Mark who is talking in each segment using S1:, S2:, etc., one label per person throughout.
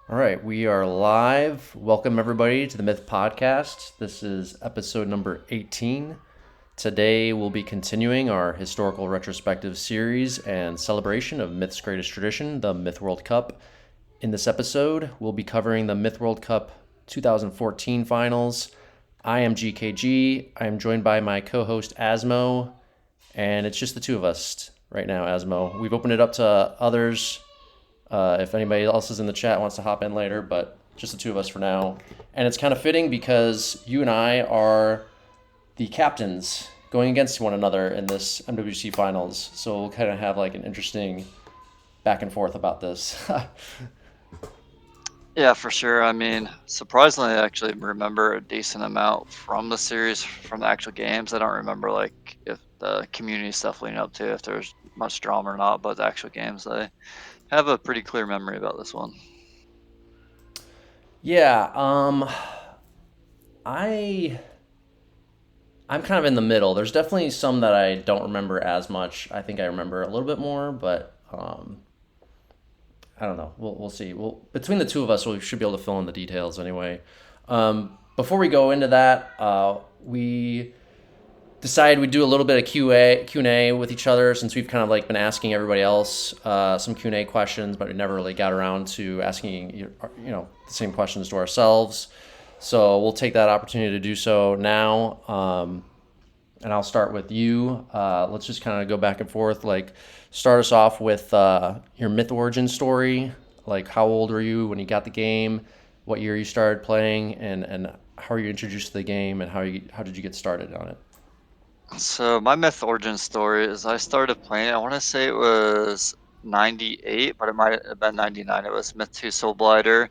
S1: All right, we are live. Welcome, everybody, to the Myth Podcast. This is episode number 18. Today, we'll be continuing our historical retrospective series and celebration of Myth's greatest tradition, the Myth World Cup. In this episode, we'll be covering the Myth World Cup 2014 finals. I am GKG. I am joined by my co host, Asmo, and it's just the two of us right now, Asmo. We've opened it up to others if anybody else is in the chat wants to hop in later, but just the two of us for now. And it's kind of fitting because you and I are the captains going against one another in this MWC finals. So we'll kind of have like an interesting back and forth about this.
S2: Yeah, for sure. I mean, surprisingly, I actually remember a decent amount from the series, from the actual games. I don't remember like if the community stuff leading up to if there's much drama or not, but the actual games, I have a pretty clear memory about this one.
S1: Yeah, I I'm kind of in the middle. There's definitely some that I don't remember as much. I think I remember a little bit more, but I don't know. We'll see. Well, between the two of us, we should be able to fill in the details anyway. Before we go into that, we decided we'd do a little bit of Q&A with each other since we've kind of like been asking everybody else some Q&A questions, but we never really got around to asking the same questions to ourselves. So we'll take that opportunity to do so now. And I'll start with you. Let's just kind of go back and forth. Like, start us off with your Myth origin story. Like, how old were you when you got the game? What year you started playing, and how were you introduced to the game, and how did you get started on it?
S2: So my Myth origin story is I started playing, I want to say it was 98, but it might have been 99. It was Myth 2 Soulblighter.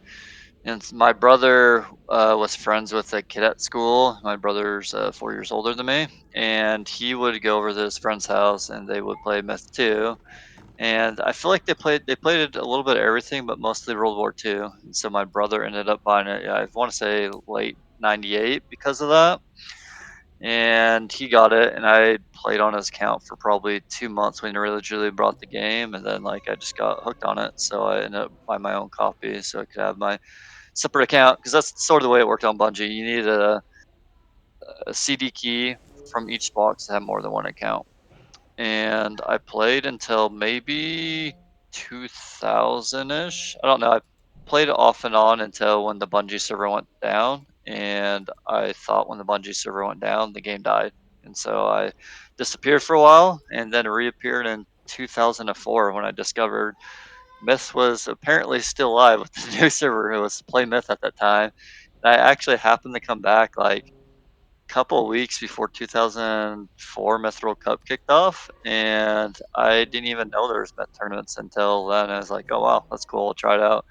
S2: And my brother was friends with a kid at school. My brother's 4 years older than me, and he would go over to his friend's house, and they would play Myth 2. And I feel like they played it a little bit of everything, but mostly World War II. And so my brother ended up buying it. Yeah, I want to say late '98 because of that. And he got it, and I played on his account for probably 2 months when he really brought the game, and then like I just got hooked on it. So I ended up buying my own copy so I could have my separate account because that's sort of the way it worked on Bungie. You needed a CD key from each box to have more than one account. And I played until maybe 2000 ish. I don't know. I played off and on until when the Bungie server went down. And I thought when the Bungie server went down, the game died. And so I disappeared for a while and then reappeared in 2004 when I discovered Myth was apparently still alive with the new server. It was Play Myth at that time. And I actually happened to come back like a couple of weeks before 2004 Myth World Cup kicked off, and I didn't even know there was Myth tournaments until then. I was like, "Oh wow, that's cool. I'll try it out."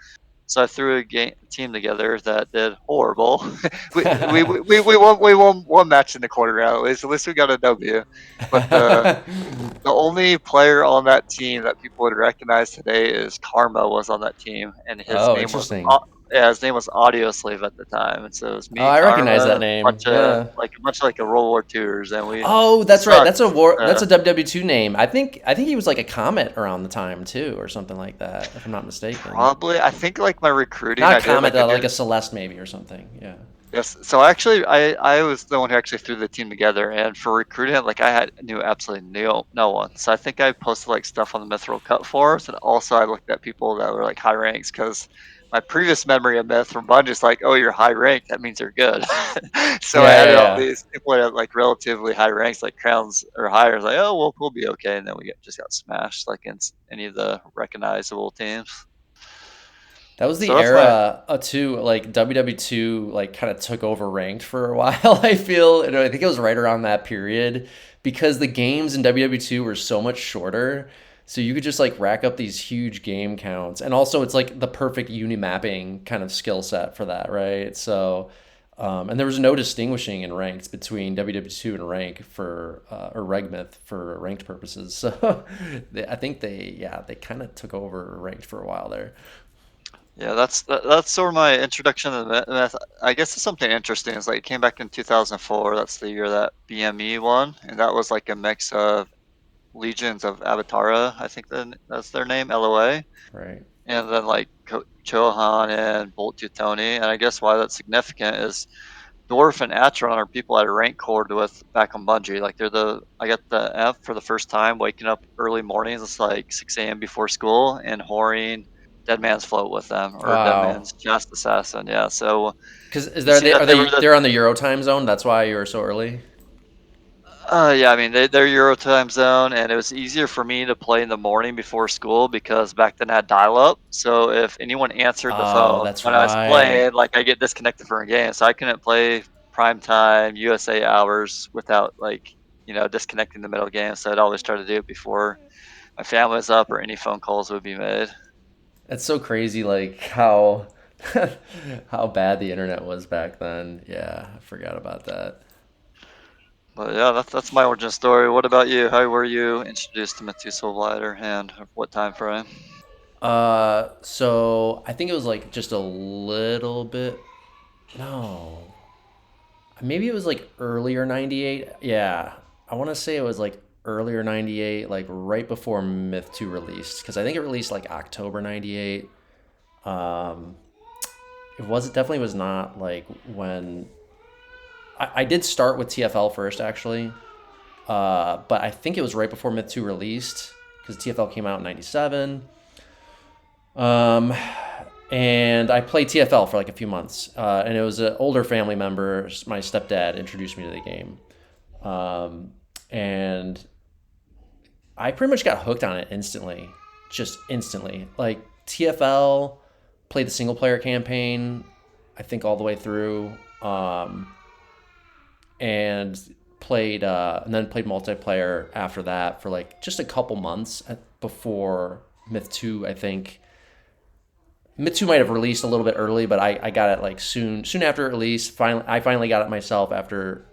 S2: So I threw a team together that did horrible. We won one match in the quarter round. At least we got a W. But the only player on that team that people would recognize today is Karma was on that team, and his
S1: Oh,
S2: name was
S1: interesting.
S2: yeah, his name was Audio Slave at the time. And so it was
S1: Oh,
S2: me,
S1: I recognize
S2: Karma,
S1: that name. Yeah.
S2: a bunch of like a World War IIers, and we
S1: Oh, that's right. That's
S2: sucked.
S1: a war. That's
S2: Uh,
S1: a WW2 name. I think he was like a Comet around the time too, or something like that, if I'm not mistaken.
S2: Probably, I think like my recruiting,
S1: Not
S2: I
S1: a
S2: did
S1: Comet,
S2: like I
S1: like
S2: did.
S1: a Celeste maybe or something. Yeah.
S2: Yes. So actually, I was the one who actually threw the team together, and for recruiting, like I had knew absolutely no one. So I think I posted like stuff on the Mithril Cut forums, and also I looked at people that were like high ranks because my previous memory of Myth from Bungie is like, oh, you're high rank, that means you're good. So I
S1: Yeah, yeah,
S2: added all
S1: yeah.
S2: these people at like relatively high ranks, like crowns or higher. I was like, oh, well, we'll be okay, and then just got smashed like against any of the recognizable teams.
S1: That was
S2: So
S1: the
S2: that's my
S1: era too. Like WW2, like kind of took over ranked for a while. I feel, and I think it was right around that period because the games in WW2 were so much shorter. So you could just like rack up these huge game counts, and also it's like the perfect unimapping kind of skill set for that, right? So, and there was no distinguishing in ranks between WW2 and rank for or Regmyth for ranked purposes. So, I think they kind of took over ranked for a while there.
S2: Yeah, that's sort of my introduction to the myth. I guess it's something interesting. Is like it came back in 2004. That's the year that BME won, and that was like a mix of Legions of Avatara. I think that's their name, LOA,
S1: Right.
S2: and then like Chohan and Bolt Teutoni. And I guess why that's significant is Dwarf and Atron are people I rank cord with back on Bungie. Like I got the F for the first time waking up early mornings. It's like 6 a.m. before school and whoring Dead Man's Float with them or Dead
S1: Wow.
S2: Man's Chast Assassin. Yeah. So
S1: Because is
S2: you
S1: there
S2: see
S1: they
S2: that
S1: are
S2: they were
S1: they they're on the Euro time zone? That's why you were so early.
S2: yeah, I mean they're Euro time zone, and it was easier for me to play in the morning before school because back then I had dial up. So if anyone answered the
S1: Oh,
S2: phone
S1: that's
S2: when I was
S1: right.
S2: playing, like I get disconnected from a game, so I couldn't play prime time USA hours without like disconnecting the middle game. So I'd always try to do it before my family was up or any phone calls would be made.
S1: It's so crazy, like how how bad the internet was back then. Yeah, I forgot about that.
S2: But yeah, that's my origin story. What about you? How were you introduced to Mitsu Soulblighter and what time frame?
S1: So I think it was like just a little bit. No, maybe it was like earlier '98. Yeah, I want to say it was like earlier '98, like right before Myth 2 released, because I think it released like October '98. Um, it definitely was not like when I did start with TFL first actually, but I think it was right before Myth 2 released because TFL came out in '97. Um, and I played TFL for like a few months, and it was an older family member. My stepdad introduced me to the game, um, and I pretty much got hooked on it instantly, just instantly. Like TFL, played the single player campaign, I think all the way through, and and then played multiplayer after that for like just a couple months before Myth 2, I think. Myth 2 might have released a little bit early, but I got it like soon after it released. I finally got it myself after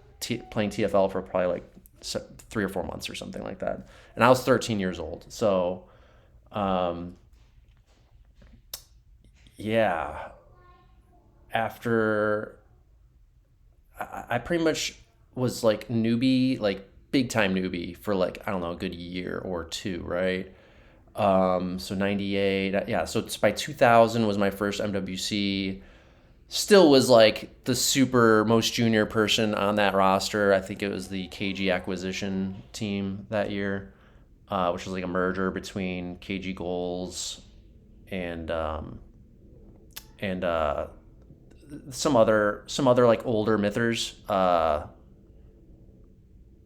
S1: playing TFL for probably like 3 or 4 months or something like that. And I was 13 years old. So, um, yeah, after I pretty much was like newbie, like big time newbie for like, I don't know, a good year or two, right? So 98, yeah. So it's by 2000 was my first MWC. Still was like the super most junior person on that roster. I think it was the KG acquisition team that year, which was like a merger between KG Goals and and some other like older mythers.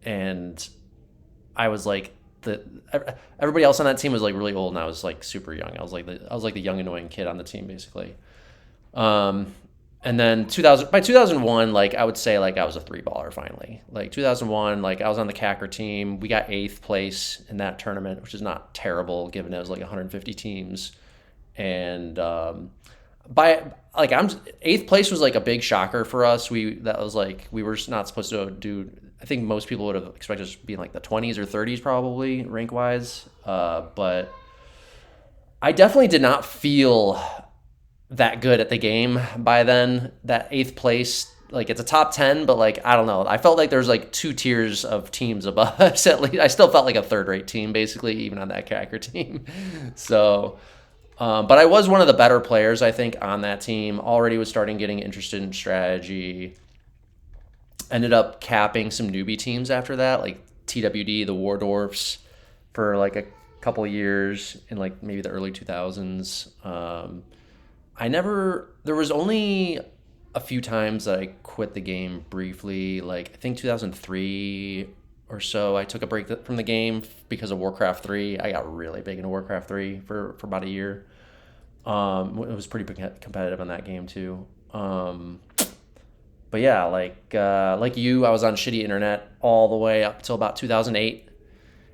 S1: And I was like the everybody else on that team was like really old, and I was like super young. I was like the young annoying kid on the team basically. Um, and then 2000 by 2001, like I would say like I was a three baller finally. Like 2001, like I was on the Cacker team. We got eighth place in that tournament, which is not terrible given it was like 150 teams. And by like I'm eighth place was like a big shocker for us. That was like we were not supposed to do. I think most people would have expected us to be in like the 20s or 30s probably rank wise. But I definitely did not feel that good at the game by then. That eighth place, like it's a top 10, but like I don't know. I felt like there's like two tiers of teams above us at least. I still felt like a third rate team basically, even on that Cacker team. So, but I was one of the better players I think on that team. Already was starting getting interested in strategy. Ended up capping some newbie teams after that, like TWD, the Wardorfs, for like a couple years in like maybe the early 2000s. There was only a few times that I quit the game briefly. Like I think 2003 or so, I took a break from the game because of Warcraft 3. I got really big into Warcraft 3 for about a year. It was pretty competitive in that game too. But yeah, like you, I was on shitty internet all the way up till about 2008.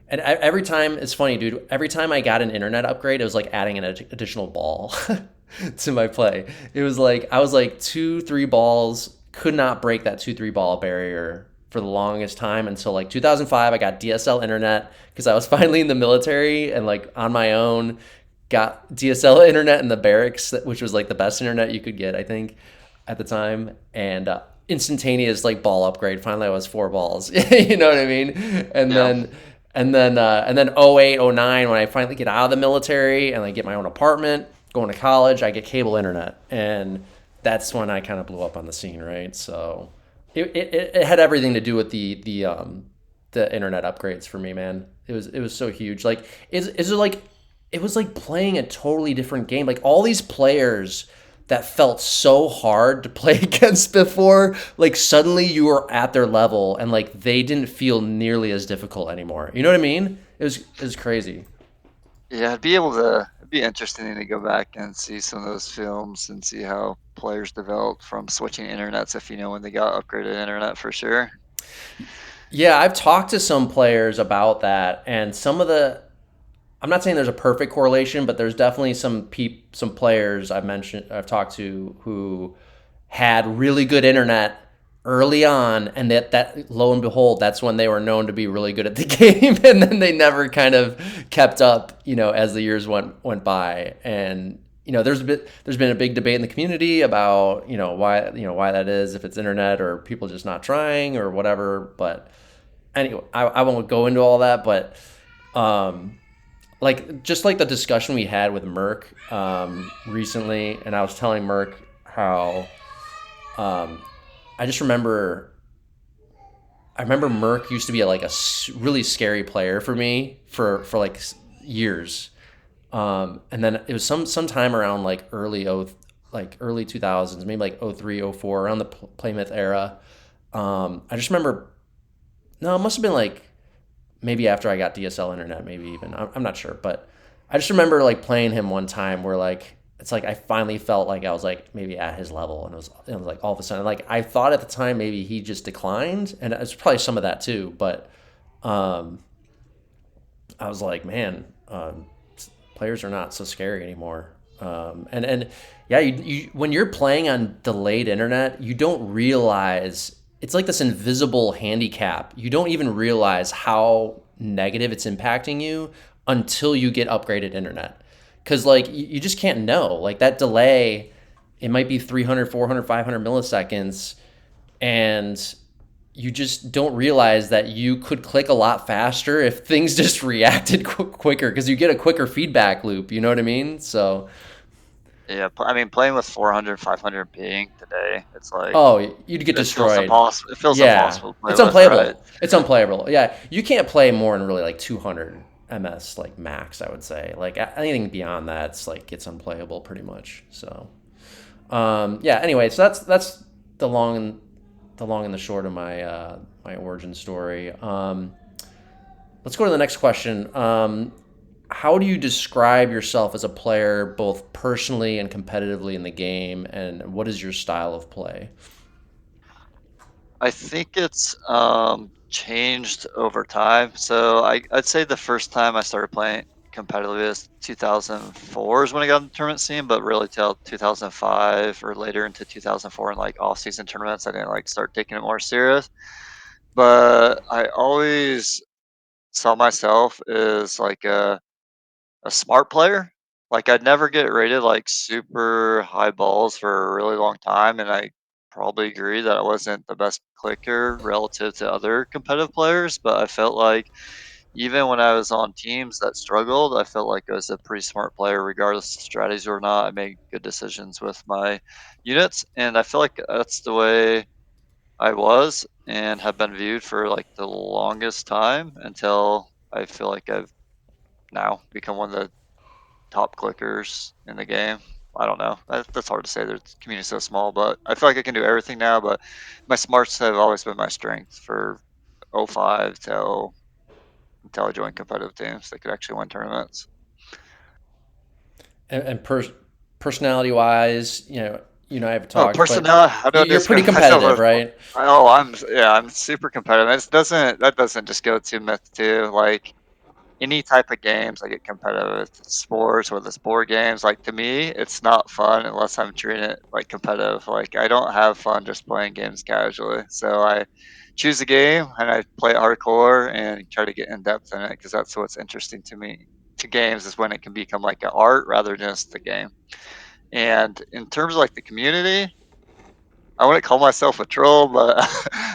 S1: And every time, it's funny, dude. Every time I got an internet upgrade, it was like adding an additional ball to my play. It was like I was like 2, 3 balls, could not break that 2, 3 ball barrier for the longest time until like 2005. I got DSL internet because I was finally in the military and like on my own. Got DSL internet in the barracks, which was like the best internet you could get, I think, at the time. And instantaneous like ball upgrade. Finally, I was 4 balls. You know what I mean? And
S2: Yeah.
S1: then and then 08, 09, when I finally get out of the military and I get my own apartment, going to college, I get cable internet, and that's when I kind of blew up on the scene, right? So it had everything to do with the internet upgrades for me, man. It was so huge. Like is it like it was like playing a totally different game. Like all these players that felt so hard to play against before, like suddenly you were at their level and like they didn't feel nearly as difficult anymore. You know what I mean? It was crazy.
S2: Yeah, it'd be interesting to go back and see some of those films and see how players developed from switching internets if you know when they got upgraded internet for sure.
S1: Yeah, I've talked to some players about that, and some of the I'm not saying there's a perfect correlation, but there's definitely some players I've talked to who had really good internet early on, and that lo and behold, that's when they were known to be really good at the game, and then they never kind of kept up, as the years went by. And there's been a big debate in the community about why that is, if it's internet or people just not trying or whatever. But anyway, I won't go into all that, but like just like the discussion we had with Myrk recently, and I was telling Myrk how um, I just remember. I remember Myrk used to be like a really scary player for me for like years, and then it was sometime around like early 2000s, maybe like 03, 04, around the Playmouth era. I just remember, no, it must have been like maybe after I got DSL internet, maybe even. I'm not sure, but I just remember like playing him one time where like it's like I finally felt like I was like maybe at his level, and it was like all of a sudden like I thought at the time maybe he just declined, and it's probably some of that too, but um, I was like, man, players are not so scary anymore. And yeah, when you're playing on delayed internet, you don't realize it's like this invisible handicap. You don't even realize how negative it's impacting you until you get upgraded internet. Because like you just can't know. Like that delay, it might be 300, 400, 500 milliseconds, and you just don't realize that you could click a lot faster if things just reacted quicker, because you get a quicker feedback loop. You know what I mean? So,
S2: Yeah, I mean, playing with 400, 500 ping today, it's like
S1: oh, you'd get
S2: it feels
S1: destroyed.
S2: impossible. It feels
S1: Yeah,
S2: impossible to play
S1: it's
S2: with, right?
S1: unplayable. It's unplayable. Yeah, you can't play more than really like 200 ms like max. I would say like anything beyond that's like it's unplayable pretty much. So, yeah. Anyway, so that's the long and the short of my origin story. Let's go to the next question. How do you describe yourself as a player, both personally and competitively in the game, and what is your style of play?
S2: I think it's changed over time. So I'd say the first time I started playing competitively is 2004 is when I got in the tournament scene, but really till 2005 or later into 2004 in like off season tournaments, I didn't like start taking it more serious. But I always saw myself as like a smart player. Like I'd never get rated like super high balls for a really long time, and I probably agree that I wasn't the best clicker relative to other competitive players. But I felt like even when I was on teams that struggled, I felt like I was a pretty smart player, regardless of strategies or not. I made good decisions with my units, and I feel like that's the way I was and have been viewed for like the longest time until I feel like I've now become one of the top clickers in the game. I don't know. That's hard to say. The community's so small, but I feel like I can do everything now. But my smarts have always been my strength for '05 until I joined competitive teams that could actually win tournaments.
S1: And personality wise, I have
S2: Oh,
S1: talked, but
S2: personnel. How do I
S1: you're pretty
S2: describe myself?
S1: competitive, right?
S2: Oh, I'm super competitive. That doesn't just go to myth too. Like any type of games, I get competitive with sports, whether it's board games. Like to me, it's not fun unless I'm treating it like competitive. Like I don't have fun just playing games casually. So I choose a game and I play it hardcore and try to get in depth in it because that's what's interesting to me. To games is when it can become like an art rather than just a game. And in terms of like the community, I wouldn't call myself a troll, but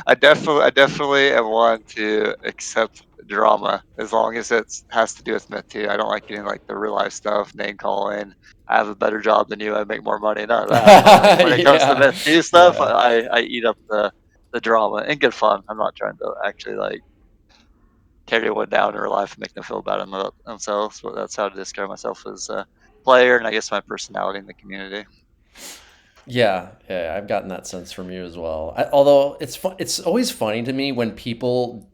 S2: I definitely am one to accept drama as long as it has to do with Myth 2. I don't like doing like the real life stuff, name calling. I have a better job than you. I make more money. None of that. But like when it comes to
S1: Yeah.
S2: Myth 2 stuff,
S1: Yeah.
S2: I eat up the drama and good fun. I'm not trying to actually like tear anyone down in real life and make them feel bad about themselves. But that's how to describe myself as a player and I guess my personality in the community.
S1: Yeah, yeah, I've gotten that sense from you as well. Although it's always funny to me when people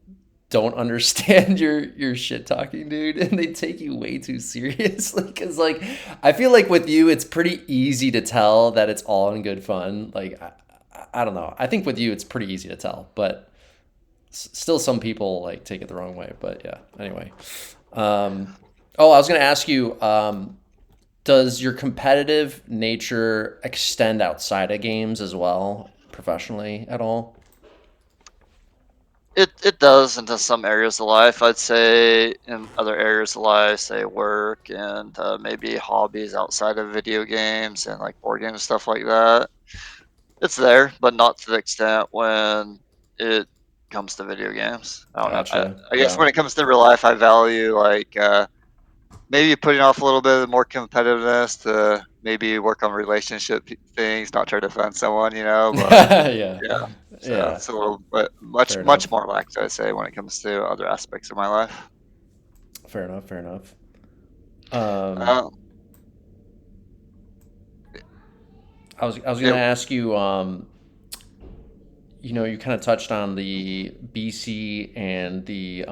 S1: don't understand your shit talking, dude, and they take you way too seriously. Because like, I feel like with you, it's pretty easy to tell that it's all in good fun. Like, I don't know. I think with you, it's pretty easy to tell, but still, some people like take it the wrong way. But yeah, anyway. Oh, I was gonna ask you. Does your competitive nature extend outside of games as well, professionally at all?
S2: It does into some areas of life. I'd say in other areas of life, say work and maybe hobbies outside of video games and like board games stuff like that. It's there, but not to the extent when it comes to video games. I don't know.
S1: Gotcha.
S2: I guess
S1: Yeah.
S2: when it comes to real life, I value like maybe putting off a little bit of more competitiveness to maybe work on relationship things, not try to offend someone, but
S1: Yeah.
S2: yeah. So
S1: Yeah.
S2: it's a little bit much
S1: Fair
S2: much
S1: enough.
S2: more lax, I'd say, when it comes to other aspects of my life.
S1: Fair enough. Fair enough. Um,
S2: Uh,
S1: I was gonna
S2: it,
S1: ask you. You kind of touched on the BC and the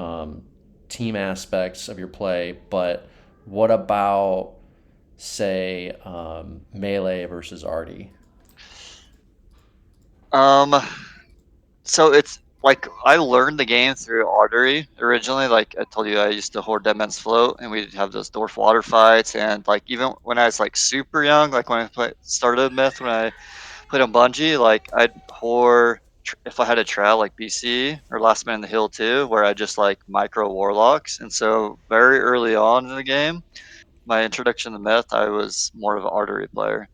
S1: team aspects of your play, but what about say melee versus arty?
S2: um, so it's like I learned the game through artery originally. Like I told you, I used to hoard Dead Man's Float, and we'd have those dwarf water fights. And like even when I was like super young, like when started Myth, when I played on Bungie, like I'd whore if I had a trial like BC or Last Man in the Hill too, where I just like micro warlocks. And so very early on in the game, my introduction to Myth, I was more of an artery player.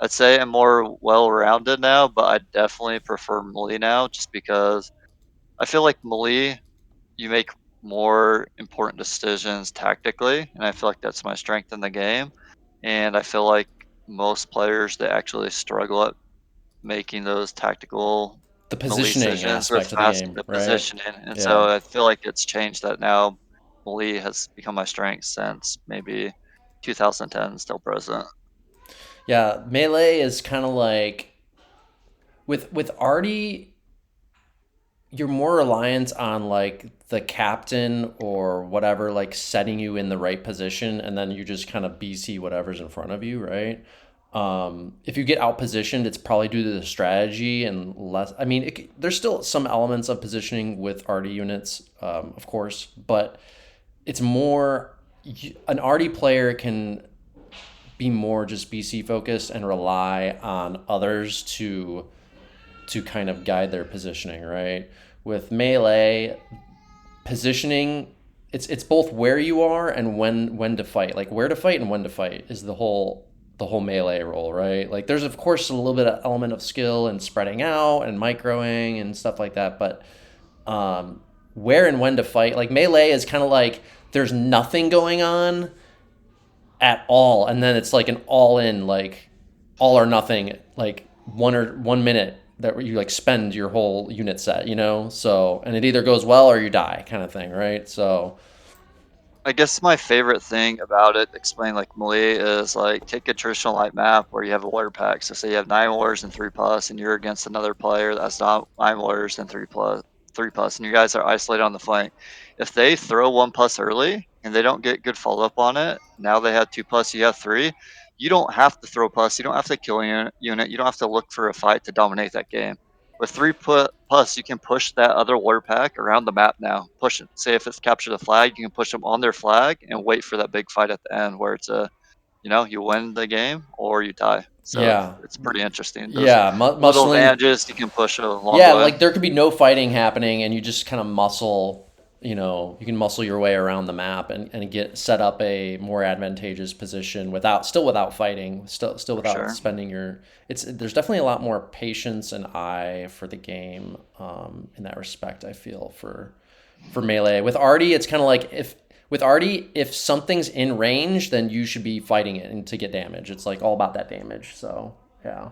S2: I'd say I'm more well rounded now, but I definitely prefer melee now, just because I feel like melee you make more important decisions tactically, and I feel like that's my strength in the game. And I feel like most players they actually struggle at making those tactical
S1: The
S2: melee
S1: positioning
S2: decisions with
S1: aspect of the
S2: fast
S1: game,
S2: the
S1: right?
S2: positioning. And so
S1: Yeah.
S2: I feel like it's changed that now melee has become my strength since maybe 2010 still present.
S1: Yeah, melee is kind of like with arty, you're more reliant on like the captain or whatever like setting you in the right position, and then you just kind of BC whatever's in front of you, right? If you get out positioned, it's probably due to the strategy and less. I mean, there's still some elements of positioning with arty units, of course, but it's more an arty player can be more just BC focused and rely on others to kind of guide their positioning, right? With melee positioning, it's both where you are and when to fight. Like where to fight and when to fight is the whole melee role, right? Like there's of course a little bit of element of skill and spreading out and microing and stuff like that, but where and when to fight, like melee is kind of like there's nothing going on at all, and then it's like an all in, like all or nothing, like 1 minute that you like spend your whole unit set. So and it either goes well or you die, kind of thing, right? So
S2: I guess my favorite thing about it, explain like melee, is like take a traditional light map where you have a warrior pack. So say you have 9 warriors and 3+, and you're against another player that's not 9 warriors and 3+, and you guys are isolated on the flank. If they throw 1+ early and they don't get good follow up on it, now they have 2+, you have 3. You don't have to throw plus. You don't have to kill a unit. You don't have to look for a fight to dominate that game. With 3+, you can push that other warrior pack around the map now. Push it. Say if it's capture the flag, you can push them on their flag and wait for that big fight at the end where it's you win the game or you die. So
S1: yeah,
S2: it's pretty interesting. Those
S1: yeah,
S2: little
S1: muscling.
S2: advantages you can push a long
S1: Yeah,
S2: way.
S1: like there could be no fighting happening, and you just kind of muscle. You can muscle your way around the map and get set up a more advantageous position without fighting, still
S2: For
S1: without
S2: sure.
S1: spending your. There's definitely a lot more patience and eye for the game, in that respect. I feel for for melee. With Artie, it's kind of like if something's in range, then you should be fighting it and to get damage. It's like all about that damage. So yeah.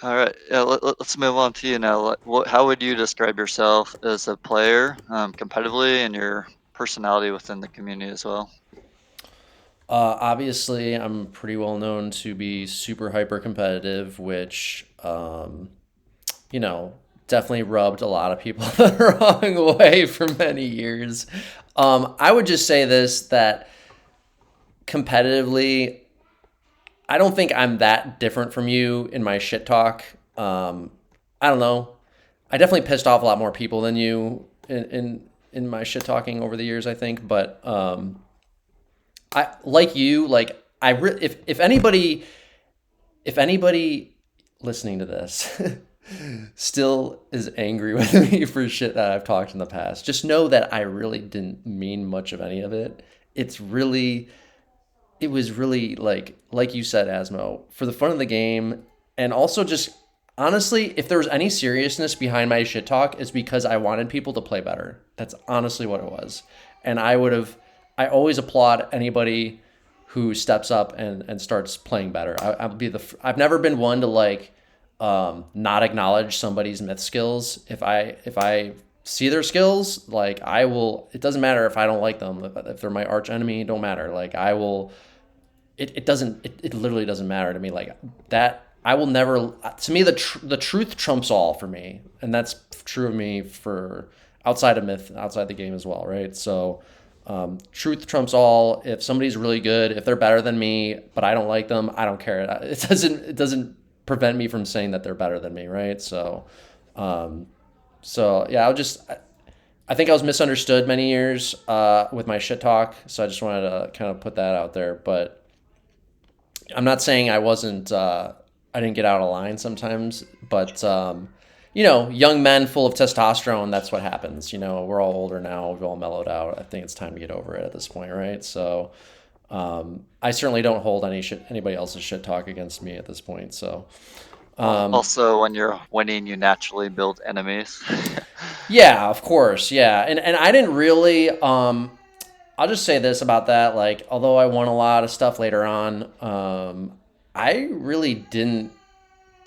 S2: All right, yeah, let's move on to you now. How would you describe yourself as a player, competitively, and your personality within the community as well?
S1: Obviously, I'm pretty well known to be super hyper competitive, which you know, definitely rubbed a lot of people the wrong way for many years. I would just say this, that competitively, I don't think I'm that different from you in my shit talk. I don't know. I definitely pissed off a lot more people than you in my shit talking over the years, I think. But I like you, like if anybody listening to this still is angry with me for shit that I've talked in the past, just know that I really didn't mean much of any of it. It was really like you said, Asmo, for the fun of the game, and also just honestly, if there was any seriousness behind my shit talk, it's because I wanted people to play better. That's honestly what it was. And I always applaud anybody who steps up and starts playing better. I've never been one to not acknowledge somebody's myth skills. If I see their skills, like I will. It doesn't matter if I don't like them. If they're my arch enemy, it don't matter. Like I will. It literally doesn't matter to me. Like that, I will never. To me, the truth trumps all for me, and that's true of me for outside of myth, outside the game as well, right? So. Truth trumps all. If somebody's really good, if they're better than me, but I don't like them, I don't care. It doesn't prevent me from saying that they're better than me, right? So yeah, I think I was misunderstood many years with my shit talk. So I just wanted to kind of put that out there. But I'm not saying I wasn't. I didn't get out of line sometimes, but young men full of testosterone, that's what happens. We're all older now. We've all mellowed out. I think it's time to get over it at this point, right? So I certainly don't hold anybody else's shit talk against me at this point. So
S2: Also, when you're winning, you naturally build enemies.
S1: yeah, of course, yeah, and I didn't really. I'll just say this about that. Like, although I won a lot of stuff later on, I really didn't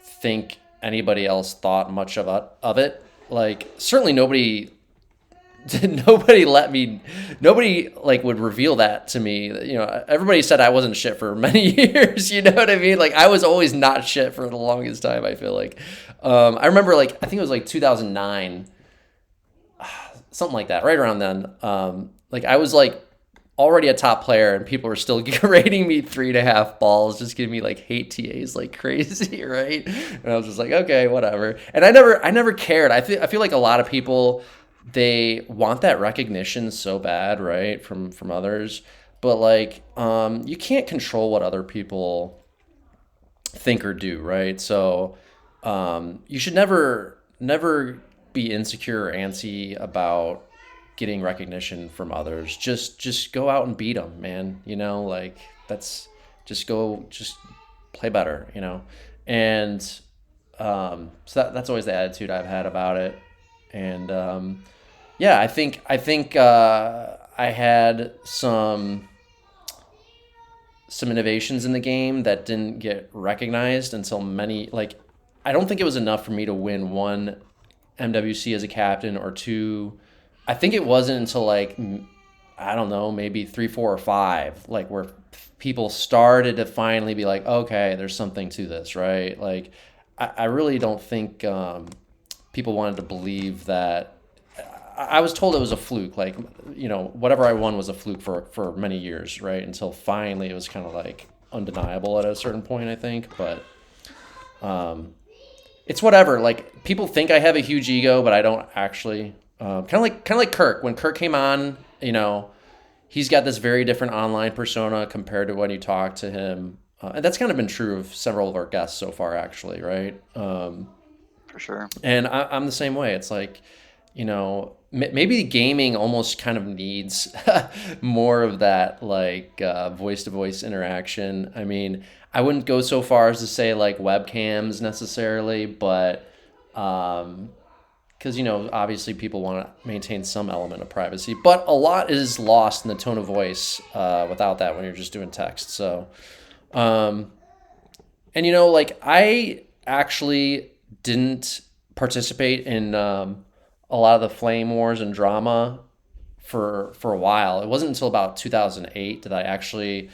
S1: think anybody else thought much of it. Like, certainly nobody nobody like would reveal that to me. Everybody said I wasn't shit for many years. You know what I mean? Like, I was always not shit for the longest time, I feel like. I remember, like, I think it was like 2009, something like that, right around then. Like, I was like already a top player, and people were still rating me 3.5 balls, just giving me like hate TAs like crazy, right? And I was just like, okay, whatever. And I never cared. I feel like a lot of people, they want that recognition so bad, right, from others, but like you can't control what other people think or do, right? So you should never be insecure or antsy about getting recognition from others. Just go out and beat them, man. Like, that's just play better, and that's always the attitude I've had about it. And yeah, I think I had some innovations in the game that didn't get recognized until many, like, I don't think it was enough for me to win one MWC as a captain, or two. I think it wasn't until like, I don't know, maybe 3, 4, or 5, like, where people started to finally be like, okay, there's something to this, right? Like, I really don't think people wanted to believe that. I was told it was a fluke, like, whatever I won was a fluke for many years, right? Until finally it was kind of like undeniable at a certain point, I think. But it's whatever. Like, people think I have a huge ego, but I don't actually. Kind of like Kirk. When Kirk came on, he's got this very different online persona compared to when you talk to him, and that's kind of been true of several of our guests so far, actually, right?
S2: For sure.
S1: And I'm the same way. It's like, maybe gaming almost kind of needs more of that, like, voice to voice interaction. I mean, I wouldn't go so far as to say like webcams necessarily, but because obviously people want to maintain some element of privacy, but a lot is lost in the tone of voice without that when you're just doing text. So, um, and like I actually didn't participate in a lot of the flame wars and drama for a while. It wasn't until about 2008 that I actually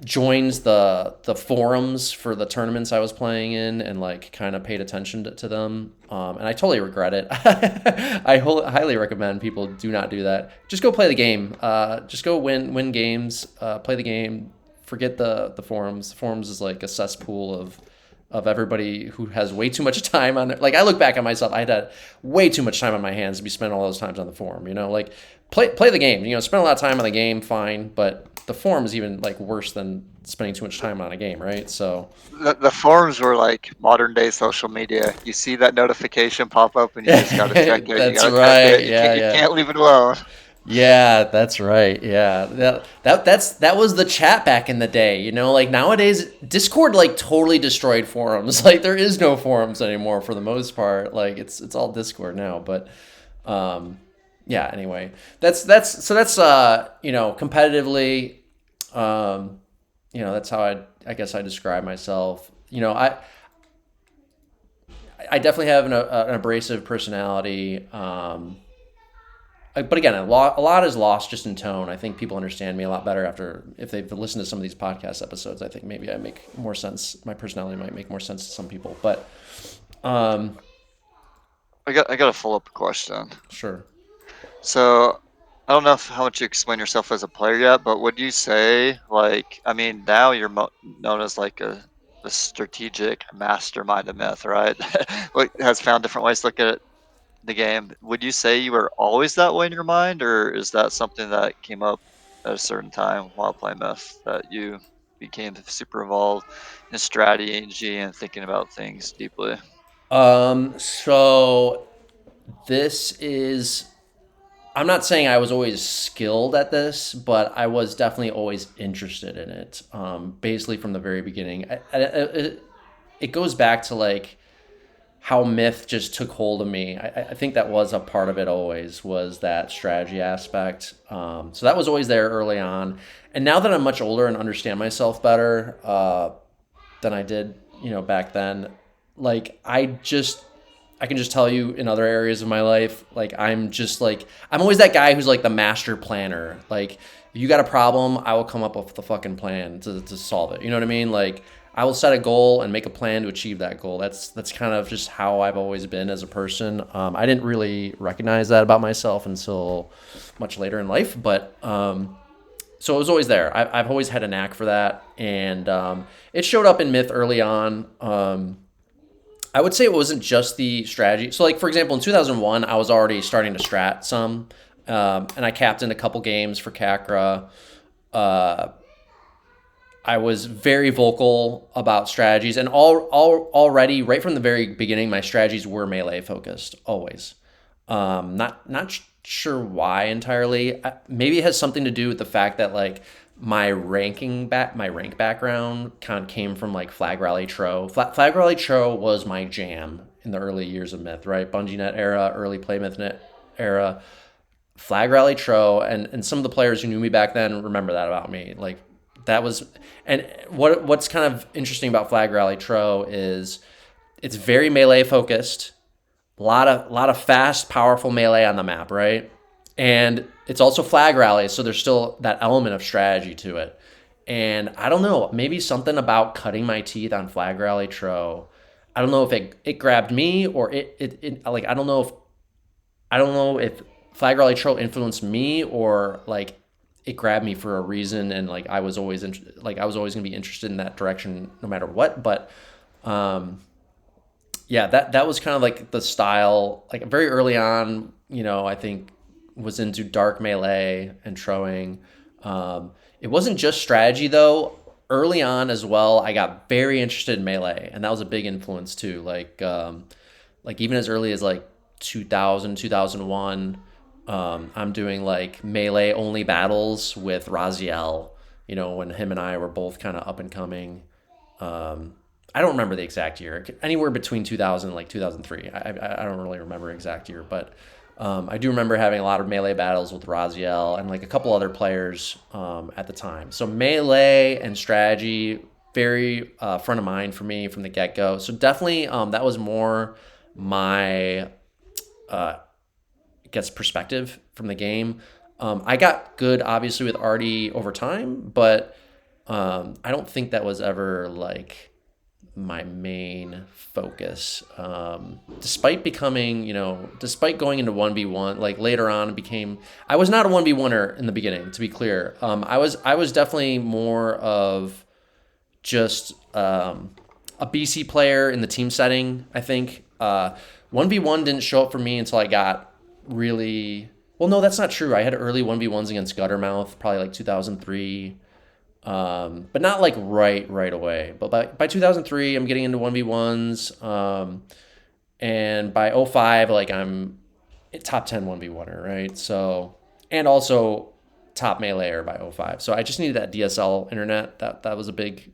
S1: joined the forums for the tournaments I was playing in and like kind of paid attention to them. And I totally regret it. Highly recommend people do not do that. Just go play the game. Just go win games. Play the game. Forget the forums. The forums is like a cesspool of everybody who has way too much time on it. Like I look back at myself, I had way too much time on my hands to be spending all those times on the forum. Like play the game. Spend a lot of time on the game, fine, but the forum is even like worse than spending too much time on a game, right? So
S2: The forums were like modern day social media. You see that notification pop up, and you just gotta check it. You
S1: that's
S2: gotta type
S1: right.
S2: it.
S1: Yeah,
S2: You
S1: yeah.
S2: can't leave it alone.
S1: Yeah, that's right. Yeah, that was the chat back in the day. Like nowadays, Discord like totally destroyed forums. Like there is no forums anymore for the most part. Like it's all Discord now. But yeah. Anyway, that's competitively, that's how I guess I describe myself. I definitely have an abrasive personality. But again, a lot is lost just in tone. I think people understand me a lot better if they've listened to some of these podcast episodes. I think maybe I make more sense. My personality might make more sense to some people. But
S2: I got a follow up question.
S1: sure.
S2: So I don't know how much you explain yourself as a player yet, but would you say like I mean now you're known as like a strategic mastermind of myth, right? Like has found different ways to look at the game. Would you say you were always that way in your mind, or is that something that came up at a certain time while playing myth that you became super involved in strategy and thinking about things deeply?
S1: So this is. I'm not saying I was always skilled at this, but I was definitely always interested in it. Basically from the very beginning. It goes back to like how myth just took hold of me. I think that was a part of it always was that strategy aspect. So that was always there early on. And now that I'm much older and understand myself better than I did, back then, like I can just tell you in other areas of my life, like I'm always that guy who's like the master planner. Like if you got a problem, I will come up with the fucking plan to solve it. You know what I mean? Like I will set a goal and make a plan to achieve that goal. That's kind of just how I've always been as a person. I didn't really recognize that about myself until much later in life, but so it was always there. I've always had a knack for that, and it showed up in Myth early on. I would say it wasn't just the strategy. So, like for example, in 2001, I was already starting to strat some, and I captained a couple games for Kakra. I was very vocal about strategies, and already right from the very beginning, my strategies were melee focused always. Not sure why entirely. Maybe it has something to do with the fact that like my rank background kind of came from like Flag Rally Tro. Flag Rally Tro was my jam in the early years of Myth, right? Bungie Net era, early Play Myth Net era. Flag Rally Tro, and some of the players who knew me back then remember that about me. Like that was, and what's kind of interesting about Flag Rally Tro is it's very melee focused. A lot of fast, powerful melee on the map, right? And it's also flag rally, so there's still that element of strategy to it. And I don't know, maybe something about cutting my teeth on flag rally Tro. I don't know if it grabbed me or it like I don't know if flag rally Tro influenced me or like it grabbed me for a reason and like I was always I was always gonna be interested in that direction no matter what. But yeah, that was kind of like the style. Like very early on, I think was into dark melee and troing. It wasn't just strategy though. Early on as well, I got very interested in melee, and that was a big influence too. Like even as early as like 2000, 2001, I'm doing like melee only battles with Raziel. When him and I were both kind of up and coming. I don't remember the exact year. Anywhere between 2000 and like 2003. I don't really remember exact year, but I do remember having a lot of melee battles with Raziel and like a couple other players at the time. So melee and strategy very front of mind for me from the get go. So definitely that was more my gets perspective from the game. I got good, obviously, with Artie over time, but I don't think that was ever like my main focus. Despite becoming, despite going into 1v1, like later on, it became. I was not a 1v1er in the beginning, to be clear. I was definitely more of just a BC player in the team setting. I think 1v1 didn't show up for me until I got really. Well, no, that's not true. I had early 1v1s against Guttermouth, probably like 2003, but not like right away. But by 2003, I'm getting into 1v1s, and by '05, like I'm top 10 1v1er, right? So, and also top meleeer by '05. So I just needed that DSL internet. That was a big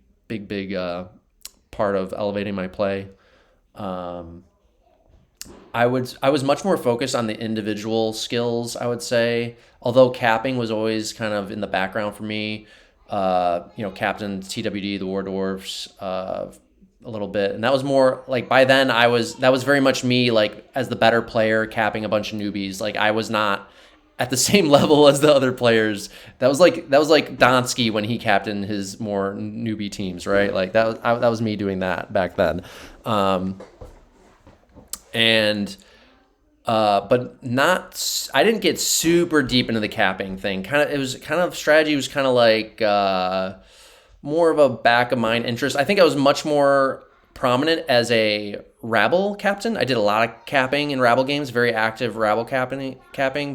S1: part of elevating my play. Um, I was much more focused on the individual skills, I would say. Although capping was always kind of in the background for me. Captain TWD, the War Dwarfs, a little bit, and that was more like by then that was very much me like as the better player capping a bunch of newbies. Like I was not at the same level as the other players. That was like Dantski when he captained his more newbie teams, right? Like that was me doing that back then. And but not. I didn't get super deep into the capping thing. It was kind of strategy was kind of like more of a back of mind interest. I think I was much more prominent as a rabble captain. I did a lot of capping in rabble games, very active rabble capping,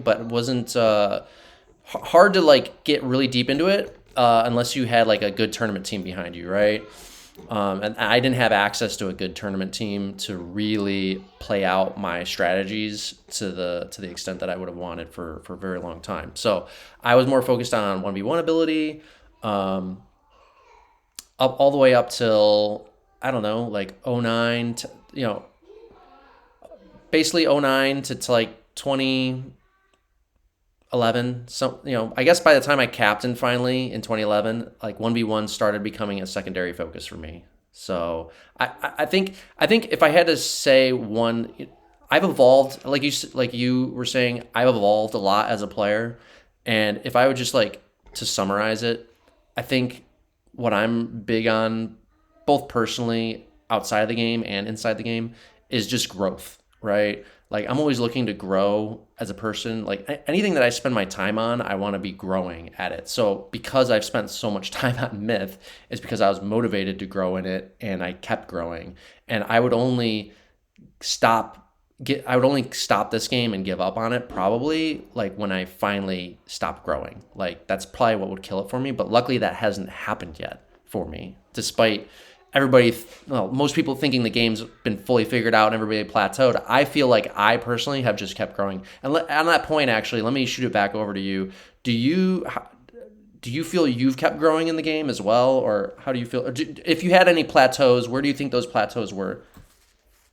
S1: but it wasn't hard to like get really deep into it unless you had like a good tournament team behind you, right? And I didn't have access to a good tournament team to really play out my strategies to the extent that I would have wanted for a very long time. So I was more focused on 1v1 ability, up all the way up till I don't know, like '09 to, basically '09 to like 2011. So I guess by the time I captained finally in 2011, like 1v1 started becoming a secondary focus for me. So I think if I had to say one, I've evolved like you were saying. I've evolved a lot as a player, and if I would just like to summarize it, I think what I'm big on, both personally outside of the game and inside the game, is just growth, right? Like I'm always looking to grow as a person. Like anything that I spend my time on, I want to be growing at it. So because I've spent so much time on Myth, it's because I was motivated to grow in it and I kept growing. And stop I would only stop this game and give up on it probably like when I finally stop growing. Like that's probably what would kill it for me. But luckily that hasn't happened yet for me, despite most people thinking the game's been fully figured out and everybody plateaued. I feel like I personally have just kept growing. And on that point, actually, let me shoot it back over to you. Do you feel you've kept growing in the game as well, or how do you feel? If you had any plateaus, where do you think those plateaus were?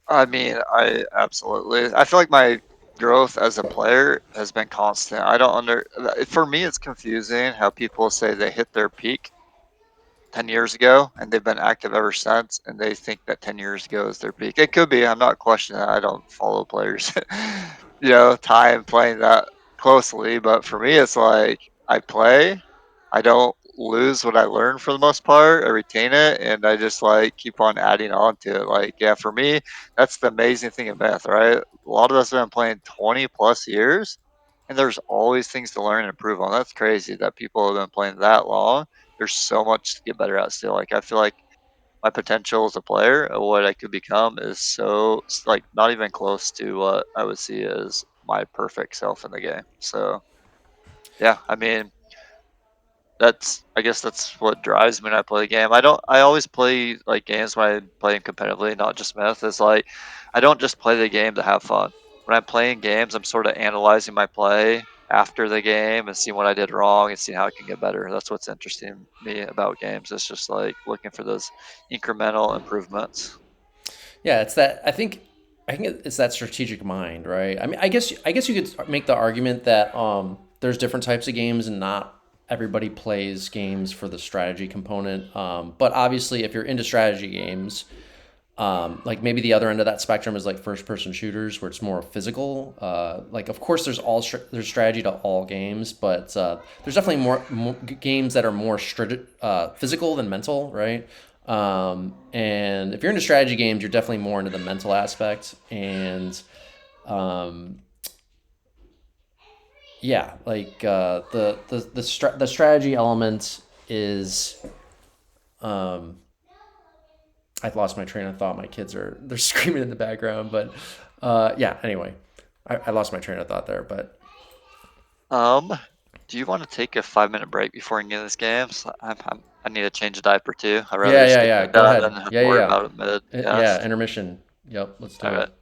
S2: I mean, I absolutely. I feel like my growth as a player has been constant. I don't under. For me, it's confusing how people say they hit their peak 10 years ago and they've been active ever since, and they think that 10 years ago is their peak. It could be. I'm not questioning that. I don't follow players, time playing that closely. But for me, it's like I play, I don't lose what I learn for the most part. I retain it, and I just like keep on adding on to it. Like, yeah, for me, that's the amazing thing in Myth, right? A lot of us have been playing 20 plus years, and there's always things to learn and improve on. That's crazy that people have been playing that long. There's so much to get better at still. Like, I feel like my potential as a player and what I could become is so like not even close to what I would see as my perfect self in the game. So yeah, I mean, I guess that's what drives me when I play the game. I always play like games when I play them competitively, not just Myth. It's like I don't just play the game to have fun. when I'm playing games, I'm sort of analyzing my play after the game and seeing what I did wrong and seeing how I can get better. That's what's interesting me about games. It's just like looking for those incremental improvements.
S1: Yeah, it's that. I think it's that strategic mind, right? I mean, I guess you could make the argument that there's different types of games, and not everybody plays games for the strategy component. But obviously, if you're into strategy games, like maybe the other end of that spectrum is like first person shooters where it's more physical. Like of course there's strategy to all games, but there's definitely more games that are more physical than mental, right? And if you're into strategy games, you're definitely more into the mental aspect. And um, yeah, like the strategy element is um, I've lost my train of thought. My kids they're screaming in the background, but yeah. Anyway, I lost my train of thought there, but
S2: Um, do you want to take a 5 minute break before we get this game? So I need to change a diaper too. I'd rather just get
S1: yeah.
S2: that
S1: Go
S2: done
S1: ahead.
S2: than have
S1: Yeah,
S2: to worry
S1: yeah,
S2: about it mid
S1: yeah.
S2: cast.
S1: Intermission. Yep. Let's
S2: All
S1: do
S2: right.
S1: it.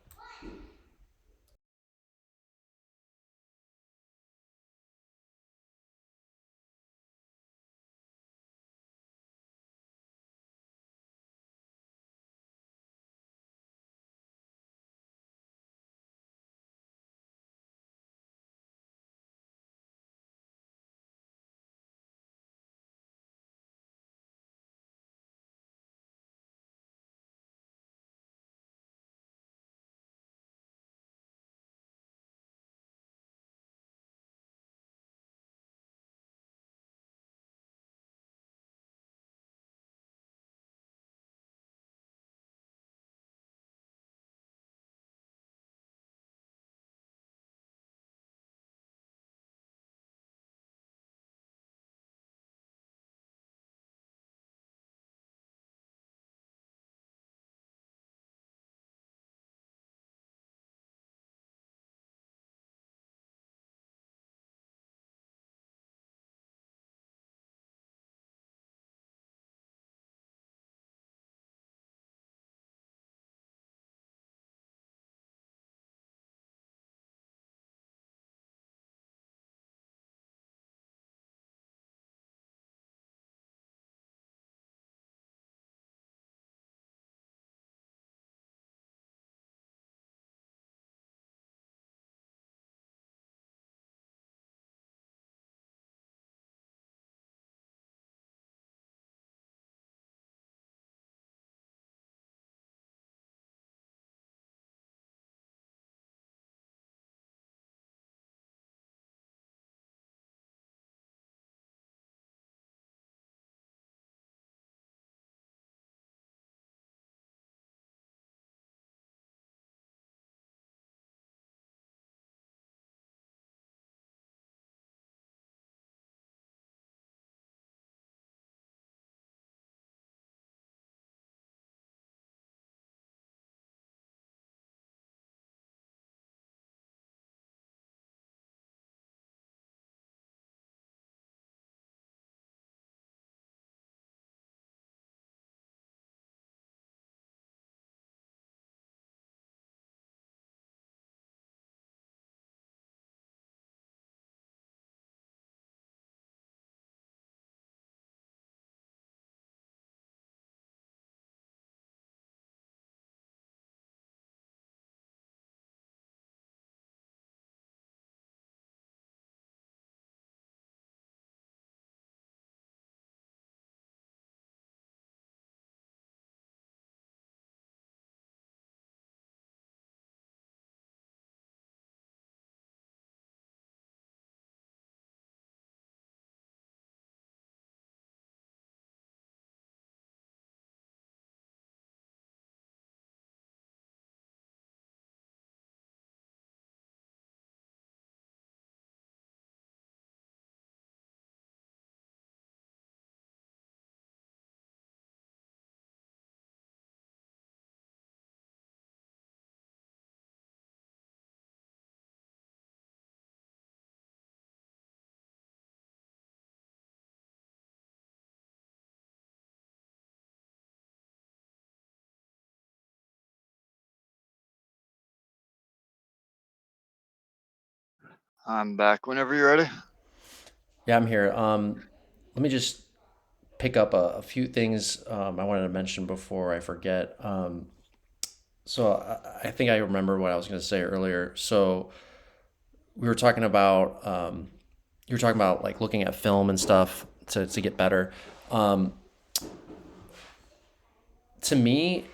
S2: I'm back whenever you're ready.
S1: Yeah, I'm here. Let me just pick up a few things I wanted to mention before I forget. So I think I remember what I was going to say earlier. So we were talking about you were talking about like looking at film and stuff to get better. Um, to me,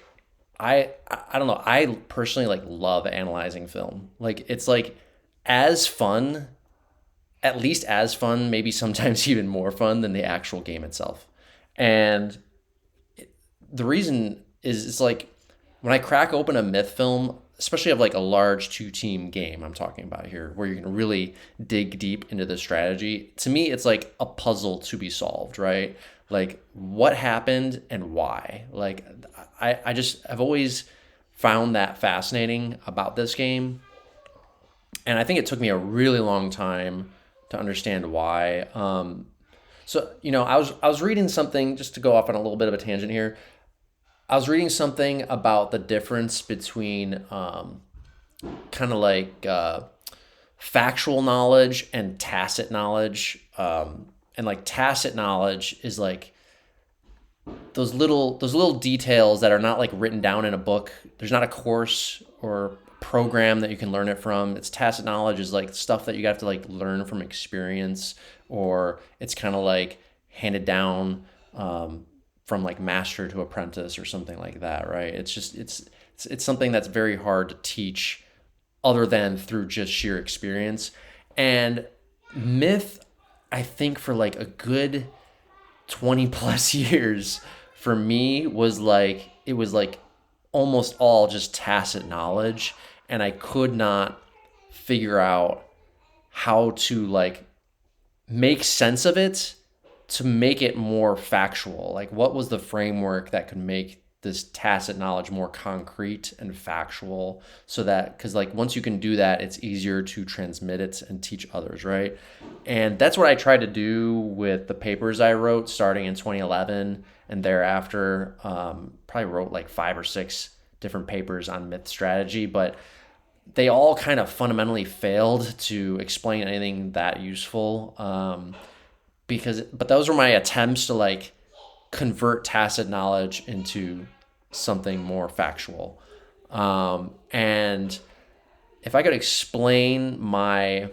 S1: I don't know. I personally like love analyzing film. Like it's like as fun, at least as fun, maybe sometimes even more fun than the actual game itself. And the reason is it's like when I crack open a myth film, especially of like a large two-team game I'm talking about here, where you can really dig deep into the strategy, to me it's like a puzzle to be solved, right? Like what happened and why. Like I've always found that fascinating about this game. And I think it took me a really long time to understand why. I was reading something just to go off on a little bit of a tangent here. I was reading something about the difference between kind of like factual knowledge and tacit knowledge. And like tacit knowledge is like those little details that are not like written down in a book. There's not a course or program that you can learn it from. It's tacit knowledge is like stuff that you have to like learn from experience, or it's kind of like handed down from like master to apprentice or something like that, right? It's something that's very hard to teach other than through just sheer experience. And myth, I think for like a good 20 plus years for me was like it was like almost all just tacit knowledge, and I could not figure out how to like make sense of it to make it more factual. Like what was the framework that could make this tacit knowledge more concrete and factual, so that because like once you can do that, it's easier to transmit it and teach others, right? And that's what I tried to do with the papers I wrote starting in 2011 and thereafter. Probably wrote like 5 or 6 different papers on myth strategy, but they all kind of fundamentally failed to explain anything that useful. But those were my attempts to like convert tacit knowledge into something more factual. And if I could explain my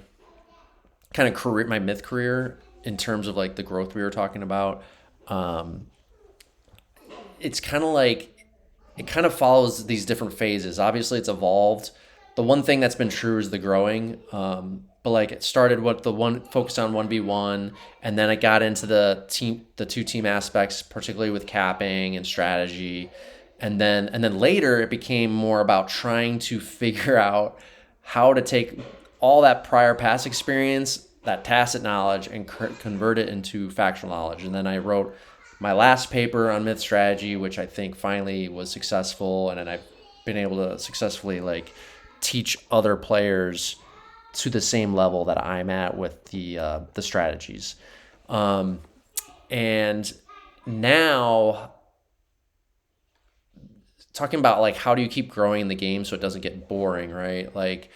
S1: kind of career, my myth career, in terms of like the growth we were talking about, um, it's kind of like it kind of follows these different phases. Obviously, it's evolved. The one thing that's been true is the growing. But like it started what the one focused on 1v1, and then I got into the two team aspects, particularly with capping and strategy, and then later it became more about trying to figure out how to take all that prior past experience, that tacit knowledge, and convert it into factual knowledge. And then I wrote my last paper on myth strategy, which I think finally was successful, and then I've been able to successfully like teach other players to the same level that I'm at with the strategies. And now talking about like how do you keep growing the game so it doesn't get boring, right? Like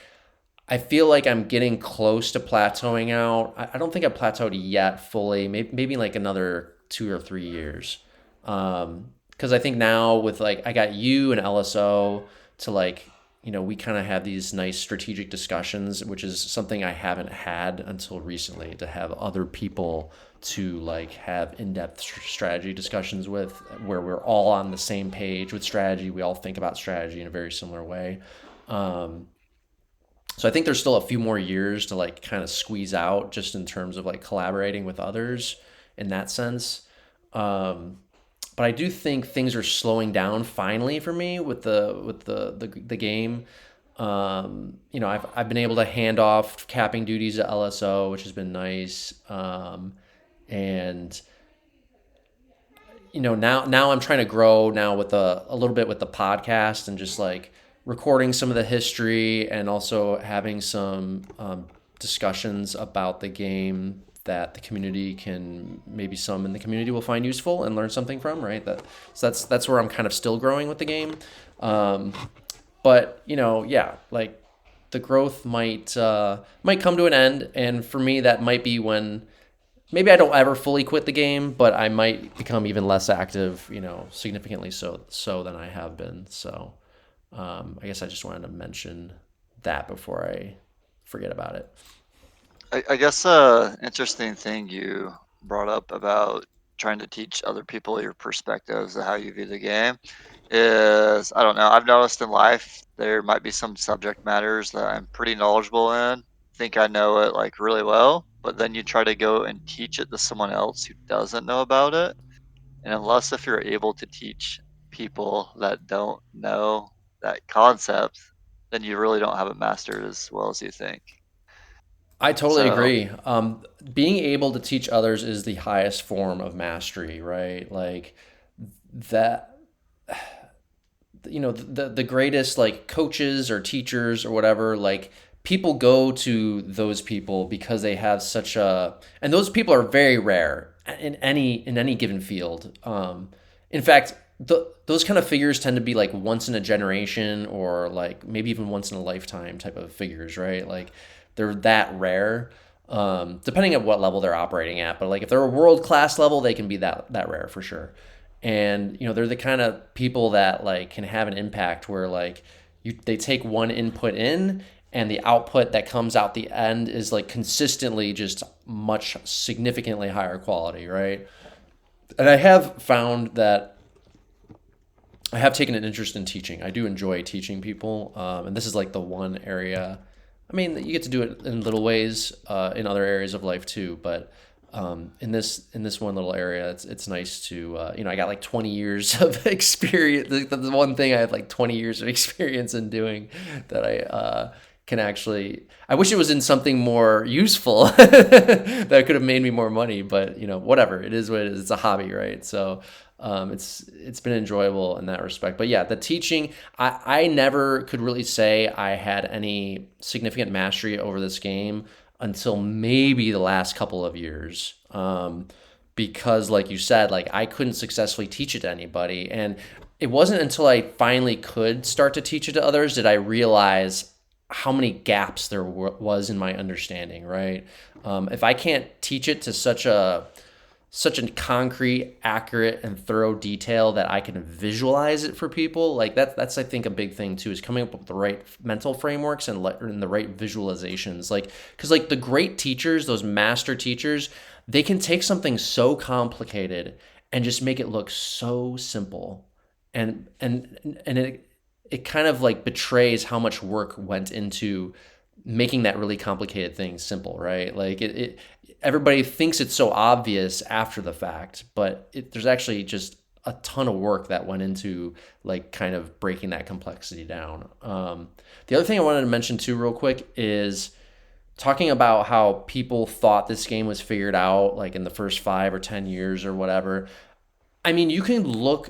S1: I feel like I'm getting close to plateauing out. I don't think I plateaued yet fully. Maybe like another 2 or 3 years. Because I think now with like I got you and LSO to like we kind of have these nice strategic discussions, which is something I haven't had until recently. To have other people to like have in-depth strategy discussions with, where we're all on the same page with strategy. We all think about strategy in a very similar way. So I think there's still a few more years to like kind of squeeze out just in terms of like collaborating with others in that sense. But I do think things are slowing down finally for me with the game. I've been able to hand off capping duties to LSO, which has been nice. And now I'm trying to grow now with a little bit with the podcast and just like recording some of the history, and also having some discussions about the game that the community can, maybe some in the community will find useful and learn something from, right? So that's where I'm kind of still growing with the game. But yeah, like the growth might come to an end, and for me, that might be when maybe I don't ever fully quit the game, but I might become even less active, significantly so than I have been. So I guess I just wanted to mention that before I forget about it.
S2: I guess interesting thing you brought up about trying to teach other people your perspectives of how you view the game is, I don't know, I've noticed in life there might be some subject matters that I'm pretty knowledgeable in, think I know it like really well, but then you try to go and teach it to someone else who doesn't know about it. And unless if you're able to teach people that don't know that concept, then you really don't have it mastered as well as you think.
S1: I totally
S2: So
S1: agree. Being able to teach others is the highest form of mastery, right? Like that, the greatest like coaches or teachers or whatever, like people go to those people because they have such a, and those people are very rare in any given field. In fact, those kind of figures tend to be like once in a generation or like maybe even once in a lifetime type of figures, right? Like they're that rare, depending on what level they're operating at. But like if they're a world class level, they can be that rare for sure. And they're the kind of people that like can have an impact where like they take one input in and the output that comes out the end is like consistently just much significantly higher quality, right? And I have found that I have taken an interest in teaching. I do enjoy teaching people, and this is like the one area. I mean, you get to do it in little ways in other areas of life too, but in this one little area, it's nice to I got like 20 years of experience. The one thing I have like 20 years of experience in doing that I can actually. I wish it was in something more useful that could have made me more money, but whatever. It is what it is. It's a hobby, right? So it's been enjoyable in that respect. But yeah, the teaching, I never could really say I had any significant mastery over this game until maybe the last couple of years. Because like you said, like I couldn't successfully teach it to anybody. And it wasn't until I finally could start to teach it to others did I realize how many gaps there was in my understanding, right? If I can't teach it to such a concrete, accurate, and thorough detail that I can visualize it for people. Like that's I think a big thing too, is coming up with the right mental frameworks and the right visualizations. Like because like the great teachers, those master teachers, they can take something so complicated and just make it look so simple, and it kind of like betrays how much work went into making that really complicated thing simple, right? Like it everybody thinks it's so obvious after the fact, but there's actually just a ton of work that went into like kind of breaking that complexity down. The other thing I wanted to mention too, real quick, is talking about how people thought this game was figured out like in the first 5 or 10 years or whatever. I mean, you can look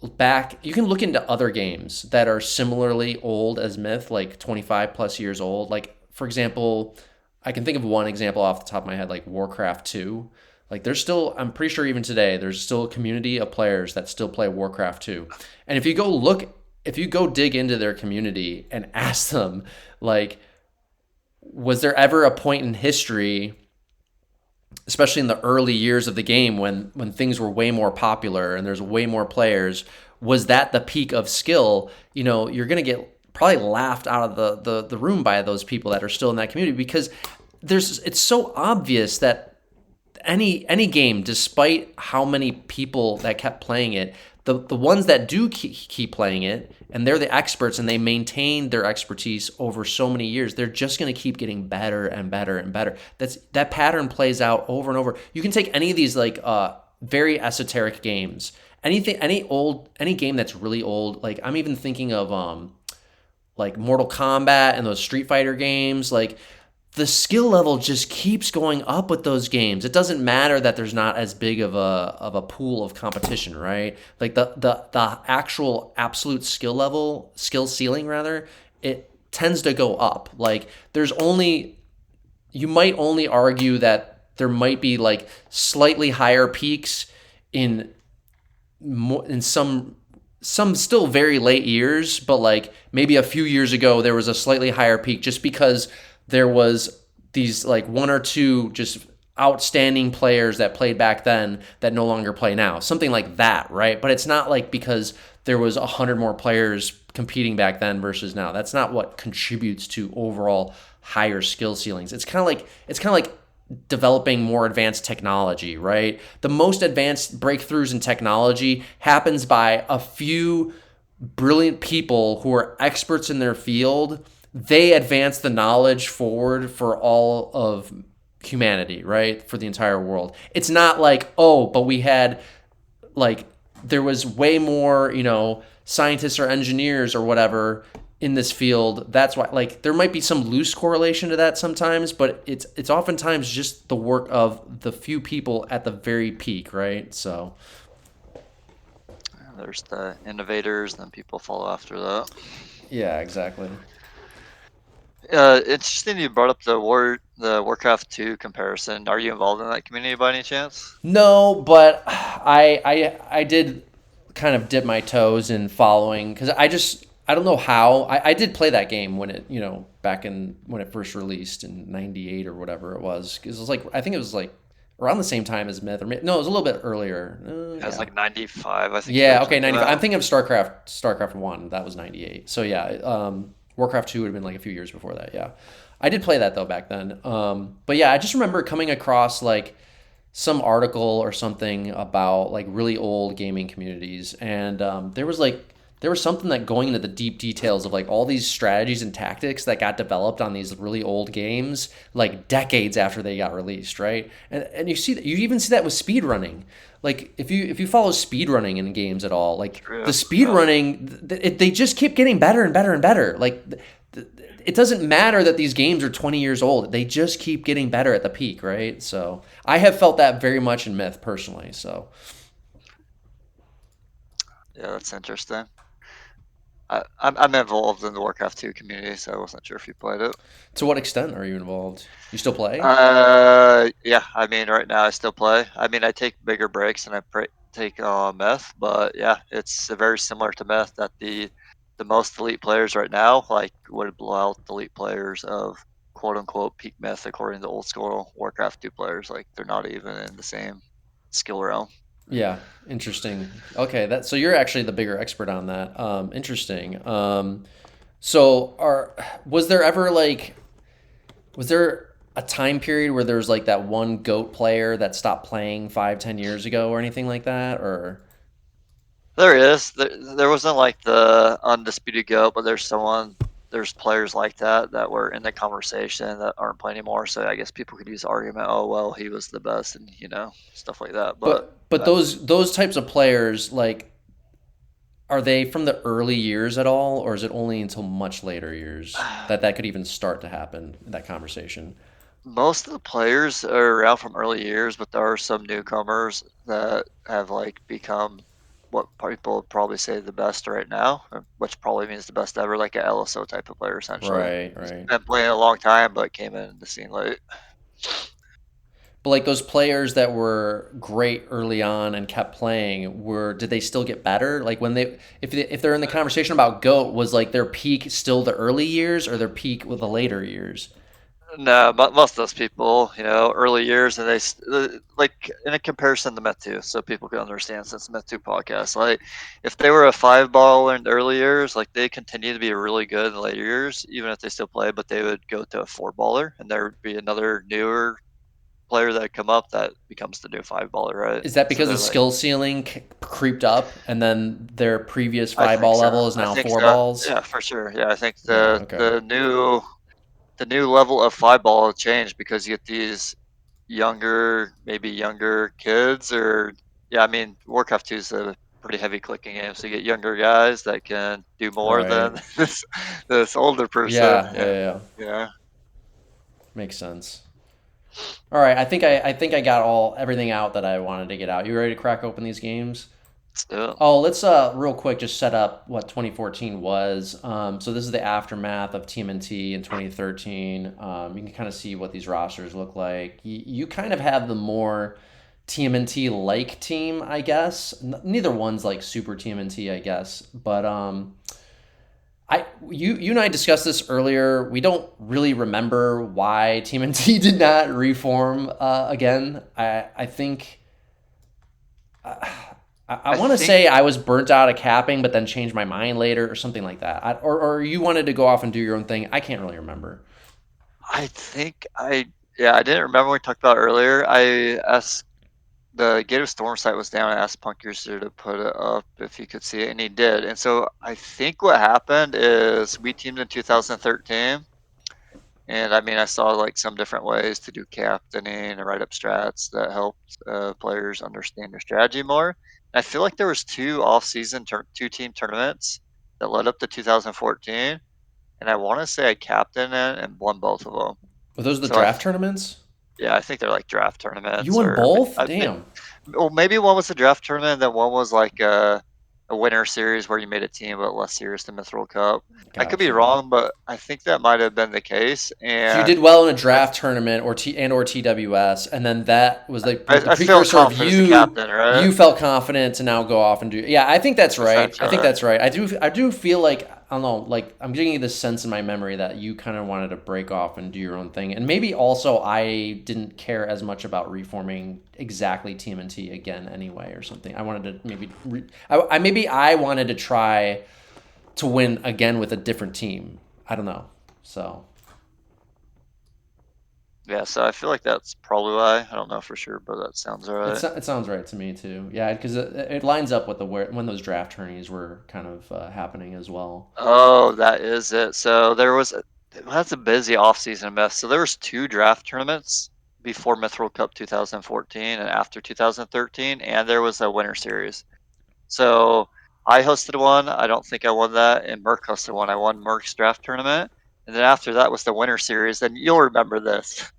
S1: into other games that are similarly old as Myth, like 25 plus years old. Like, for example, I can think of one example off the top of my head, like Warcraft 2. Like, I'm pretty sure even today, there's still a community of players that still play Warcraft 2. And if you go dig into their community and ask them, like, was there ever a point in history, especially in the early years of the game when things were way more popular and there's way more players, was that the peak of skill? You're going to get probably laughed out of the room by those people that are still in that community, because it's so obvious that any game, despite how many people that kept playing it, the ones that do keep playing it, and they're the experts and they maintain their expertise over so many years, they're just going to keep getting better and better and better. That pattern plays out over and over. You can take any of these like very esoteric games, any game that's really old. Like I'm even thinking of like Mortal Kombat and those Street Fighter games. Like the skill level just keeps going up with those games. It doesn't matter that there's not as big of a pool of competition, right? Like the actual absolute skill ceiling rather, it tends to go up. Like you might only argue that there might be like slightly higher peaks in some some still very late years, but like maybe a few years ago there was a slightly higher peak just because there was these like one or two just outstanding players that played back then that no longer play now. Something like that, right? But it's not like because there was 100 more players competing back then versus now. That's not what contributes to overall higher skill ceilings. It's kind of like developing more advanced technology, right? The most advanced breakthroughs in technology happens by a few brilliant people who are experts in their field. They advance the knowledge forward for all of humanity, right? For the entire world. It's not like, oh, but we had like there was way more, scientists or engineers or whatever in this field. That's why like there might be some loose correlation to that sometimes, but it's oftentimes just the work of the few people at the very peak, right? So
S2: There's the innovators, and then people follow after that.
S1: yeah, exactly.
S2: Interesting you brought up the Warcraft 2 comparison. Are you involved in that community by any chance?
S1: No, but I did kind of dip my toes in following because I don't know how I did play that game when it back in when it first released in '98 or whatever it was, because it was like I think it was like around the same time as Myth, or no, it was a little bit earlier.
S2: It was
S1: Yeah.
S2: like 95, I think, it
S1: Yeah, okay,
S2: originally came
S1: 95. I'm
S2: out.
S1: thinking of StarCraft 1. That was 98. So yeah, Warcraft 2 would have been like a few years before that. Yeah. I did play that though back then. But yeah, I just remember coming across like some article or something about like really old gaming communities, and there was something that going into the deep details of like all these strategies and tactics that got developed on these really old games like decades after they got released, right? And you see that you even see that with speedrunning. Like if you follow speedrunning in games at all, like the
S2: True.
S1: speedrunning, they just keep getting better and better and better. Like it doesn't matter that these games are 20 years old. They just keep getting better at the peak, right? So I have felt that very much in Myth personally. So
S2: Yeah, that's interesting. I'm involved in the Warcraft 2 community, so I wasn't sure if you played it.
S1: to what extent are you involved? You still play?
S2: Yeah, I mean, right now I still play. I mean, I take bigger breaks and take meth, but yeah, it's very similar to meth that the most elite players right now like would blow out the elite players of quote unquote peak meth according to old school Warcraft 2 players. Like they're not even in the same skill realm.
S1: Yeah, interesting. Okay, that so you're actually the bigger expert on that. Interesting. So are was there ever like was there a time period where there was like that one goat player that stopped playing 5, 10 years ago or anything like that? Or
S2: There is. There wasn't like the undisputed GOAT, but there's players like that that were in the conversation that aren't playing anymore. So I guess people could use the argument, oh well, he was the best, and stuff like that. But
S1: but
S2: uh,
S1: those types of players like are they from the early years at all, or is it only until much later years that that could even start to happen, that conversation?
S2: most of the players are around from early years, but there are some newcomers that have like become what people would probably say the best right now, which probably means the best ever, like an LSO type of player essentially.
S1: Right,
S2: He's
S1: right.
S2: been playing a long time, but came in the scene late.
S1: But like those players that were great early on and kept playing, were did they still get better? Like when if they're in the conversation about GOAT, was like their peak still the early years or their peak with the later years?
S2: No, most of those people, early years, and like in a comparison to Met 2, so people can understand since Met 2 podcast. Like, if they were a five baller in the early years, like they continue to be really good in the later years, even if they still play, but they would go to a four baller, and there would be another newer player that would come up that becomes the new five baller, right?
S1: Is that
S2: So
S1: because the
S2: they're like,
S1: skill ceiling creeped up and then their previous
S2: I
S1: five
S2: think
S1: ball
S2: so.
S1: level is
S2: I
S1: now
S2: think
S1: four
S2: so.
S1: balls?
S2: Yeah, for sure. Yeah, I think
S1: Yeah,
S2: the
S1: okay.
S2: the new level of five ball changed because you get these maybe younger kids, or yeah, I mean, Warcraft 2 is a pretty heavy clicking game, so you get younger guys that can do more
S1: Right.
S2: than this older person.
S1: Yeah, yeah,
S2: Yeah,
S1: yeah.
S2: yeah.
S1: Makes sense. All right, I think I got all everything out that I wanted to get out. You ready to crack open these games?
S2: Let's do it.
S1: Oh, let's real quick just set up what 2014 was. So this is the aftermath of TMNT in 2013. You can kind of see what these rosters look like. You kind of have the more TMNT-like team, I guess. Neither one's like super TMNT, I guess. But you and I discussed this earlier. We don't really remember why TMNT did not reform again. I think I
S2: I
S1: want to
S2: think
S1: say I was burnt out of capping, but then changed my mind later, or something like that. Or you wanted to go off and do your own thing. I can't really remember.
S2: I think I yeah, I didn't remember we talked about earlier. I asked the Gate of Storm site was down. I asked Punkuser to put it up if he could see it, and he did. And so I think what happened is we teamed in 2013, and I mean I saw like some different ways to do captaining and write up strats that helped players understand their strategy more. And I feel like there was two team tournaments that led up to 2014, and I want to say I captained it and won both of them.
S1: Were those the
S2: So
S1: draft tournaments?
S2: yeah, I think they're like draft
S1: You
S2: tournaments,
S1: won
S2: or
S1: both?
S2: I think,
S1: Damn.
S2: well, maybe one was a draft tournament, and then one was like a winter series where you made a team, but less serious than Mithril Cup. I could be
S1: Gotcha.
S2: wrong, but I think that might have been the case.
S1: So you
S2: And
S1: did well in a
S2: I,
S1: draft tournament or TWS, and then that was like the
S2: I feel
S1: precursor of
S2: confident as the captain, right?
S1: you felt confident to now go off and do. Yeah, I think that's right. I think
S2: Essentially.
S1: that's right. I do feel like I don't know, like I'm getting this sense in my memory that you kind of wanted to break off and do your own thing, and maybe also I didn't care as much about reforming exactly TMNT again anyway or something. I wanted to maybe I wanted to try to win again with a different team. I don't know. So.
S2: Yeah, so I feel like that's probably why. I don't know for sure, but that sounds right.
S1: It sounds right to me too. Yeah, because it lines up with when those draft tourneys were kind of happening as well.
S2: Oh, that is it. So there was that's a busy off-season mess. So there was two draft tournaments before Mithril Cup 2014 and after 2013, and there was a winter series. So I hosted one. I don't think I won that, and Myrk hosted one. I won Myrk's draft tournament, and then after that was the winter series. And you'll remember this.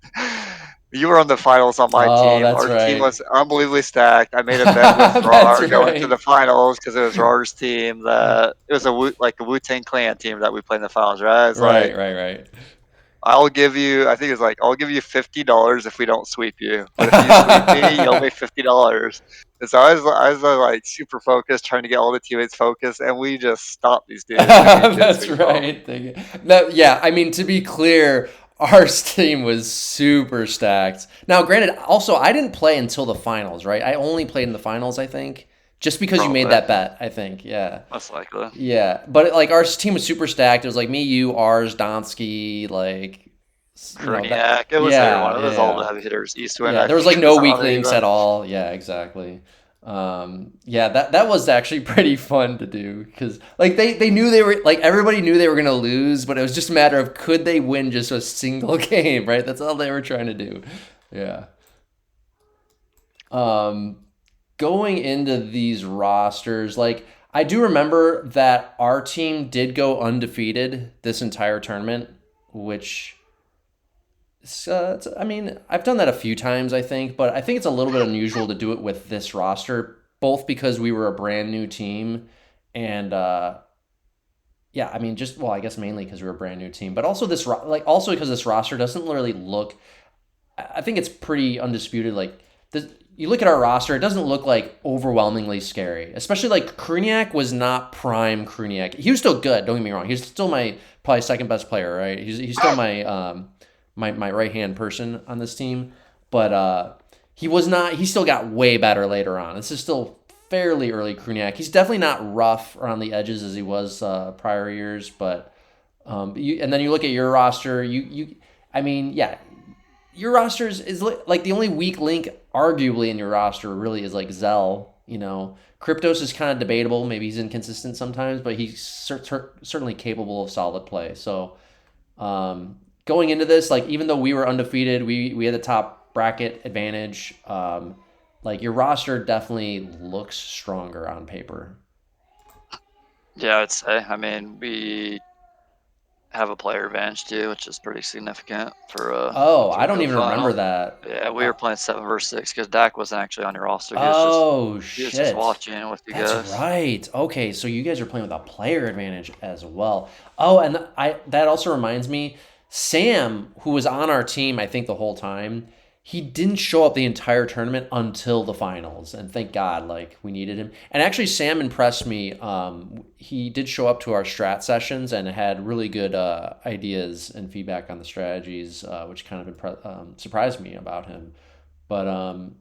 S2: You were on the finals on my
S1: Oh,
S2: team.
S1: that's
S2: Our team
S1: right.
S2: was unbelievably stacked. I made a bet with
S1: That's
S2: Rar going to the
S1: right.
S2: finals because it was Rar's team. That it was like a Wu Tang Clan team that we played in the finals, right? It's
S1: Right,
S2: like
S1: right, right.
S2: I'll give you. I think it's like I'll give you $50 if we don't sweep you, but if you sweep me, you owe me $50. And so I was like super focused, trying to get all the teammates focused, and we just stopped these dudes, and we did
S1: That's
S2: sweep them.
S1: right. Yeah, I mean, to be clear, our team was super stacked. Now, granted, also I didn't play until the finals, right? I only played in the finals, I think, just because you made
S2: Probably,
S1: that bet. I think, yeah.
S2: most likely.
S1: Yeah, but like our team was super stacked. It was like me, you, ours, Dantski, like that.
S2: Cruniac, it was everyone.
S1: Yeah,
S2: It was all the
S1: yeah,
S2: heavy hitters. Eastwind,
S1: yeah.
S2: I
S1: There was
S2: think,
S1: like no
S2: was
S1: weak
S2: on it
S1: links at
S2: even.
S1: all. Yeah, exactly. Yeah, that was actually pretty fun to do because like they knew they were like everybody knew they were gonna lose, but it was just a matter of could they win just a single game, right? That's all they were trying to do. Yeah. Um, Going into these rosters, like I do remember that our team did go undefeated this entire tournament, which I mean, I've done that a few times, I think, but I think it's a little bit unusual to do it with this roster, both because we were a brand new team, and yeah, I mean, just well, I guess mainly because we were a brand new team, but also also because this roster doesn't really look. I think it's pretty undisputed. Like you look at our roster, it doesn't look like overwhelmingly scary. Especially like Cruniac was not prime Cruniac. He was still good. Don't get me wrong. He's still my probably second best player. Right. He's still my my right hand person on this team. But he was not. He still got way better later on. This is still fairly early Cruniac. He's definitely not rough around the edges as he was prior years. But and then you look at your roster. I mean, yeah, your roster is like the only weak link, arguably, in your roster really is like Zell. Kryptos is kind of debatable. Maybe he's inconsistent sometimes, but he's certainly capable of solid play. So going into this, like even though we were undefeated, we had the top bracket advantage. Like your roster definitely looks stronger on paper.
S2: Yeah, I'd say. I mean, we have a player advantage too, which is pretty significant for a
S1: Oh, I
S2: Mithril
S1: don't
S2: Cup
S1: even remember
S2: final.
S1: that.
S2: Yeah, we were playing 7 versus 6 because Dak wasn't actually on your roster.
S1: Oh
S2: He was just
S1: shit.
S2: watching with you
S1: That's
S2: guys.
S1: right. Okay, so you guys are playing with a player advantage as well. Oh, and that also reminds me, Sam, who was on our team, I think the whole time, he didn't show up the entire tournament until the finals, and thank God, like we needed him. And actually, Sam impressed me. He did show up to our strat sessions and had really good ideas and feedback on the strategies, which kind of surprised me about him. But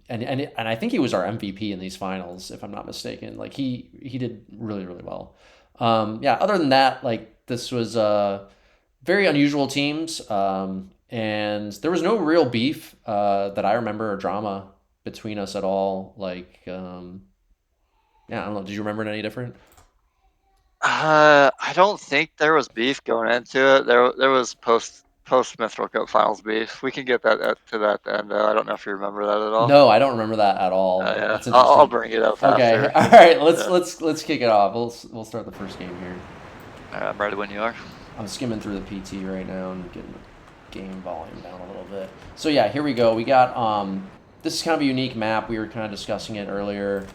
S1: and I think he was our MVP in these finals, if I'm not mistaken. Like he did really really well. Yeah. Other than that, like this was very unusual teams. And there was no real beef that I remember or drama between us at all. Like, yeah, I don't know. Did you remember it any different?
S2: I don't think there was beef going into it. There was post Mythril Cup Finals beef. We can get to that then. I don't know if you remember that at all.
S1: No, I don't remember that at all.
S2: Yeah,
S1: That's
S2: I'll
S1: interesting.
S2: bring it up
S1: Okay,
S2: after.
S1: all right. Let's
S2: Yeah.
S1: let's kick it off. We'll start the first game here.
S2: All right, I'm ready when you are.
S1: I'm skimming through the PT right now and getting the game volume down a little bit. So yeah, here we go. We got this is kind of a unique map. We were kind of discussing it earlier.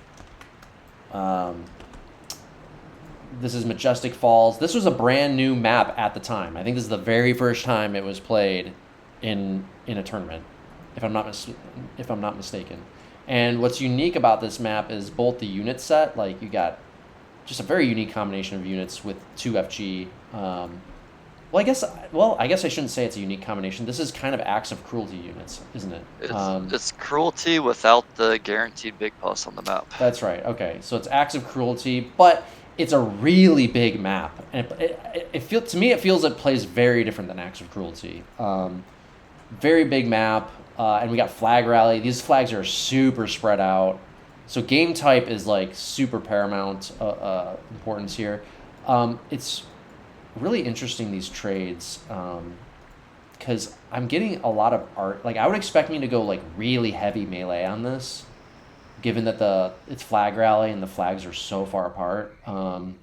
S1: This is Majestic Falls. This was a brand new map at the time. I think this is the very first time it was played in a tournament, if I'm not mistaken. And what's unique about this map is both the unit set, like you got just a very unique combination of units with 2FG. I guess I shouldn't say it's a unique combination. This is kind of acts of cruelty units, isn't it?
S2: It's cruelty without the guaranteed big plus on the map.
S1: That's right. Okay, so it's acts of cruelty, but it's a really big map, and to me it feels it plays very different than acts of cruelty. Very big map, and we got flag rally. These flags are super spread out, so game type is like super paramount importance here. It's really interesting, these trades, because I'm getting a lot of art. Like I would expect me to go like really heavy melee on this, given that it's flag rally and the flags are so far apart.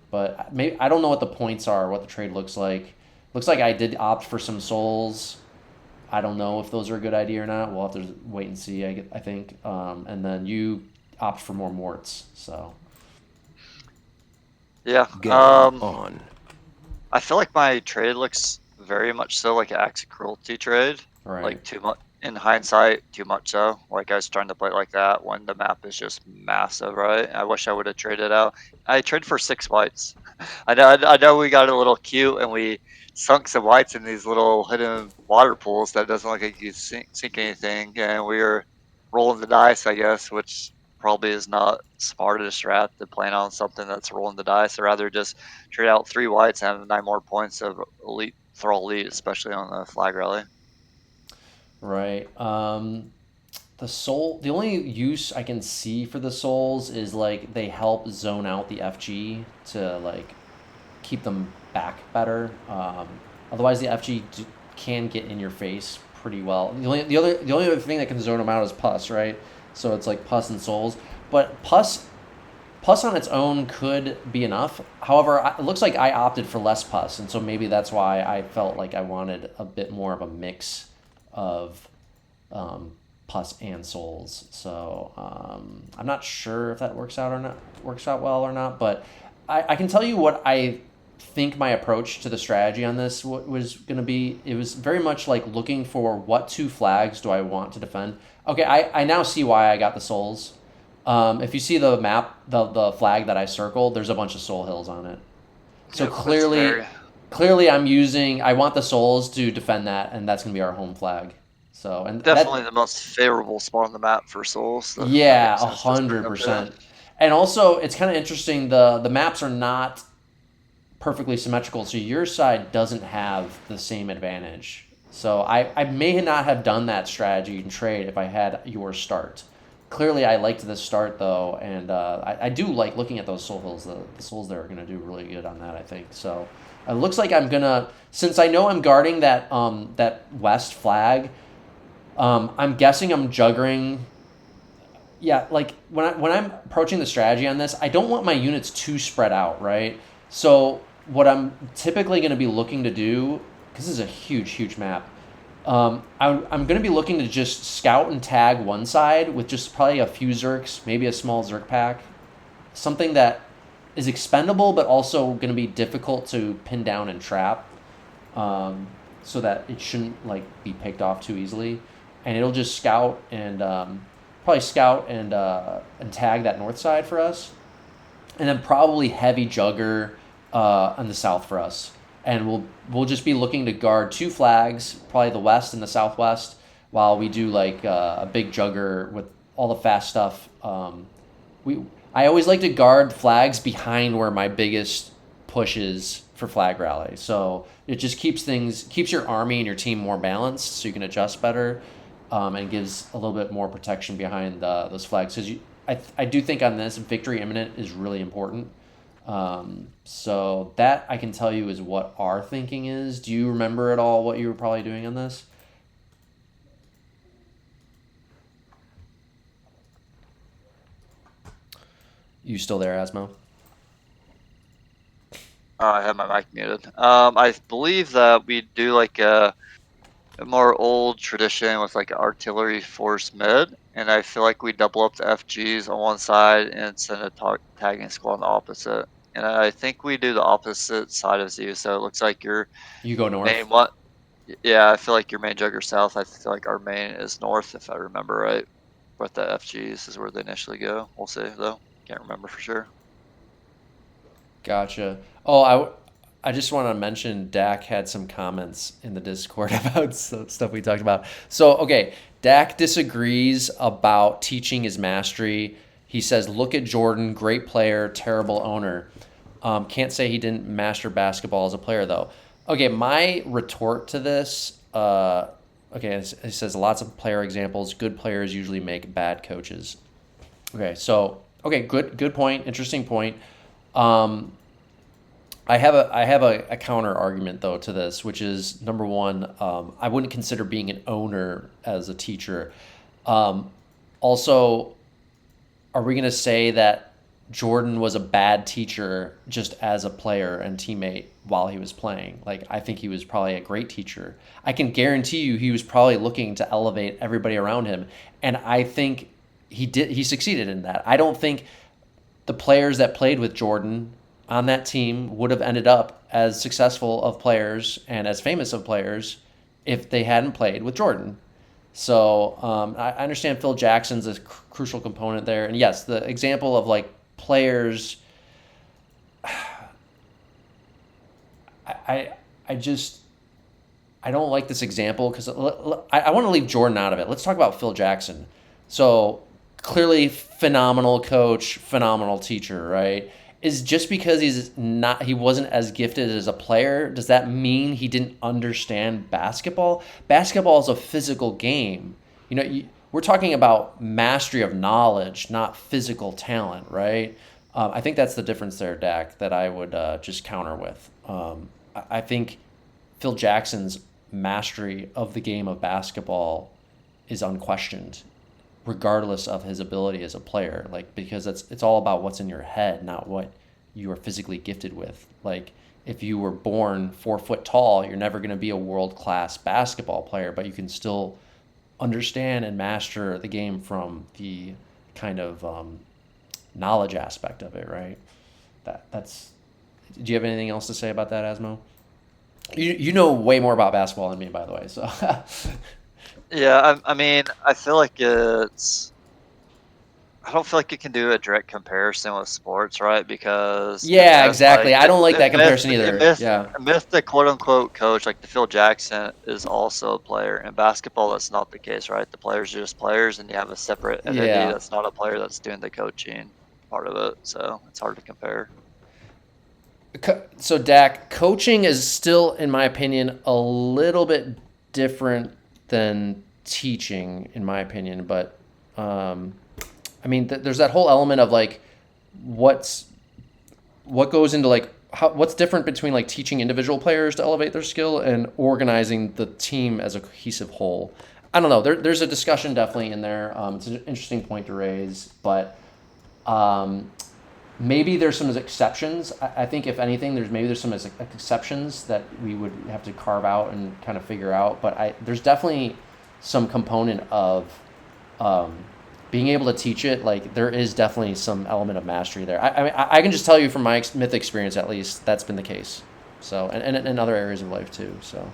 S1: But maybe I don't know what the points are, what the trade looks like. Looks like I did opt for some souls. I don't know if those are a good idea or not. We'll have to wait and see. I think. And then you opt for more morts. So
S2: Yeah.
S3: Game on.
S2: I feel like my trade looks very much so like an acts of cruelty trade.
S1: right.
S2: Like too much in hindsight, too much so. Like I was trying to play like that when the map is just massive, right? I wish I would have traded out. I traded for 6 whites. I know we got a little cute and we sunk some whites in these little hidden water pools that doesn't look like you sink anything, and we were rolling the dice, I guess, which probably is not smartest strat to plan on something that's rolling the dice. I'd rather just trade out 3 whites and have 9 more points of elite thrall lead, especially on the flag rally.
S1: Right. The only use I can see for the souls is like they help zone out the FG to like keep them back better. Otherwise, the FG can get in your face pretty well. The only other thing that can zone them out is pus, right? So it's like pus and souls, but pus on its own could be enough. However, it looks like I opted for less pus, and so maybe that's why I felt like I wanted a bit more of a mix of pus and souls. So I'm not sure if that works out well or not. But I can tell you what I think my approach to the strategy on this was going to be. It was very much like looking for what 2 flags do I want to defend. Okay, I now see why I got the souls. If you see the map, the flag that I circled, there's a bunch of soul hills on it. So
S2: Yeah,
S1: clearly I want the souls to defend that, and that's going to be our home flag. So and
S2: definitely the most favorable spot on the map for souls. So
S1: yeah,
S2: that makes sense to bring up there.
S1: 100%. And also, it's kind of interesting. The maps are not perfectly symmetrical, so your side doesn't have the same advantage. So I may not have done that strategy and trade if I had your start. Clearly, I liked this start though, and I do like looking at those soul hills. The souls there are going to do really good on that, I think. So it looks like I'm gonna, since I know I'm guarding that west flag. I'm guessing I'm juggling. Yeah, like when I'm approaching the strategy on this, I don't want my units too spread out, right? So what I'm typically going to be looking to do, because this is a huge map, I'm going to be looking to just scout and tag one side with just probably a few Zerks, maybe a small Zerk pack, something that is expendable but also going to be difficult to pin down and trap, so that it shouldn't like be picked off too easily. and it'll just scout and probably scout and tag that north side for us, and then probably heavy jugger on the south for us. And we'll just be looking to guard two flags, probably the west and the southwest, while we do like a big jugger with all the fast stuff. I always like to guard flags behind where my biggest push is for flag rally. So it just keeps your army and your team more balanced, so you can adjust better, and gives a little bit more protection behind those flags. Because I do think on this, victory imminent is really important. So that I can tell you is what our thinking is. Do you remember at all what you were probably doing on this? You still there, Asmo?
S2: I have my mic muted. I believe that we do like a more old tradition with like artillery force mid, and I feel like we double up the FGs on one side and send a tagging squad on the opposite. And I think we do the opposite side of you, so it looks like your
S1: You go
S2: main
S1: north.
S2: one. Yeah, I feel like your main jugger south. I feel like our main is north, if I remember right. But the FGs is where they initially go. We'll see though. Can't remember for sure.
S1: Gotcha. Oh, I just want to mention Dak had some comments in the Discord about stuff we talked about. So, okay, Dak disagrees about teaching his mastery. He says, look at Jordan, great player, terrible owner. Can't say he didn't master basketball as a player, though. Okay, my retort to this, okay, it says lots of player examples. Good players usually make bad coaches. Okay, so, okay, good point, interesting point. I have a counter argument though to this, which is number one, I wouldn't consider being an owner as a teacher. Also, are we going to say that Jordan was a bad teacher just as a player and teammate while he was playing? Like, I think he was probably a great teacher. I can guarantee you he was probably looking to elevate everybody around him, and I think he succeeded in that. I don't think the players that played with Jordan on that team would have ended up as successful of players and as famous of players if they hadn't played with Jordan. So I understand Phil Jackson's a crucial component there, and yes, the example of like players. I just I don't like this example because I want to leave Jordan out of it. Let's talk about Phil Jackson. So clearly phenomenal coach, phenomenal teacher, right? Is just because he wasn't as gifted as a player, does that mean he didn't understand basketball? Basketball is a physical game. We're talking about mastery of knowledge, not physical talent, right? I think that's the difference there, Dak, that I would just counter with. I think Phil Jackson's mastery of the game of basketball is unquestioned, regardless of his ability as a player, like, because it's all about what's in your head, not what you are physically gifted with. Like, if you were born 4 foot tall, you're never going to be a world-class basketball player, but you can still understand and master the game from the kind of knowledge aspect of it, right? That's. Do you have anything else to say about that, Asmo? You know way more about basketball than me, by the way. So
S2: Yeah, I mean, I feel like it's. I don't feel like you can do a direct comparison with sports, right? Because in
S1: yeah,
S2: myth,
S1: exactly.
S2: like
S1: I don't like that
S2: in myth,
S1: comparison
S2: in
S1: either.
S2: myth,
S1: Yeah,
S2: in myth, the quote unquote coach, like the Phil Jackson, is also a player. In basketball, that's not the case, right? The players are just players, and you have a separate entity
S1: yeah.
S2: that's not a player that's doing the coaching part of it. So it's hard to compare.
S1: So Dak, coaching is still, in my opinion, a little bit different than teaching, in my opinion. But I mean, there's that whole element of like, what goes into like what's different between like teaching individual players to elevate their skill and organizing the team as a cohesive whole. I don't know. There's a discussion definitely in there. It's an interesting point to raise, but um, maybe there's some exceptions. I think if anything, there's some exceptions that we would have to carve out and kind of figure out. But there's definitely some component of being able to teach it. Like, there is definitely some element of mastery there. I mean, I can just tell you from my myth experience, at least, that's been the case. So, and in other areas of life too. So,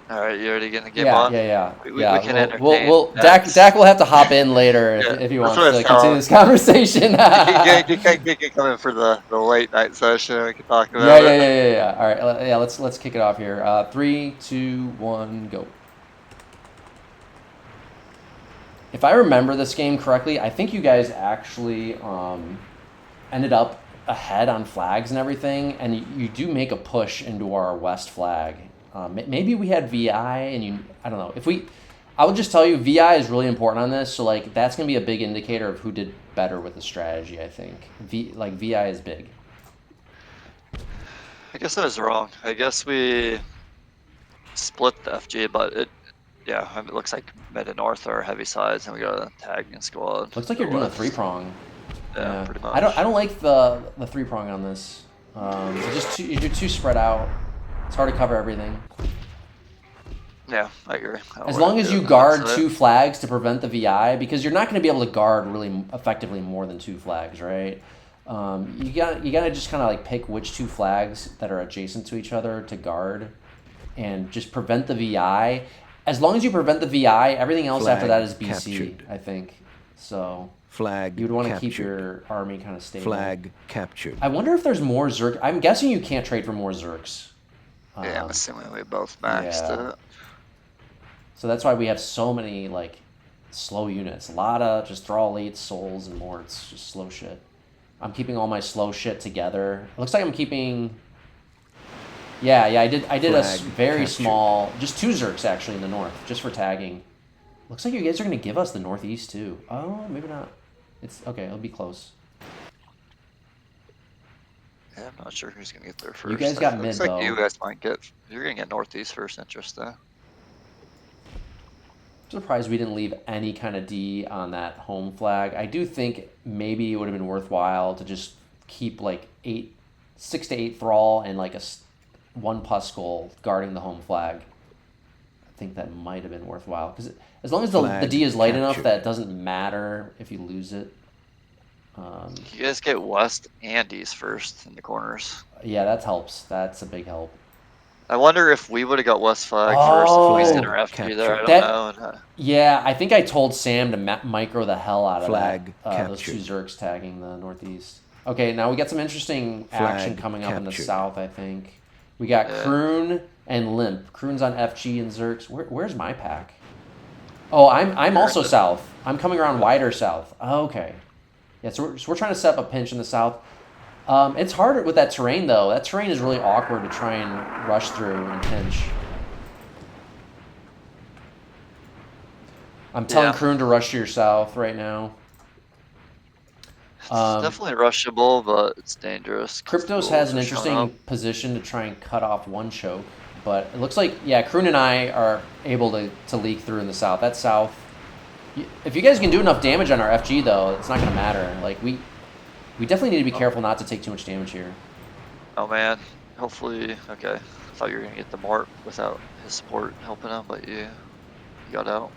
S2: All right, you ready to get the game
S1: Yeah,
S2: on?
S1: yeah, yeah,
S2: We
S1: yeah.
S2: can
S1: We'll
S2: entertain
S1: Dak will have to hop in later
S2: Yeah,
S1: if he
S2: that's
S1: wants
S2: what
S1: to
S2: it
S1: continue
S2: sounds.
S1: this conversation.
S2: You can come in for the late night session. We can talk
S1: Yeah,
S2: about
S1: yeah,
S2: it.
S1: yeah, yeah, yeah. All right, yeah. Let's kick it off here. 3, 2, 1, go. If I remember this game correctly, I think you guys actually ended up ahead on flags and everything, and you do make a push into our west flag. Maybe we had VI, and I don't know if we. I would just tell you VI is really important on this, so like that's gonna be a big indicator of who did better with the strategy. I think VI is big.
S2: I guess I was wrong. I guess we split the FG, but it looks like mid and north are heavy sides, and we got a tagging squad.
S1: Looks like
S2: The
S1: you're doing a
S2: west.
S1: 3-prong.
S2: Yeah,
S1: Yeah,
S2: pretty
S1: I
S2: much.
S1: don't like the 3-prong on this. You're too spread out. It's hard to cover everything.
S2: Yeah, I agree.
S1: As long as you
S2: That's
S1: guard
S2: it.
S1: 2 flags to prevent the VI, because you're not going to be able to guard really effectively more than 2 flags, right? You gotta just kind of like pick which 2 flags that are adjacent to each other to guard, and just prevent the VI. As long as you prevent the VI, everything else after that is BC,
S3: captured.
S1: I think. So
S3: Flag
S1: you'd want to
S3: captured.
S1: keep your army kind of stable.
S3: Flag captured.
S1: I wonder if there's more Zerg. I'm guessing you can't trade for more Zergs.
S2: Yeah, I'm assuming we both maxed it.
S1: So that's why we have so many like slow units. A lot of just Thrall elites, souls, and more. It's just slow shit. I'm keeping all my slow shit together. It looks like I'm keeping. Yeah, I did a very
S3: captured.
S1: small, just 2 Zergs actually in the north, just for tagging. Looks like you guys are gonna give us the northeast too. Oh, maybe not. It's okay. It'll be close.
S2: Yeah, I'm not sure who's gonna get there first.
S1: You guys got
S2: Looks
S1: mid
S2: like
S1: though.
S2: you guys might get. You're gonna get northeast first. Interesting.
S1: Surprised we didn't leave any kind of D on that home flag. I do think maybe it would have been worthwhile to just keep like 6 to 8 Thrall and like 1 Puskull guarding the home flag. I think that might have been worthwhile because as long as the D is light enough that it doesn't matter if you lose it.
S2: You guys get west and east first in the corners.
S1: Yeah, that helps. That's a big help.
S2: I wonder if we would have got west flag first if we did our FG there. I don't know.
S1: Yeah, I think I told Sam to micro the hell out of
S3: Flag
S1: those 2 Zergs tagging the northeast. Okay, now we got some interesting action coming up in the south, I think. We got Crun and Limp. Crun's on FG and Zergs. Where's my pack? Oh, I'm also south. I'm coming around wider south. Oh, okay. Yeah, so we're trying to set up a pinch in the south. It's harder with that terrain, though. That terrain is really awkward to try and rush through and pinch. I'm telling Crun to rush to your south right now.
S2: It's definitely rushable, but it's dangerous.
S1: Kryptos has an interesting position to try and cut off 1 choke, but it looks like, yeah, Crun and I are able to leak through in the south. That's south. If you guys can do enough damage on our FG, though, it's not going to matter. Like, we definitely need to be careful not to take too much damage here.
S2: Oh, man. Hopefully, okay. I thought you were going to get the Myrk without his support helping him, but you got out.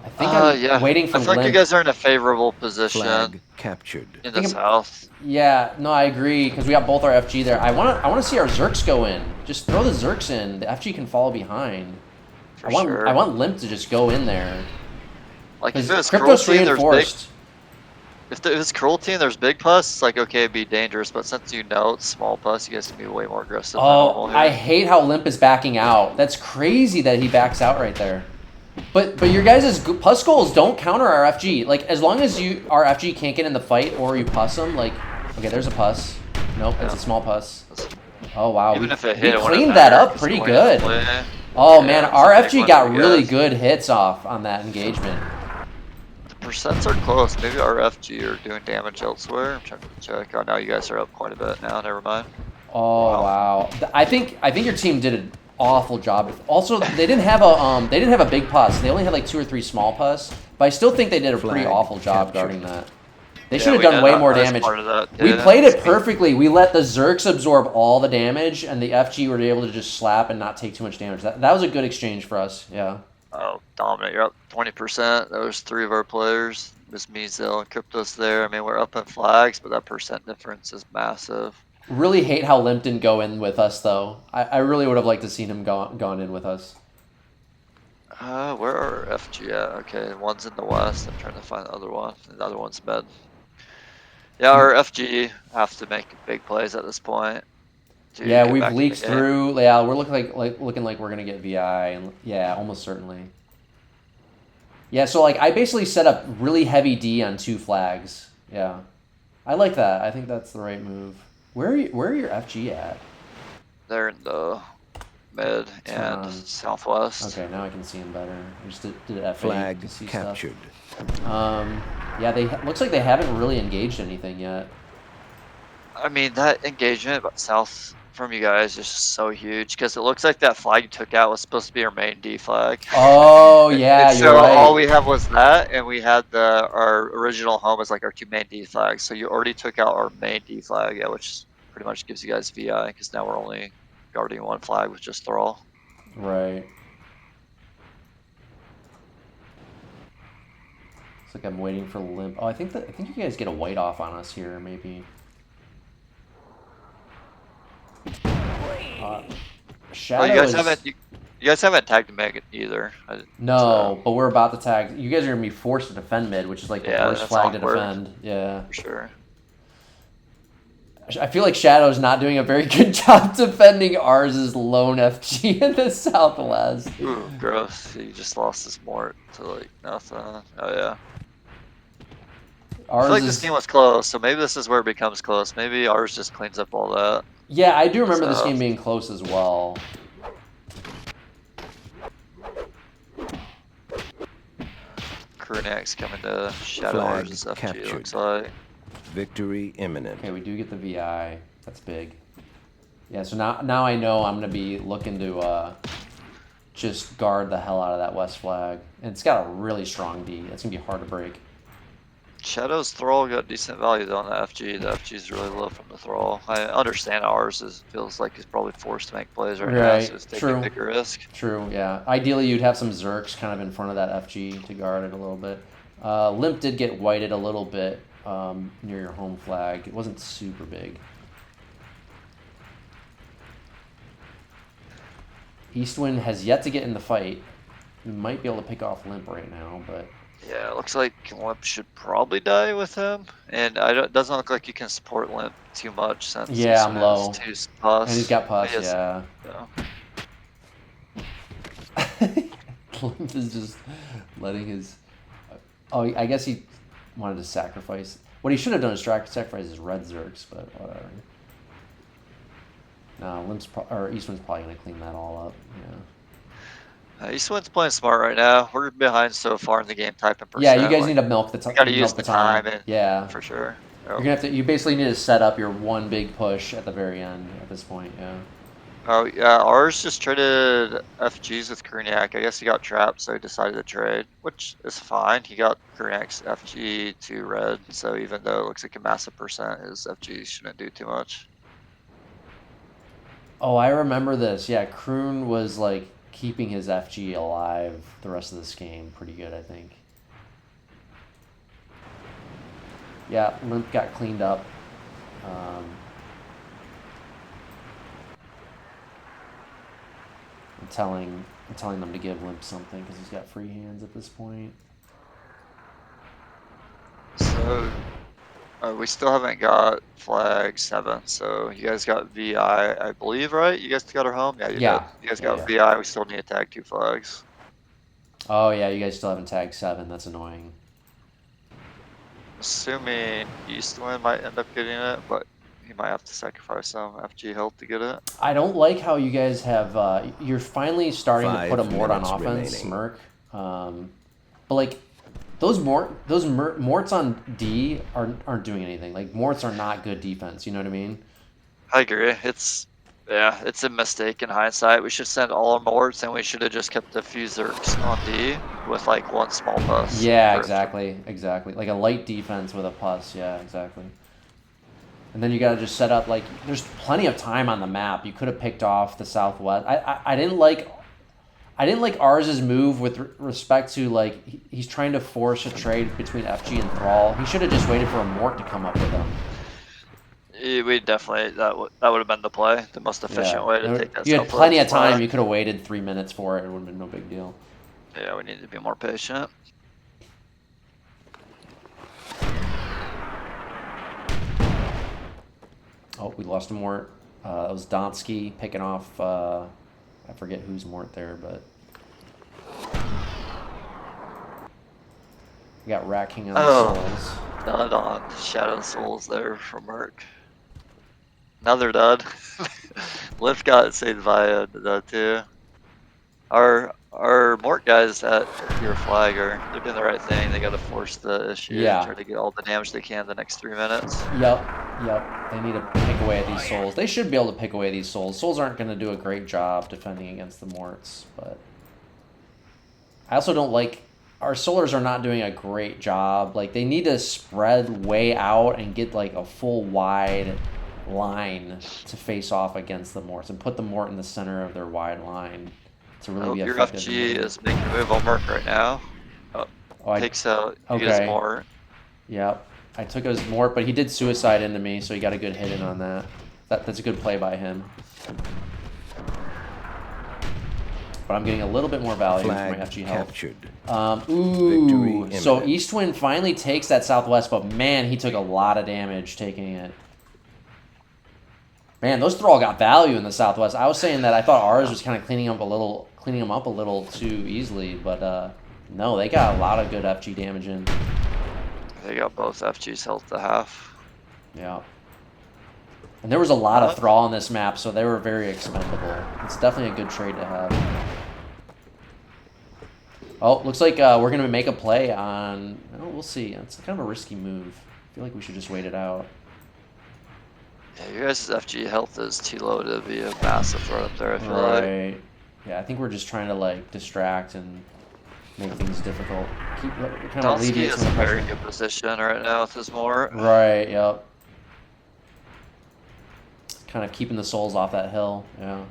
S1: I think I'm waiting for
S2: I feel like you guys are in a favorable position.
S3: Flag captured.
S2: In the south.
S1: Yeah, no, I agree, because we got both our FG there. I want to see our Zerks go in. Just throw the Zerks in. The FG can follow behind. I want Limp to just go in there.
S2: Like, if it was
S1: Kryptos
S2: cruelty,
S1: reinforced.
S2: If it's cruelty and there's big pus, it's like, okay, it'd be dangerous. But since you know it's small pus, you guys can be way more aggressive than normal here.
S1: I hate how Limp is backing out. That's crazy that he backs out right there. But your guys' pus goals don't counter our FG. Like, as long as our FG can't get in the fight or you pus them, like, okay, there's a pus. Nope, it's a small pus. Oh, wow.
S2: Even if it
S1: we
S2: hit,
S1: cleaned that up pretty good. Oh, man, our FG got really good hits off on that engagement.
S2: The percents are close. Maybe our FG are doing damage elsewhere. I'm trying to check. Oh, now you guys are up quite a bit now. Never mind.
S1: Oh, wow. I think your team did an awful job. Also, they didn't have a big pus. They only had like 2 or 3 small pus. But I still think they did a pretty awful job guarding that. They should have done way more damage. We played it perfectly. We let the Zerks absorb all the damage, and the FG were able to just slap and not take too much damage. That was a good exchange for us. Yeah.
S2: Oh, dominant! You're up 20%. Those 3 of our players, Miss Measel and Kryptos there. I mean, we're up in flags, but that percent difference is massive.
S1: Really hate how Limp didn't go in with us, though. I really would have liked to seen him gone in with us.
S2: Where are FG at? Okay, one's in the west. I'm trying to find the other one. The other one's mid. Yeah, our FG have to make big plays at this point to
S1: Yeah,
S2: get
S1: we've
S2: back in the
S1: leaked
S2: game.
S1: through. Yeah, we're looking like we're gonna get VI, and yeah, almost certainly. Yeah, so like I basically set up really heavy D on 2 flags. Yeah, I like that. I think that's the right move. Where are your FG at?
S2: They're in the mid and southwest.
S1: Okay, now I can see them better. I just did F8
S3: Flag
S1: to see
S3: captured.
S1: stuff. Yeah, looks like they haven't really engaged anything yet.
S2: I mean, that engagement south from you guys is just so huge because it looks like that flag you took out was supposed to be our main D flag.
S1: Oh yeah,
S2: And
S1: you're
S2: so
S1: right.
S2: all we have was that, and we had our original home as like our 2 main D flags. So you already took out our main D flag, yeah, which pretty much gives you guys VI because now we're only guarding 1 flag with just Thrall.
S1: Right. It's like I'm waiting for Limp. Oh, I think you guys get a white off on us here, maybe. Shadow
S2: you guys haven't tagged Megan either.
S1: No, but we're about to tag. You guys are gonna be forced to defend mid, which is like the worst flag to defend. Yeah,
S2: for sure.
S1: I feel like Shadow's not doing a very good job defending ours' lone FG in the southwest.
S2: Ooh, gross. He just lost his mort to like nothing. Oh yeah. I feel like this game was close, so maybe this is where it becomes close. Maybe ours just cleans up all that.
S1: Yeah, I do remember this game being close as well.
S2: Cruniac's coming to shadow ours as FG, captured. Looks like.
S3: Victory imminent.
S1: Okay, we do get the VI. That's big. Yeah, so now I know I'm going to be looking to just guard the hell out of that west flag. And it's got a really strong D. It's going to be hard to break.
S2: Shadow's Thrall got decent value though on the FG. The FG is really low from the Thrall. I understand ours feels like he's probably forced to make plays right now, so he's taking a bigger risk.
S1: True, yeah. Ideally, you'd have some Zerks kind of in front of that FG to guard it a little bit. Limp did get whited a little bit near your home flag. It wasn't super big. Eastwind has yet to get in the fight. You might be able to pick off Limp right now, but...
S2: Yeah, it looks like Limp should probably die with him, and it doesn't look like you can support Limp too much since
S1: I'm low.
S2: Pus.
S1: And he's got pus, yeah. Limp is just letting his... Oh, I guess he wanted to sacrifice... What he should have done is sacrifice his red Zerks, but whatever. No, Eastwind's probably going to clean that all up, yeah.
S2: Eastwind's playing smart right now. We're behind so far in the game type and
S1: percent. Yeah, you guys need to milk the time.
S2: You gotta use the time.
S1: Yeah,
S2: for sure.
S1: You're gonna have to. You basically need to set up your one big push at the very end. At this point, yeah.
S2: Oh yeah, ours just traded FGs with Cruniac. I guess he got trapped, so he decided to trade, which is fine. He got Cruniac's FG to red, so even though it looks like a massive percent, his FG shouldn't do too much.
S1: Oh, I remember this. Yeah, Chron was like keeping his FG alive the rest of this game pretty good, I think. Yeah, Limp got cleaned up. I'm telling them to give Limp something because he's got free hands at this point.
S2: So we still haven't got flag 7, so you guys got VI, I believe, right? You guys got our home? Yeah, you did. You guys got VI, we still need to tag 2 flags.
S1: Oh yeah, you guys still haven't tagged 7, that's annoying.
S2: Assuming Eastwind might end up getting it, but he might have to sacrifice some FG health to get it.
S1: I don't like how you guys have, you're finally starting to put a Mort on offense, Myrk. But like, those Morts on D aren't doing anything. Like, Morts are not good defense, you know what I mean?
S2: I agree. It's a mistake in hindsight. We should send all our Morts, and we should have just kept the few Zerks on D with like 1 small pus.
S1: Yeah, exactly. Like a light defense with a pus, yeah, exactly. And then you gotta just set up, like, there's plenty of time on the map. You could have picked off the southwest. I didn't like ours' move with respect to, like, he's trying to force a trade between FG and Thrall. He should have just waited for a Mort to come up with him.
S2: We definitely that would have been the play, the most efficient way to take that.
S1: You had plenty of
S2: southwest
S1: time.
S2: flag.
S1: You could have waited 3 minutes for it. It would have been no big deal.
S2: Yeah, we need to be more patient.
S1: Oh, we lost a Mort. That was Dantski picking off. I forget who's Mort there, but we got Ratking on the Souls.
S2: Dud on Shadow Souls there from Myrk. Another dud. Limp got saved by a dud too. Our Mort guys at your flag they're doing the right thing. They got to force the issue.
S1: Yeah.
S2: Try to get all the damage they can the next 3 minutes.
S1: Yep. They need to pick away at these Souls. They should be able to pick away these Souls. Souls aren't going to do a great job defending against the Morts, but I also don't like... Our Solars are not doing a great job. Like, they need to spread way out and get, like, a full wide line to face off against the Morts and put the Mort in the center of their wide line to really be
S2: Your
S1: effective.
S2: FG is making a move on Myrk right now. Takes out his Mort.
S1: Yep. I took his Mort, but he did suicide into me, so he got a good hit in on that. That's a good play by him. But I'm getting a little bit more value from my FG health.
S3: Captured.
S1: Ooh, so Eastwind finally takes that southwest, but man, he took a lot of damage taking it. Man, those Thrall got value in the southwest. I was saying that I thought ours was kind of cleaning them up a little too easily, but no, they got a lot of good FG damage in.
S2: They got both FGs health to half.
S1: Yeah. And there was a lot of Thrall on this map, so they were very expendable. It's definitely a good trade to have. Oh, looks like we're going to make a play on... Oh, we'll see. It's kind of a risky move. I feel like we should just wait it out.
S2: Yeah, your guys' FG health is too low to be a massive threat up there, I feel like.
S1: Yeah, I think we're just trying to, like, distract and make things difficult. Kind
S2: Dantski
S1: of alleviate
S2: is
S1: some
S2: in a
S1: of the
S2: very
S1: pressure.
S2: good position right now with his Mort.
S1: Right, yep. Kind of keeping the souls off that hill, yeah.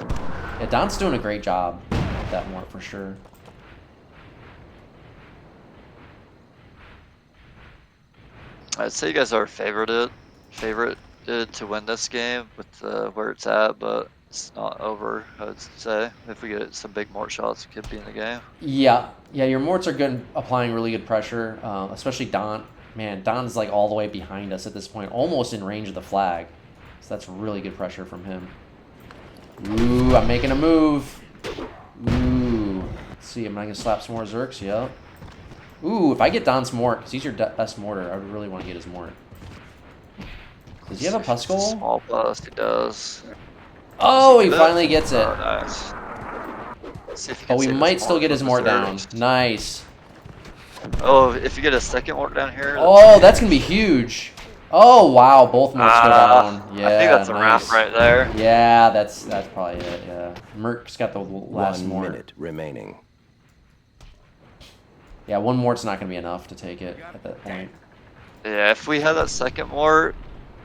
S1: Yeah, Don's doing a great job with that Mort for sure.
S2: I'd say you guys are favorited to win this game with where it's at, but it's not over, I'd say. If we get some big Mort shots, it could be in the game.
S1: Yeah, your Morts are good, applying really good pressure, especially Don. Man, Don's like all the way behind us at this point, almost in range of the flag. So that's really good pressure from him. Ooh, I'm making a move. Ooh. Let's see, am I going to slap some more Zerks? Yep. Ooh, if I get Don's Mort, because he's your best mortar, I would really want to get his Mort. Does he have a Pusk Hole?
S2: Small bust, he does.
S1: Oh, he finally gets it.
S2: Oh, nice. Let's see if he can
S1: But we
S2: save
S1: might
S2: his
S1: still
S2: Mort
S1: get his
S2: from
S1: Mort
S2: the
S1: down.
S2: Zergs.
S1: Nice.
S2: Oh, if you get a second Mort down here.
S1: Oh, that's going to be huge. Oh, wow, both Morts go down. Yeah,
S2: I think that's a
S1: nice.
S2: wrap right there.
S1: Yeah, that's probably it, yeah. Myrk's got the last
S3: 1
S1: Mort.
S3: minute remaining.
S1: Yeah, one Mort's not going to be enough to take it at that point.
S2: Yeah, if we had that second Mort,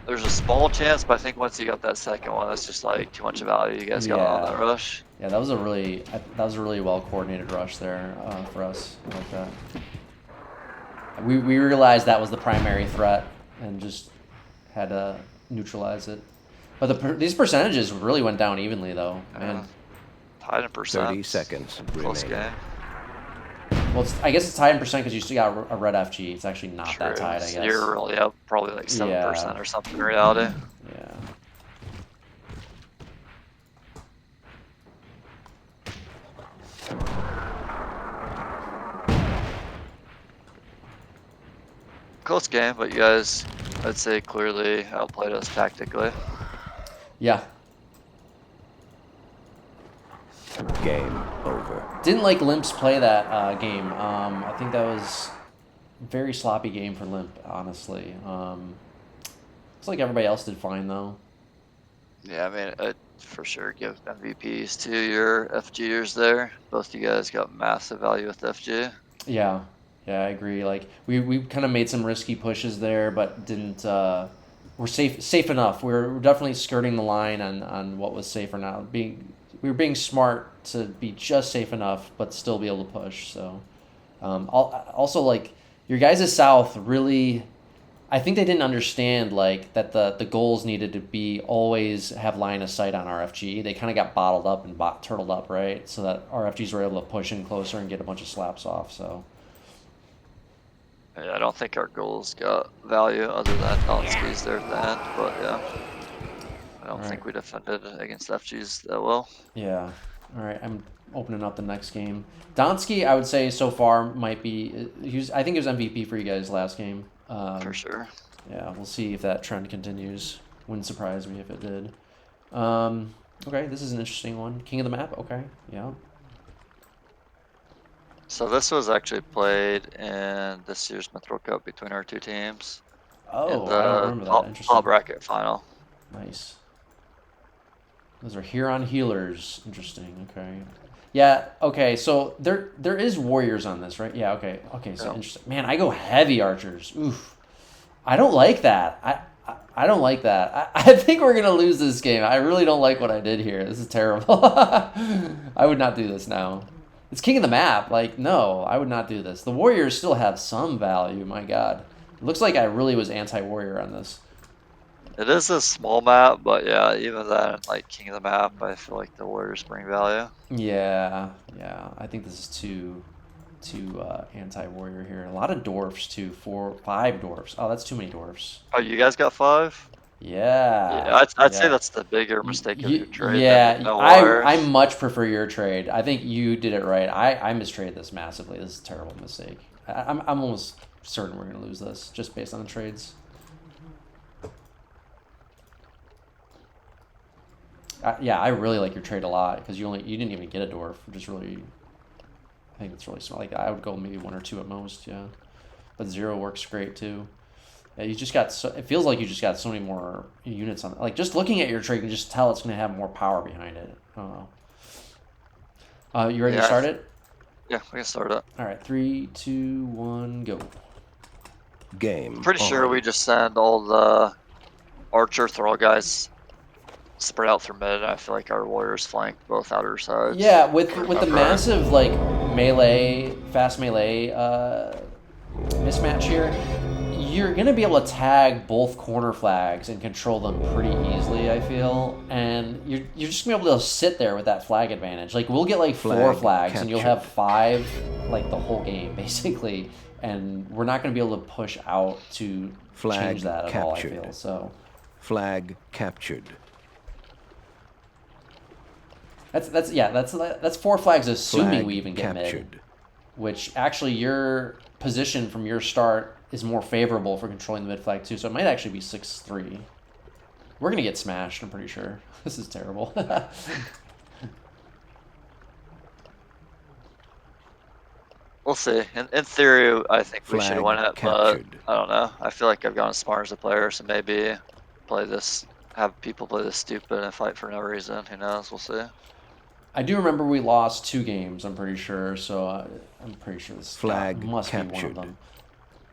S2: there's a small chance, but I think once you got that second one, that's just like too much value you guys got on that rush.
S1: Yeah, that was a really well coordinated rush there for us. I like that. We realized that was the primary threat and just had to neutralize it. But these percentages really went down evenly though. Man.
S2: Tied in percent.
S3: 30 seconds
S2: Close
S3: remaining.
S2: game.
S1: Well, I guess it's tied in percent because you still got a red FG. It's actually not
S2: True.
S1: that tied, I guess.
S2: You're really up probably like 7% or something in reality.
S1: Yeah.
S2: Close game, but you guys, I'd say, clearly outplayed us tactically.
S1: Yeah.
S3: Game over.
S1: Didn't like Limp's play that game. I think that was a very sloppy game for Limp, honestly. Looks like everybody else did fine, though.
S2: Yeah, I mean, I'd for sure give MVPs to your FGers there. Both you guys got massive value with FG.
S1: Yeah, I agree. Like we kind of made some risky pushes there, but didn't. We're safe enough. We're definitely skirting the line on what was safe or not. We were being smart to be just safe enough, but still be able to push. So, also like your guys' South really. I think they didn't understand like that the goals needed to be always have line of sight on RFG. They kind of got bottled up and turtled up, right? So that RFGs were able to push in closer and get a bunch of slaps off. So
S2: Yeah, I don't think our goals got value other than Dantski's there at the end, but yeah. I don't think we defended against FGs that well.
S1: yeah. All right, I'm opening up the next game. Dantski, I would say so far might be. I think he was MVP for you guys last game.
S2: For sure.
S1: Yeah, we'll see if that trend continues. Wouldn't surprise me if it did. Okay, this is an interesting one. King of the map. Okay, yeah.
S2: So this was actually played in this year's Metro Cup between our two teams.
S1: Oh,
S2: in
S1: I don't
S2: the
S1: remember that. Interesting.
S2: top bracket final.
S1: Nice. Those are Huron healers. Interesting. Okay. Yeah. Okay. So there is warriors on this, right? Yeah. Okay. Okay. So interesting. Man, I go heavy archers. Oof. I don't like that. I don't like that. I think we're gonna lose this game. I really don't like what I did here. This is terrible. I would not do this now. It's king of the map. Like, no, I would not do this. The warriors still have some value. My God. It looks like I really was anti-warrior on this.
S2: It is a small map, but yeah, even that, like King of the Map, I feel like the Warriors bring value.
S1: Yeah. I think this is too anti-warrior here. A lot of dwarfs too. 5 dwarfs. Oh, that's too many dwarfs.
S2: Oh, you guys got 5?
S1: Yeah.
S2: Yeah, I'd say that's the bigger mistake of your trade.
S1: Yeah,
S2: no
S1: I much prefer your trade. I think you did it right. I mistraded this massively. This is a terrible mistake. I'm almost certain we're gonna lose this just based on the trades. Yeah, I really like your trade a lot because you didn't even get a dwarf, which is really, I think it's really smart. Like I would go maybe 1 or 2 at most, yeah. But 0 works great too. Yeah, you just got it feels like you just got so many more units on. Like just looking at your trade, you can just tell it's going to have more power behind it. I don't know. You ready to start it?
S2: Yeah, we can start it.
S1: All right, 3, 2, 1, go.
S3: Game.
S2: I'm pretty sure we just send all the archer thrall guys spread out through mid. I feel like our warriors flank both outer sides.
S1: Yeah, with the massive like fast melee mismatch here, you're gonna be able to tag both corner flags and control them pretty easily. I feel, and you're just gonna be able to sit there with that flag advantage. Like we'll get like 4 flags, and you'll have 5 like the whole game basically, and we're not gonna be able to push out to change that at all. I feel so.
S3: Flag captured.
S1: That's 4 flags, assuming we even get
S3: captured.
S1: mid. Which actually your position from your start is more favorable for controlling the mid flag too. So it might actually be 6-3. We're gonna get smashed. I'm pretty sure. This is terrible.
S2: We'll see. In theory, I think we
S3: Flag
S2: should win it,
S3: captured.
S2: but I don't know. I feel like I've gotten smart as a player, so maybe have people play this stupid and fight for no reason. Who knows? We'll see.
S1: I do remember we lost 2 games. I'm pretty sure. So I'm pretty sure this
S3: flag
S1: must
S3: captured.
S1: be one of them.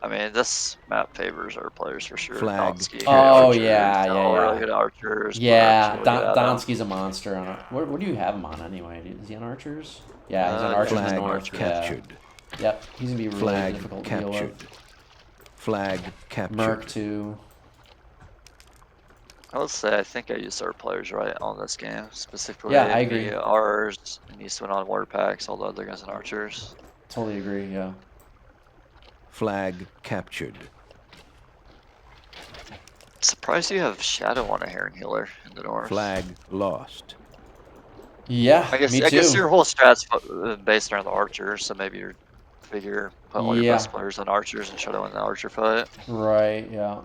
S2: I mean, this map favors our players for sure.
S3: Flag
S2: Dantski,
S1: Oh,
S2: archers,
S1: yeah.
S2: really good archers.
S1: Yeah,
S2: really good
S1: Donski's a monster. What do you have him on anyway? Is he on archers? Yeah, he's on archers in the north.
S3: Captured.
S1: Yeah. Yep, he's gonna be really
S3: Flag
S1: difficult to
S3: captured.
S1: deal with.
S3: Flag captured.
S1: Myrk too.
S2: I would say I think I used our players right on this game specifically.
S1: Yeah, I agree.
S2: Ours and East went on war packs. All the other guys on archers.
S1: Totally agree. Yeah.
S3: Flag captured.
S2: Surprised you have Shadow on a Heron Healer in the north.
S3: Flag lost.
S1: Yeah,
S2: I guess your whole strat's based around the archers, so maybe you figure put all your best players on archers and Shadow in the archer fight.
S1: Right. Yeah.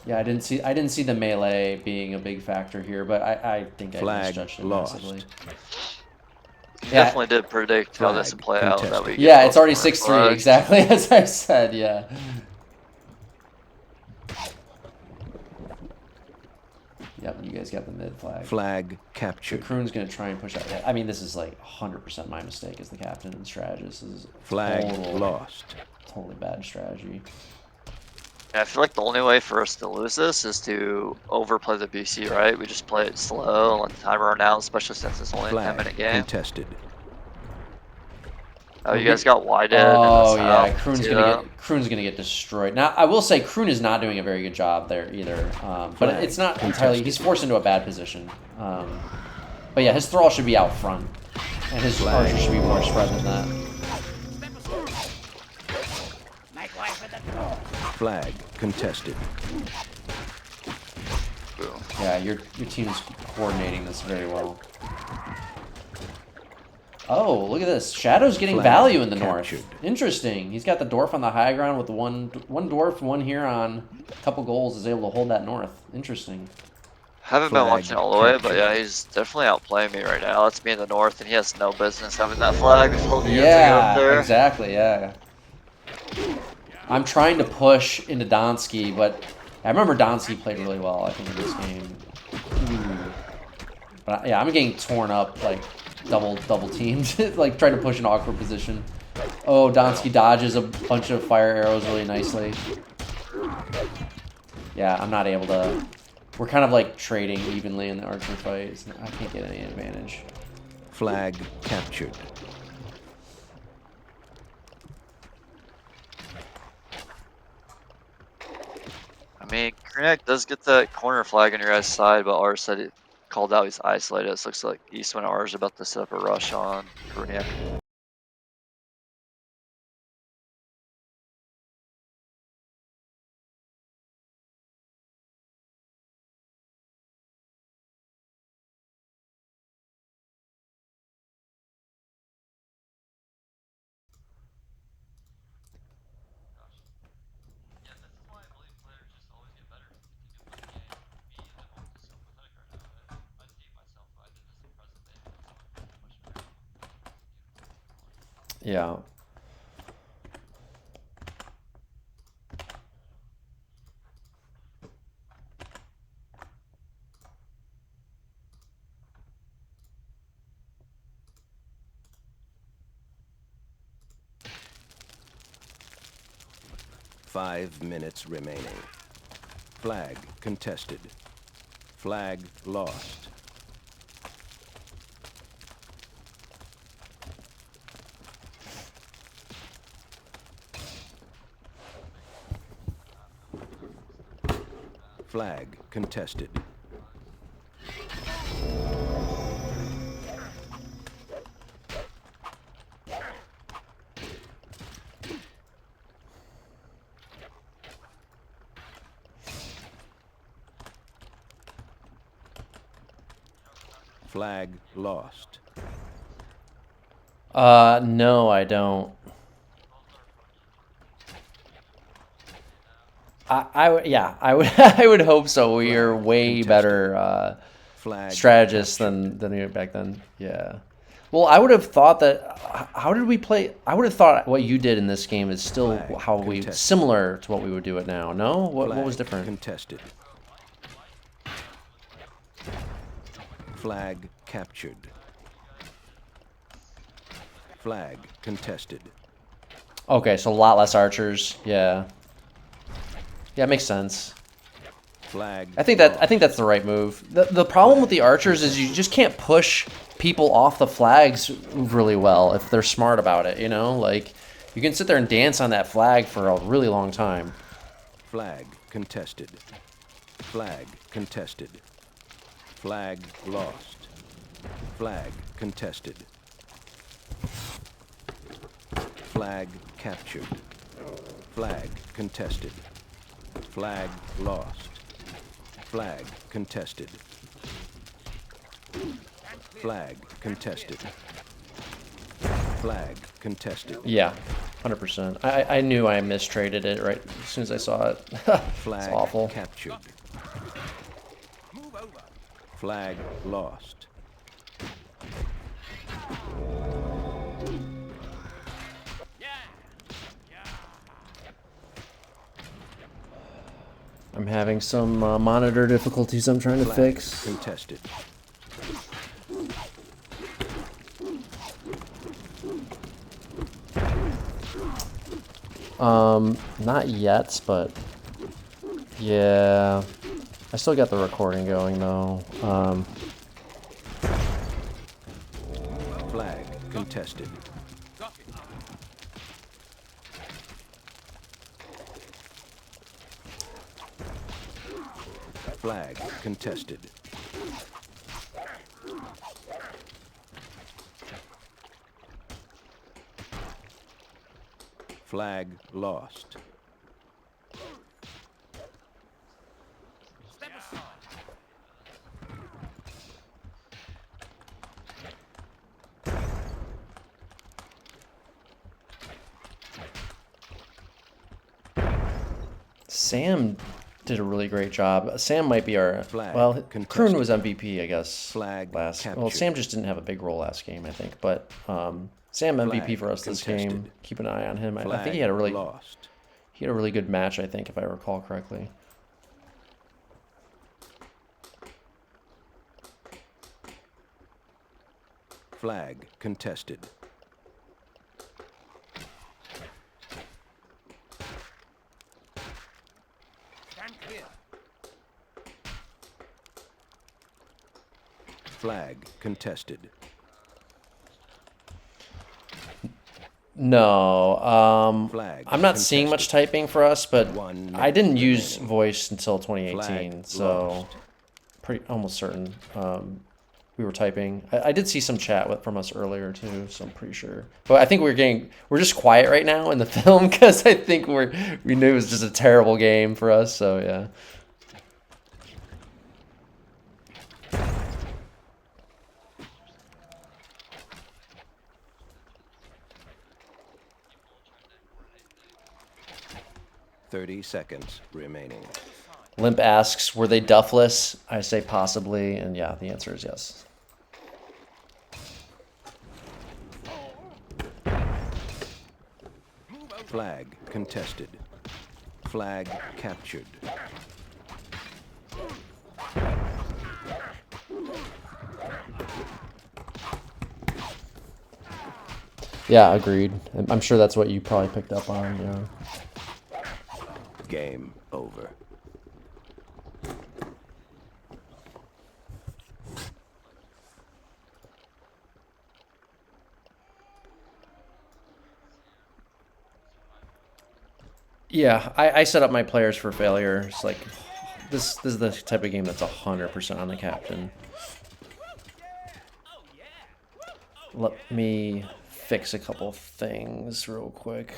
S1: Yeah, I didn't see the melee being a big factor here, but I think I misjudged it massively.
S2: You definitely did predict how this would play out. That we
S1: it's already 6-3 exactly as I said. Yeah. Yep, you guys got the mid flag.
S3: Flag captured.
S1: The Cron's gonna try and push out. I mean, this is like 100% my mistake as the captain and strategist. This is
S3: flag lost.
S1: Totally bad strategy.
S2: Yeah, I feel like the only way for us to lose this is to overplay the BC, right? We just play it slow and let the timer run out, especially since it's only a 10-minute game.
S3: Contested.
S2: Oh, you guys got whited in the
S1: Oh
S2: south.
S1: yeah, Crun's gonna get destroyed. Now I will say Crun is not doing a very good job there either. But it's not entirely. He's forced into a bad position. But yeah, his thrall should be out front, and his archer should be more spread than that.
S3: Flag contested.
S2: Boom.
S1: Yeah, your team's coordinating this very well. Oh, look at this. Shadow's getting value in the north. Interesting. He's got the dwarf on the high ground with one dwarf, one Huron. A couple goals is able to hold that north. Interesting.
S2: Haven't been watching all the way, but yeah, he's definitely outplaying me right now. That's me in the north, and he has no business having that flag.
S1: Yeah, exactly, yeah. I'm trying to push into Dantski, but I remember Dantski played really well, I think, in this game. Ooh. But yeah, I'm getting torn up, like, double teamed, like, trying to push an awkward position. Oh, Dantski dodges a bunch of fire arrows really nicely. Yeah, I'm not able to... We're kind of, like, trading evenly in the archer fight. I can't get any advantage.
S3: Flag captured.
S2: I mean, Cruniac does get that corner flag on your guys' side, but ours said it called out he's isolated. It looks like Eastman ours is about to set up a rush on Cruniac.
S1: Yeah.
S3: Five minutes remaining. Flag contested. Flag lost. Flag contested. Flag lost.
S1: No, I don't. Yeah, I would I would hope so. We are way better strategists than we were back then. Yeah. Well, I would have thought that. How did we play? I would have thought what you did in this game is still how we similar to what we would do it now. No, what was different?
S3: Contested. Flag captured. Flag contested.
S1: Okay, so a lot less archers. Yeah. Yeah, it makes sense.
S3: Flag.
S1: I think that's the right move. The problem with the archers is you just can't push people off the flags really well if they're smart about it, you know? Like, you can sit there and dance on that flag for a really long time.
S3: Flag contested. Flag contested. Flag lost. Flag contested. Flag captured. Flag contested. Flag lost. Flag contested. Flag contested. Flag contested.
S1: Yeah, 100%. I knew I mistraded it right as soon as I saw it.
S3: Flag
S1: it's awful.
S3: Captured. Flag lost.
S1: I'm having some monitor difficulties I'm trying to fix.
S3: Contested.
S1: Not yet, but yeah. I still got the recording going though.
S3: Flag contested. Flag contested. Flag lost.
S1: Sam did a really great job. Sam might be our
S3: Flag
S1: well.
S3: contested.
S1: Kroon was MVP, I guess.
S3: Flag
S1: last. Well,
S3: captured.
S1: Sam just didn't have a big role last game, I think. But Sam MVP
S3: Flag
S1: for us this game.
S3: contested.
S1: Keep an eye on him. I think
S3: Flag
S1: he had a really
S3: lost.
S1: he had a really good match, I think, if I recall correctly.
S3: Flag contested. Flag contested.
S1: No,
S3: Flag
S1: I'm not seeing much
S3: contested.
S1: typing for us, but
S3: One
S1: I didn't
S3: minute
S1: use
S3: remaining.
S1: voice until 2018,
S3: Flag
S1: so
S3: lost.
S1: pretty almost certain we were typing. I did see some chat from us earlier too, so I'm pretty sure. But I think we're just quiet right now in the film because I think we knew it was just a terrible game for us. So yeah.
S3: Thirty seconds remaining.
S1: Limp asks, were they duffless? I say possibly, and yeah, the answer is yes.
S3: Flag contested. Flag captured.
S1: Yeah, agreed. I'm sure that's what you probably picked up on. Yeah.
S3: Game over.
S1: Yeah, I set up my players for failure. It's like this is the type of game that's 100% on the captain. Let me fix a couple things real quick.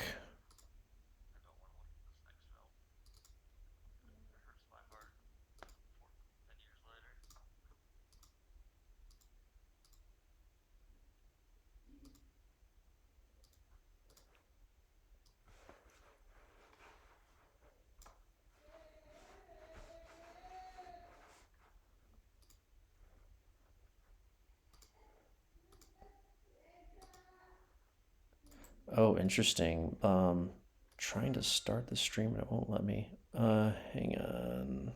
S1: Oh, interesting. Trying to start the stream and it won't let me. Hang on.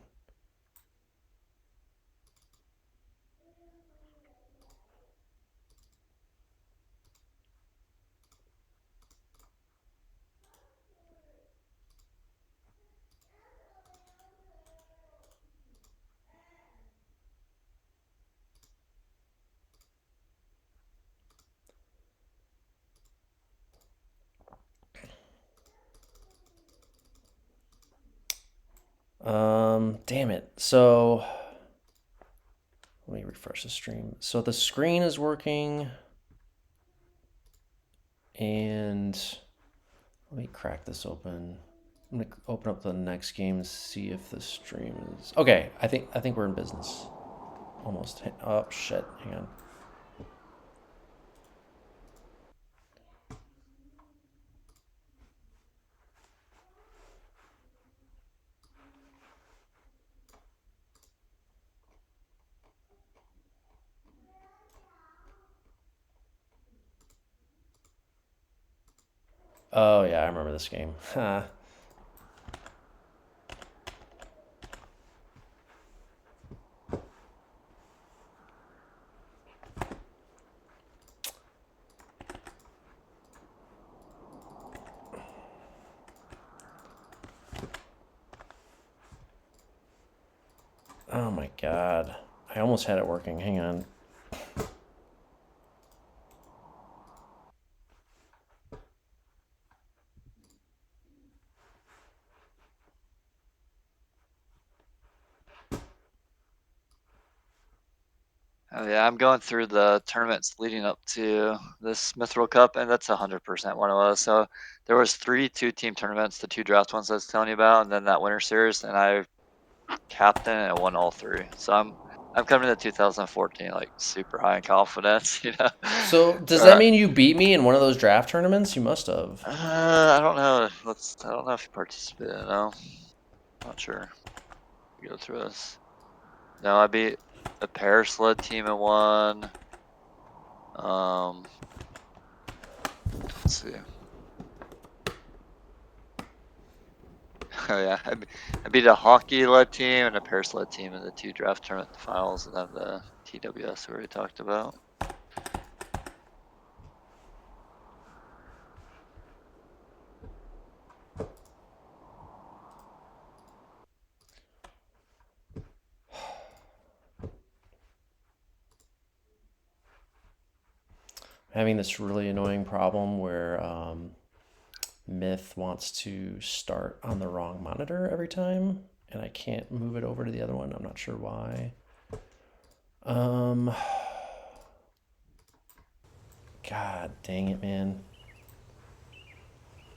S1: Damn it. So let me refresh the stream. So the screen is working, and let me crack this open. I'm gonna open up the next game and see if the stream is okay. I think we're in business. Almost. Oh shit. Hang on. Oh yeah, I remember this game. Oh my god. I almost had it working. Hang on.
S2: Oh yeah, I'm going through the tournaments leading up to this Mithril Cup, and that's 100% what it was. So there was 3 two-team tournaments, the 2 draft ones I was telling you about, and then that winter series, and I captain and won all 3. So I'm coming to 2014 like super high in confidence, you know.
S1: So does that mean you beat me in one of those draft tournaments? You must have.
S2: I don't know. I don't know if you participated. No, not sure. Go through this. No, I beat a pair sled team in one. Let's see. Oh yeah, I beat a hockey led team and a pair sled team in the 2 draft tournament finals, and then the TWS we already talked about.
S1: Having this really annoying problem where Myth wants to start on the wrong monitor every time, and I can't move it over to the other one. I'm not sure why. God dang it, man.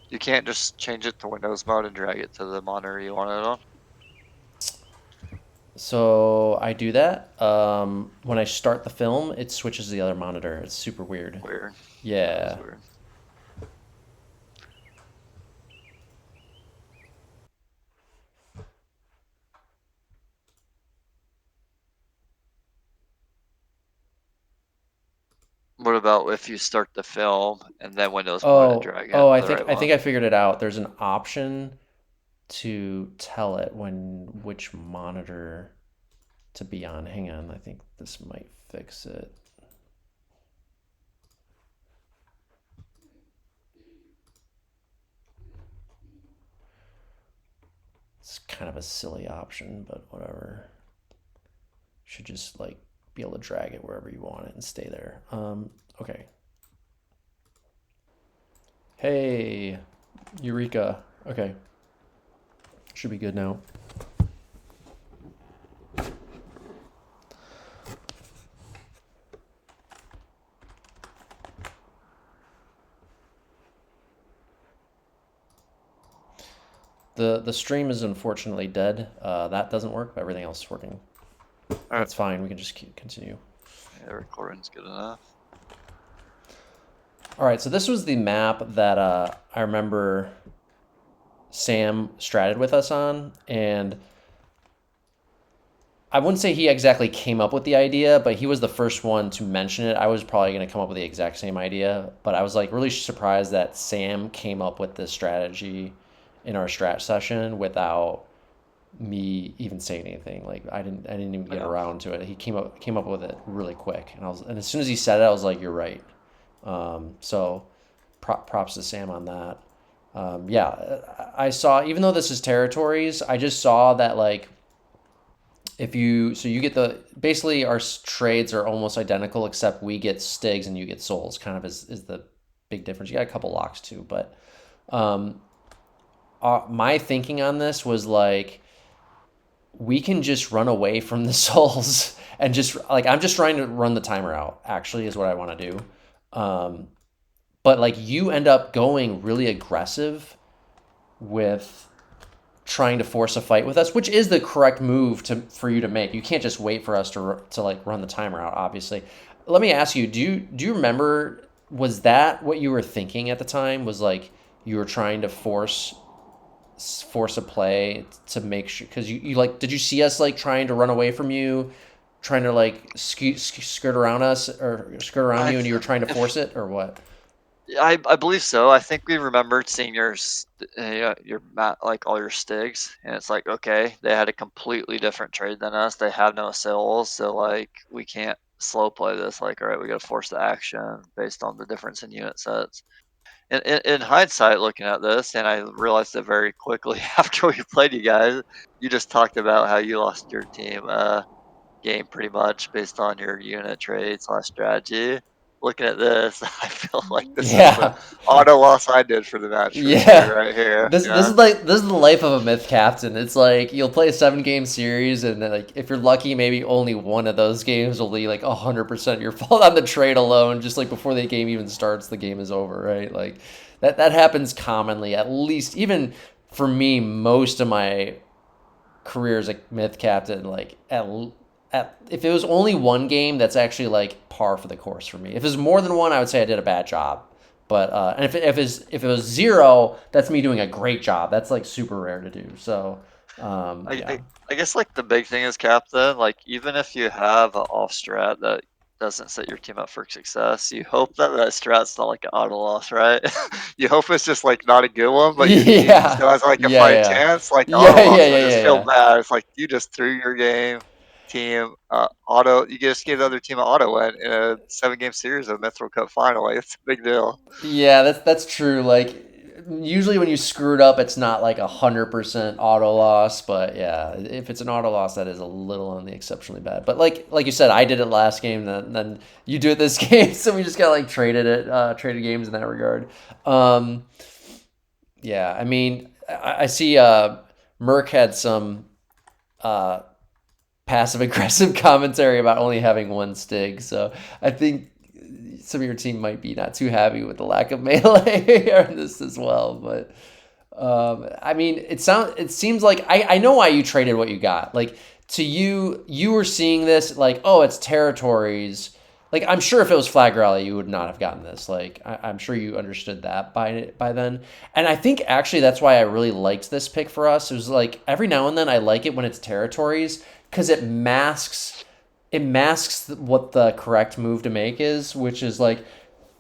S2: You can't just change it to Windows mode and drag it to the monitor you want it on.
S1: So I do that. When I start the film, it switches to the other monitor. It's super weird.
S2: Weird.
S1: Yeah.
S2: That is weird. What about if you start the film and then Windows mode and drag it to
S1: I
S2: the
S1: think
S2: right
S1: I think
S2: one?
S1: I figured it out. There's an option to tell it which monitor to be on. Hang on, I think this might fix it. It's kind of a silly option, but whatever. Should just like be able to drag it wherever you want it and stay there. Okay. Hey, Eureka. Okay. Should be good now. The stream is unfortunately dead. That doesn't work, but everything else is working. That's fine. We can just continue.
S2: Yeah, recording's good enough.
S1: All right, so this was the map that I remember Sam stratted with us on, and I wouldn't say he exactly came up with the idea, but he was the first one to mention it. I was probably going to come up with the exact same idea, but I was like really surprised that Sam came up with this strategy in our strat session without me even saying anything. Like I didn't even get around to it. He came up with it really quick, and as soon as he said it, I was like, "You're right." So props to Sam on that. Yeah, I saw, even though this is territories, I just saw that like you get basically our trades are almost identical except we get Stigs and you get Souls, kind of is the big difference. You got a couple locks too, but my thinking on this was like we can just run away from the Souls and just like I'm just trying to run the timer out, actually, is what I want to do. But like you end up going really aggressive with trying to force a fight with us, which is the correct move for you to make. You can't just wait for us to like run the timer out, obviously. Let me ask you, do you remember, was that what you were thinking at the time? Was like you were trying to force a play to make sure, because you like, did you see us like trying to run away from you, trying to like skirt around us or skirt around you, and you were trying to force it, or what?
S2: I believe so. I think we remembered seeing your like all your Stigs, and it's like, okay, they had a completely different trade than us. They have no Souls, so like we can't slow play this. Like, all right, we got to force the action based on the difference in unit sets. In hindsight, looking at this, and I realized it very quickly after we played you guys, you just talked about how you lost your team game pretty much based on your unit trade / strategy. looking at this, I feel like this is the
S1: Yeah.
S2: auto loss I did for the match for
S1: Yeah.
S2: sure right here.
S1: This
S2: Yeah.
S1: is like this is the life of a myth captain. It's like you'll play a 7 game series, and then, like, if you're lucky, maybe only one of those games will be like 100% your fault on the trade alone. Just like before the game even starts, the game is over, right? Like that happens commonly. At least even for me, most of my career as a myth captain, like if it was only one game, that's actually like par for the course for me. If it was more than one, I would say I did a bad job. But and if it was 0, that's me doing a great job. That's like super rare to do. So yeah.
S2: I guess like the big thing is captain. Like even if you have an off strat that doesn't set your team up for success, you hope that strat's not like an auto loss, right? You hope it's just like not a good one, but your team
S1: Yeah.
S2: still has like a
S1: Yeah,
S2: fighting
S1: yeah.
S2: chance. Like
S1: Yeah,
S2: auto
S1: yeah,
S2: loss, I
S1: yeah,
S2: just
S1: yeah,
S2: feel
S1: yeah.
S2: bad. It's like you just threw your game, team auto. You just gave the other team an auto win in a 7 game series of Metro Cup final. Like it's a big deal.
S1: Yeah, that's true. Like usually when you screw it up, it's not like 100% auto loss, but yeah, if it's an auto loss, that is a little on the exceptionally bad. But like you said, I did it last game, then you do it this game, so we just got like traded games in that regard. Um, yeah, I mean, I see Myrk had some uh, passive aggressive commentary about only having one Stig, so I think some of your team might be not too happy with the lack of melee in this as well. But I mean, it seems like I know why you traded what you got. Like, to you were seeing this like, oh, it's territories. Like, I'm sure if it was Flag Rally, you would not have gotten this. Like, I'm sure you understood that by then. And I think actually that's why I really liked this pick for us. It was like every now and then I like it when it's territories because it masks what the correct move to make is, which is like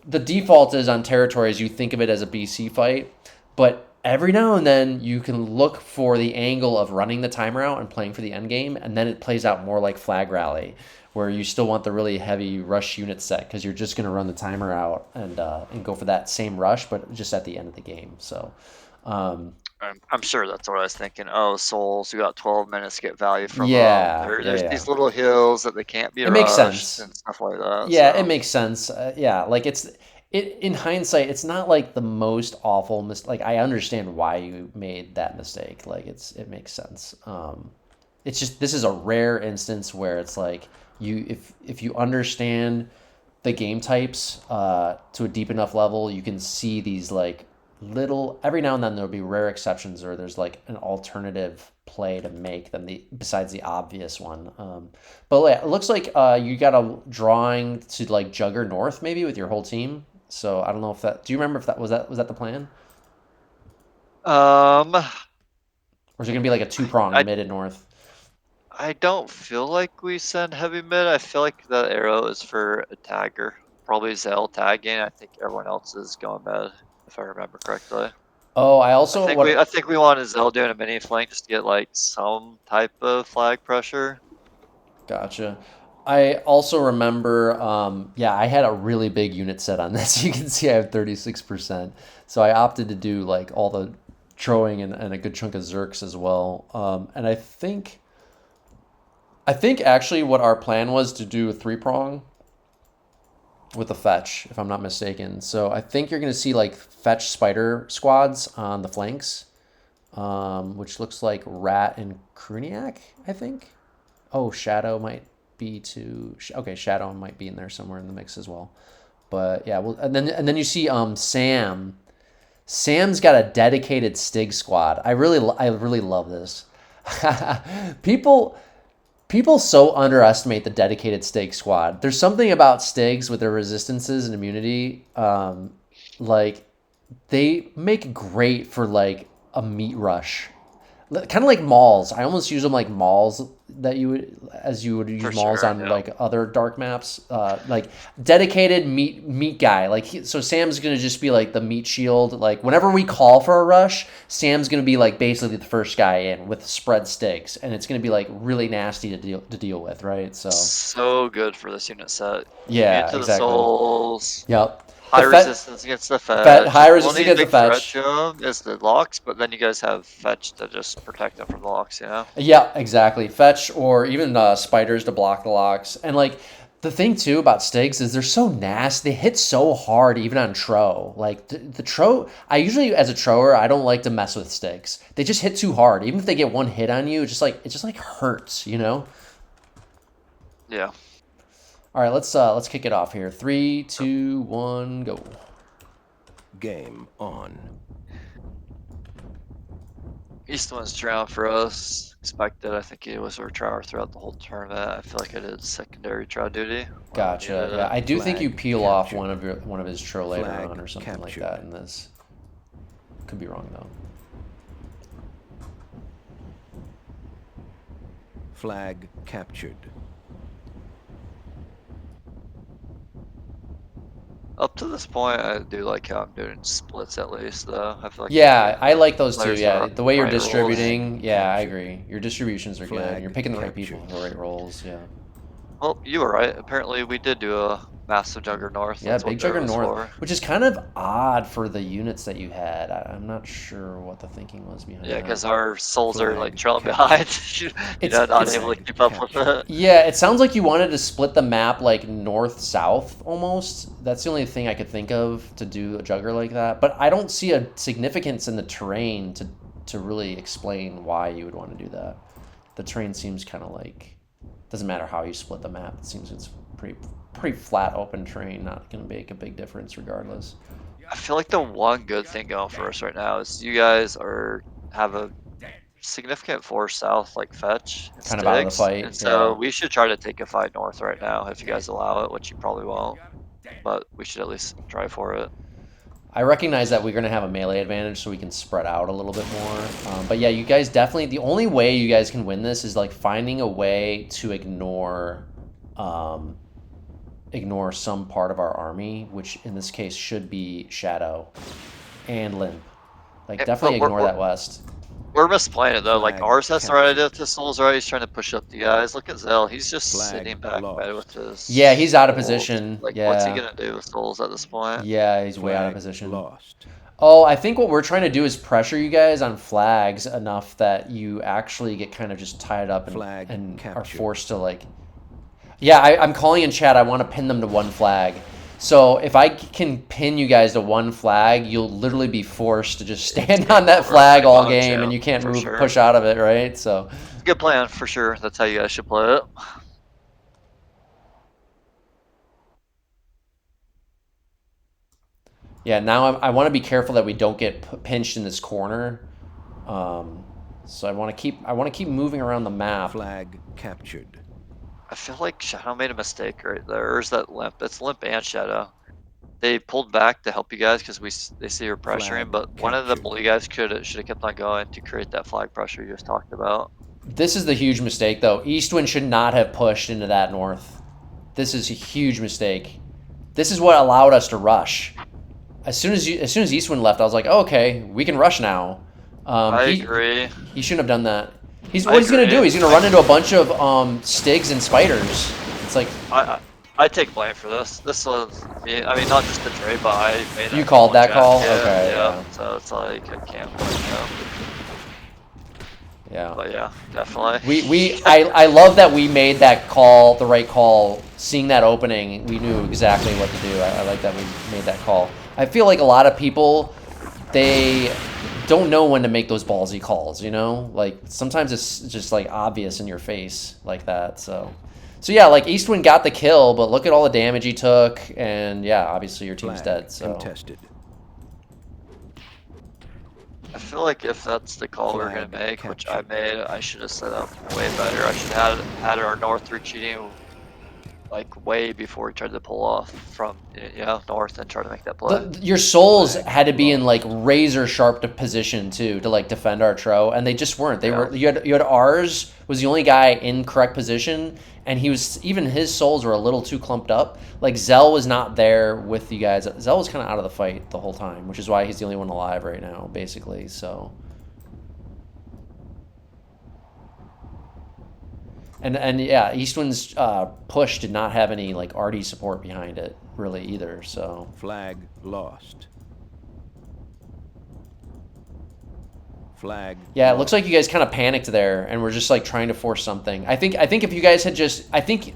S1: the default is on territories, you think of it as a BC fight, but every now and then you can look for the angle of running the timer out and playing for the end game, and then it plays out more like Flag Rally, where you still want the really heavy rush unit set because you're just going to run the timer out and go for that same rush, but just at the end of the game. So
S2: I'm sure that's what I was thinking. Oh, souls, we got 12 minutes to get value from them.
S1: yeah,
S2: There's
S1: yeah.
S2: these little hills that they can't be
S1: It makes
S2: rushed
S1: sense.
S2: and stuff like that.
S1: Yeah,
S2: So
S1: it makes sense. Yeah, like in hindsight, it's not like the most awful mistake. Like, I understand why you made that mistake. Like, it makes sense. It's just this is a rare instance where it's like if you understand the game types to a deep enough level, you can see these like little. Every now and then there'll be rare exceptions, or there's like an alternative play to make than besides the obvious one. But yeah, it looks like you got a drawing to like Jugger North maybe with your whole team. So I don't know if that. Do you remember if that the plan,
S2: um,
S1: or is it gonna be like a 2 prong
S2: I
S1: mid and north?
S2: I don't feel like we send heavy mid. I feel like the arrow is for a tagger, probably Zell tagging. I think everyone else is going mid, if I remember correctly.
S1: Oh, I also
S2: I
S1: what.
S2: think we wanted Zell doing a mini flank just to get like some type of flag pressure.
S1: Gotcha. I also remember, yeah, I had a really big unit set on this. You can see I have 36%. So I opted to do like all the throwing and a good chunk of Zerks as well. And I think actually what our plan was to do a 3 prong with the fetch, if I'm not mistaken. So I think you're going to see like fetch spider squads on the flanks, which looks like Rat and Cruniac, I think. Oh, Shadow might be too. Okay, Shadow might be in there somewhere in the mix as well. But yeah, well, and then you see Sam. Sam's got a dedicated Stig squad. I really love this. people people so underestimate the dedicated Stig squad. There's something about Stigs with their resistances and immunity. Like they make great for like a meat rush, kind of like malls. I almost use them like malls that you would use
S2: For
S1: malls
S2: sure,
S1: on
S2: yeah.
S1: like other dark maps. Like dedicated meat guy. Like so Sam's gonna just be like the meat shield. Like whenever we call for a rush, Sam's gonna be like basically the first guy in with spread sticks, and it's gonna be like really nasty to deal with, right?
S2: So good for this unit set. Immune
S1: Yeah,
S2: to the
S1: exactly.
S2: souls.
S1: Yep.
S2: High resistance against the fetch.
S1: High
S2: The
S1: resistance
S2: only
S1: against the
S2: big threat
S1: fetch.
S2: to them is the locks, but then you guys have fetch to just protect them from the locks, you know?
S1: Yeah, exactly. Fetch or even spiders to block the locks. And like The thing too about Stigs is they're so nasty. They hit so hard even on Tro. Like the Tro, I usually as a Troer, I don't like to mess with Stigs. They just hit too hard. Even if they get one hit on you, it just like hurts, you know?
S2: Yeah.
S1: All right, let's kick it off here. 3, 2, 1, go.
S3: Game on.
S2: Eastwind's drown for us. Expected. I think he was our trower throughout the whole tournament. I feel like I did secondary trow duty. when I
S1: Gotcha.
S2: needed
S1: Yeah,
S2: it.
S1: I do think you
S3: Flag
S1: peel off
S3: captured.
S1: one of his Tro later
S3: Flag
S1: on or something like
S3: captured.
S1: that in this. Could be wrong though.
S3: Flag captured.
S2: Up to this point, I do like how I'm doing splits at least, though. I feel like
S1: Yeah, I like those too.
S2: players
S1: Yeah,
S2: are
S1: the way you're
S2: right roles.
S1: distributing. Yeah, I
S3: Captured.
S1: agree. Your distributions are good. And you're
S3: Flag
S1: picking the right people
S3: captured.
S1: for the right roles. Yeah.
S2: Well, you were right. Apparently, we did do a massive Jugger North.
S1: Yeah,
S2: That's
S1: big
S2: what Jugger
S1: Jugger
S2: was
S1: North,
S2: for.
S1: which is kind of odd for the units that you had. I'm not sure what the thinking was behind
S2: Yeah,
S1: that.
S2: because our souls are like
S3: Flag
S2: trailing
S3: captured.
S2: behind.
S1: It's-
S2: Not
S1: it's-
S2: able to keep up with
S3: captured.
S2: it.
S1: Yeah, it sounds like you wanted to split the map like north-south almost. That's the only thing I could think of to do a Jugger like that. But I don't see a significance in the terrain to really explain why you would want to do that. The terrain seems kind of like doesn't matter how you split the map. It seems it's pretty flat open terrain, not going to make a big difference regardless.
S2: I feel like the one good thing going for us right now is you guys have a significant force south, like fetch and
S1: Kind of out of the
S2: sticks,
S1: fight,
S2: and so
S1: yeah.
S2: we should try to take a fight north right now if you guys allow it, which you probably won't, but we should at least try for it.
S1: I recognize that we're going to have a melee advantage, so we can spread out a little bit more. But yeah, you guys definitely, the only way you guys can win this is like finding a way to ignore some part of our army, which in this case should be Shadow and Limp. Like
S2: Yeah,
S1: definitely
S2: but
S1: ignore that west.
S2: We're misplaying it though. Like
S3: Flag
S2: ours has the right
S3: captured.
S2: idea to souls right. He's trying to push up the guys. Look at Zell. He's just
S3: Flag
S2: sitting back bed with
S3: lost.
S2: his.
S1: Yeah, he's out of
S2: souls.
S1: position.
S2: Like,
S1: Yeah.
S2: what's he gonna do with souls at this point?
S1: Yeah, he's way out of
S3: Flag
S1: position.
S3: lost.
S1: Oh, I think what we're trying to do is pressure you guys on flags enough that you actually get kind of just tied up
S3: Flag
S1: and are
S3: captured.
S1: forced to like. Yeah, I'm calling in chat. I want to pin them to one flag. So if I can pin you guys to one flag, you'll literally be forced to just stand on that flag all game, and you can't
S2: for
S1: move,
S2: sure.
S1: push out of it, right? So
S2: Good plan for sure. That's how you guys should play it.
S1: yeah, now I want to be careful that we don't get pinched in this corner. So I want to keep moving around the map.
S3: Flag captured.
S2: I feel like Shadow made a mistake right there. Or is that Limp? It's Limp and Shadow. They pulled back to help you guys because they see you're pressuring,
S3: Flag
S2: but one of the
S3: captured.
S2: bully guys should have kept on going to create that flag pressure you just talked about.
S1: This is the huge mistake, though. Eastwind should not have pushed into that north. This is a huge mistake. This is what allowed us to rush. As soon as Eastwind left, I was like, oh, okay, we can rush now.
S2: I agree.
S1: He shouldn't have done that. What he's gonna
S2: agree.
S1: do? He's gonna run into a bunch of Stigs and spiders. It's like
S2: I take blame for this. This was me. I mean, not just the trade, but I made
S1: You called that call?
S2: Yeah,
S1: Okay,
S2: yeah.
S1: yeah.
S2: So it's like I can't blame them.
S1: yeah.
S2: But yeah, definitely.
S1: I love that we made that call, the right call. Seeing that opening, we knew exactly what to do. I like that we made that call. I feel like a lot of people, they don't know when to make those ballsy calls, you know? Like, sometimes it's just, like, obvious in your face like that, so yeah, like, Eastwind got the kill, but look at all the damage he took, and, yeah, obviously your team's
S3: Flag
S1: dead, so.
S3: contested.
S2: I feel like if that's the call we're gonna
S3: Flag
S2: make, which I
S3: captured.
S2: made, I should have set up way better. I should have had our north retreating like way before we tried to pull off from north and try to make that play.
S1: Your souls
S3: Flag
S1: had to be in, like,
S3: lost.
S1: razor sharp position, too, to, like, defend our Tro, and they just weren't. They were. You had ours was the only guy in correct position, and even his souls were a little too clumped up. Like, Zell was not there with you guys. Zell was kind of out of the fight the whole time, which is why he's the only one alive right now, basically. So, and yeah, Eastwind's push did not have any like RD support behind it really either. So
S3: Flag lost. Flag.
S1: yeah, it
S3: lost.
S1: looks like you guys kind of panicked there, and we're just like trying to force something. I think if you guys had just, I think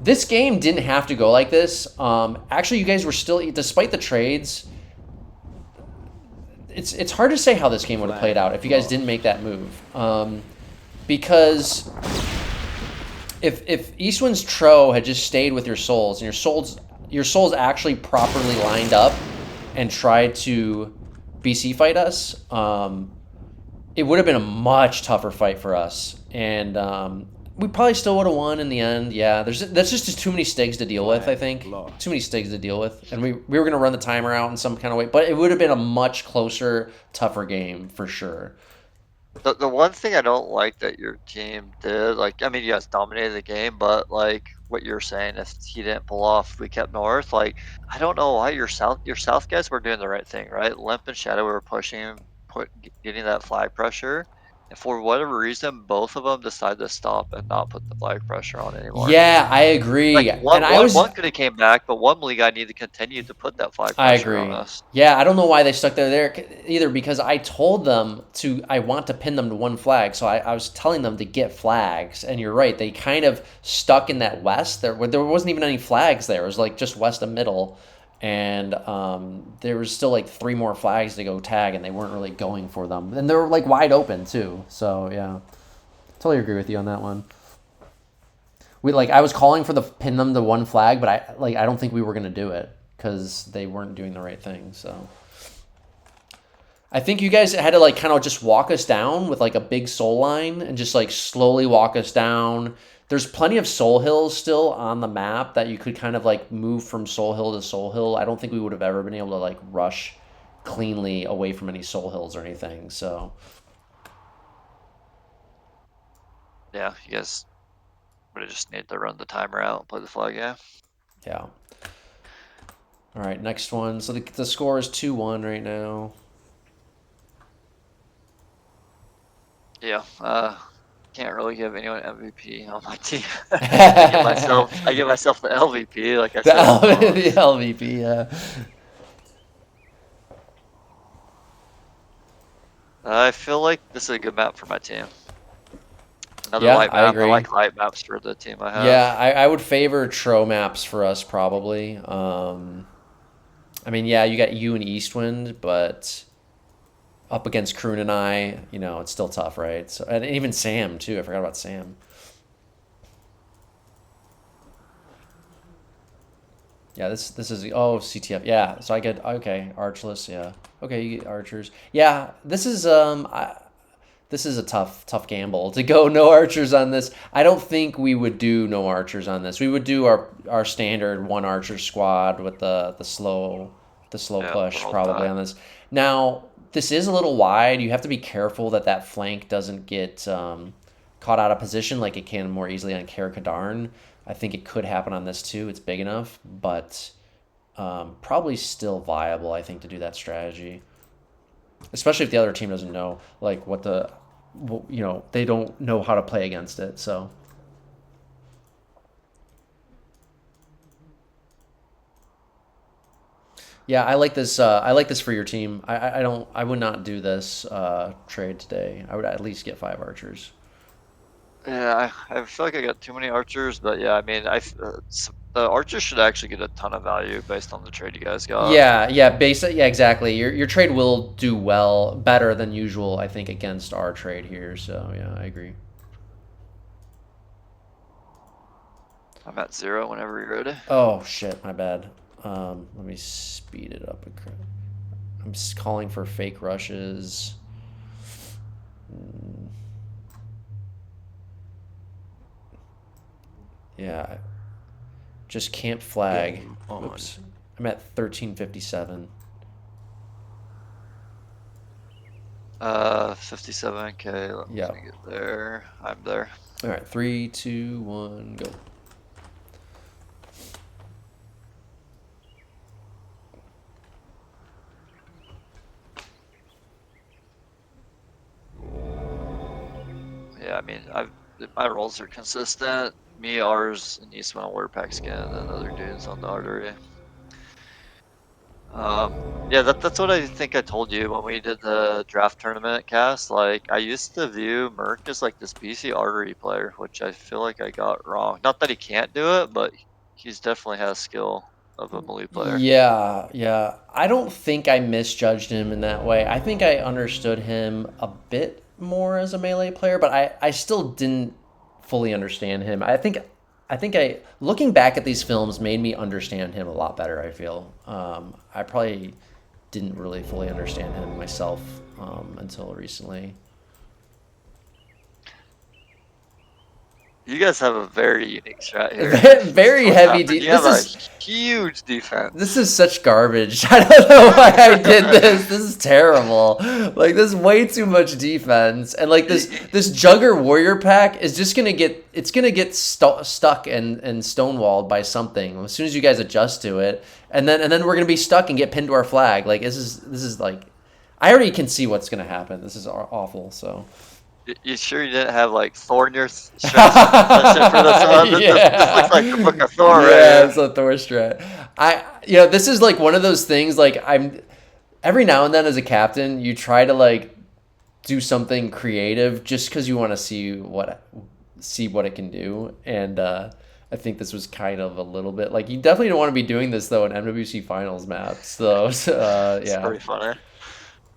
S1: This game didn't have to go like this. Actually, you guys were still, despite the trades, it's hard to say how this game would have played out if you guys didn't make that move. Because if Eastwind's Tro had just stayed with your souls and your souls actually properly lined up and tried to BC fight us, it would have been a much tougher fight for us, and we probably still would have won in the end. Yeah, that's just too many stigs to deal with. I think too many stigs to deal with, and we were gonna run the timer out in some kind of way, but it would have been a much closer, tougher game for sure.
S2: The one thing I don't like that your team did, like, I mean, you guys dominated the game, but like what you're saying, if he didn't pull off, we kept north. Like, I don't know why your south guys were doing the right thing, right? Limp and Shadow were pushing, getting that flag pressure, and for whatever reason, both of them decided to stop and not put the flag pressure on anymore.
S1: Yeah, I agree.
S2: Like one
S1: And
S2: one could have came back, but one league I need to continue to put that flag
S1: I
S2: pressure on
S1: agree.
S2: us.
S1: Yeah, I don't know why they stuck there either, because I told them I want to pin them to one flag, so I was telling them to get flags, and you're right, they kind of stuck in that west. There wasn't even any flags there. It was like just west of middle, and there was still like 3 more flags to go tag, and they weren't really going for them. And they were like wide open too, so yeah. Totally agree with you on that one. I was calling for the pin them to one flag, but I don't think we were gonna do it because they weren't doing the right thing. So I think you guys had to like kind of just walk us down with like a big soul line and just like slowly walk us down. There's plenty of soul hills still on the map that you could kind of like move from soul hill to soul hill. I don't think we would have ever been able to like rush cleanly away from any soul hills or anything. So
S2: Yeah, you guys would have just needed to run the timer out and play the flag, yeah.
S1: yeah. All right, next one. So the score is 2-1 right now.
S2: Yeah, can't really give anyone MVP on my team. I give myself the LVP, like I said.
S1: The LVP, yeah.
S2: I feel like this is a good map for my team. Another
S1: Yeah,
S2: light
S1: I
S2: map.
S1: agree.
S2: I like light maps for the team I have.
S1: Yeah, I would favor Tro maps for us probably. I mean, yeah, you got you and Eastwind, but up against Crun and I, it's still tough, right? So, and even Sam too. I forgot about Sam. Yeah, this is CTF. Yeah, so I get archless. Yeah, okay, you get archers. Yeah, this is a tough gamble to go no archers on this. I don't think we would do no archers on this. We would do our standard 1 archer squad with the slow push probably on this. Now, this is a little wide. You have to be careful that flank doesn't get caught out of position like it can more easily on Kadarn. I think it could happen on this too. It's big enough, but probably still viable, I think, to do that strategy. Especially if the other team doesn't know, like, they don't know how to play against it, so. Yeah, I like this for your team. I would not do this trade today. I would at least get 5 archers.
S2: Yeah, I feel like I got too many archers, but yeah, I mean, the archers should actually get a ton of value based on the trade you guys got.
S1: Yeah, exactly. Your trade will do better than usual, I think, against our trade here. So yeah, I agree.
S2: I'm at 0 whenever you're ready.
S1: Oh shit, my bad. Let me speed it up. I'm calling for fake rushes. Yeah. Just camp flag. Oops. I'm at 1357.
S2: 57K.
S1: Yeah.
S2: Let me get there. I'm there.
S1: All right, 3, 2, 1, go.
S2: Yeah, I mean, my roles are consistent. Me, ours, and Eastman on Warpack skin, and other dudes on the artery. Yeah, that's what I think I told you when we did the draft tournament cast. Like, I used to view Myrk as like this BC artery player, which I feel like I got wrong. Not that he can't do it, but he's definitely has skill of a melee player.
S1: Yeah, yeah. I don't think I misjudged him in that way. I think I understood him a bit more as a melee player, but I still didn't fully understand him. I think looking back at these films made me understand him a lot better, I feel. I probably didn't really fully understand him myself until recently.
S2: You guys have a very unique strat here.
S1: Very
S2: What's
S1: heavy.
S2: happening? You
S1: This
S2: have a
S1: is
S2: huge defense.
S1: This is such garbage. I don't know why I did this. This is terrible. Like, this is way too much defense, and like this Jugger Warrior pack is just gonna get stuck and stonewalled by something as soon as you guys adjust to it, and then we're gonna be stuck and get pinned to our flag. Like, this is like, I already can see what's gonna happen. This is awful. So.
S2: You sure you didn't have like Thor in your strat for this one? This looks like the Book of Thor right
S1: Yeah,
S2: here.
S1: it's a Thor strat. This is like one of those things. Like, I'm every now and then as a captain, you try to like do something creative just because you want to see what it can do. And I think this was kind of a little bit like, you definitely don't want to be doing this though in MWC finals maps. So
S2: It's
S1: yeah.
S2: pretty funny.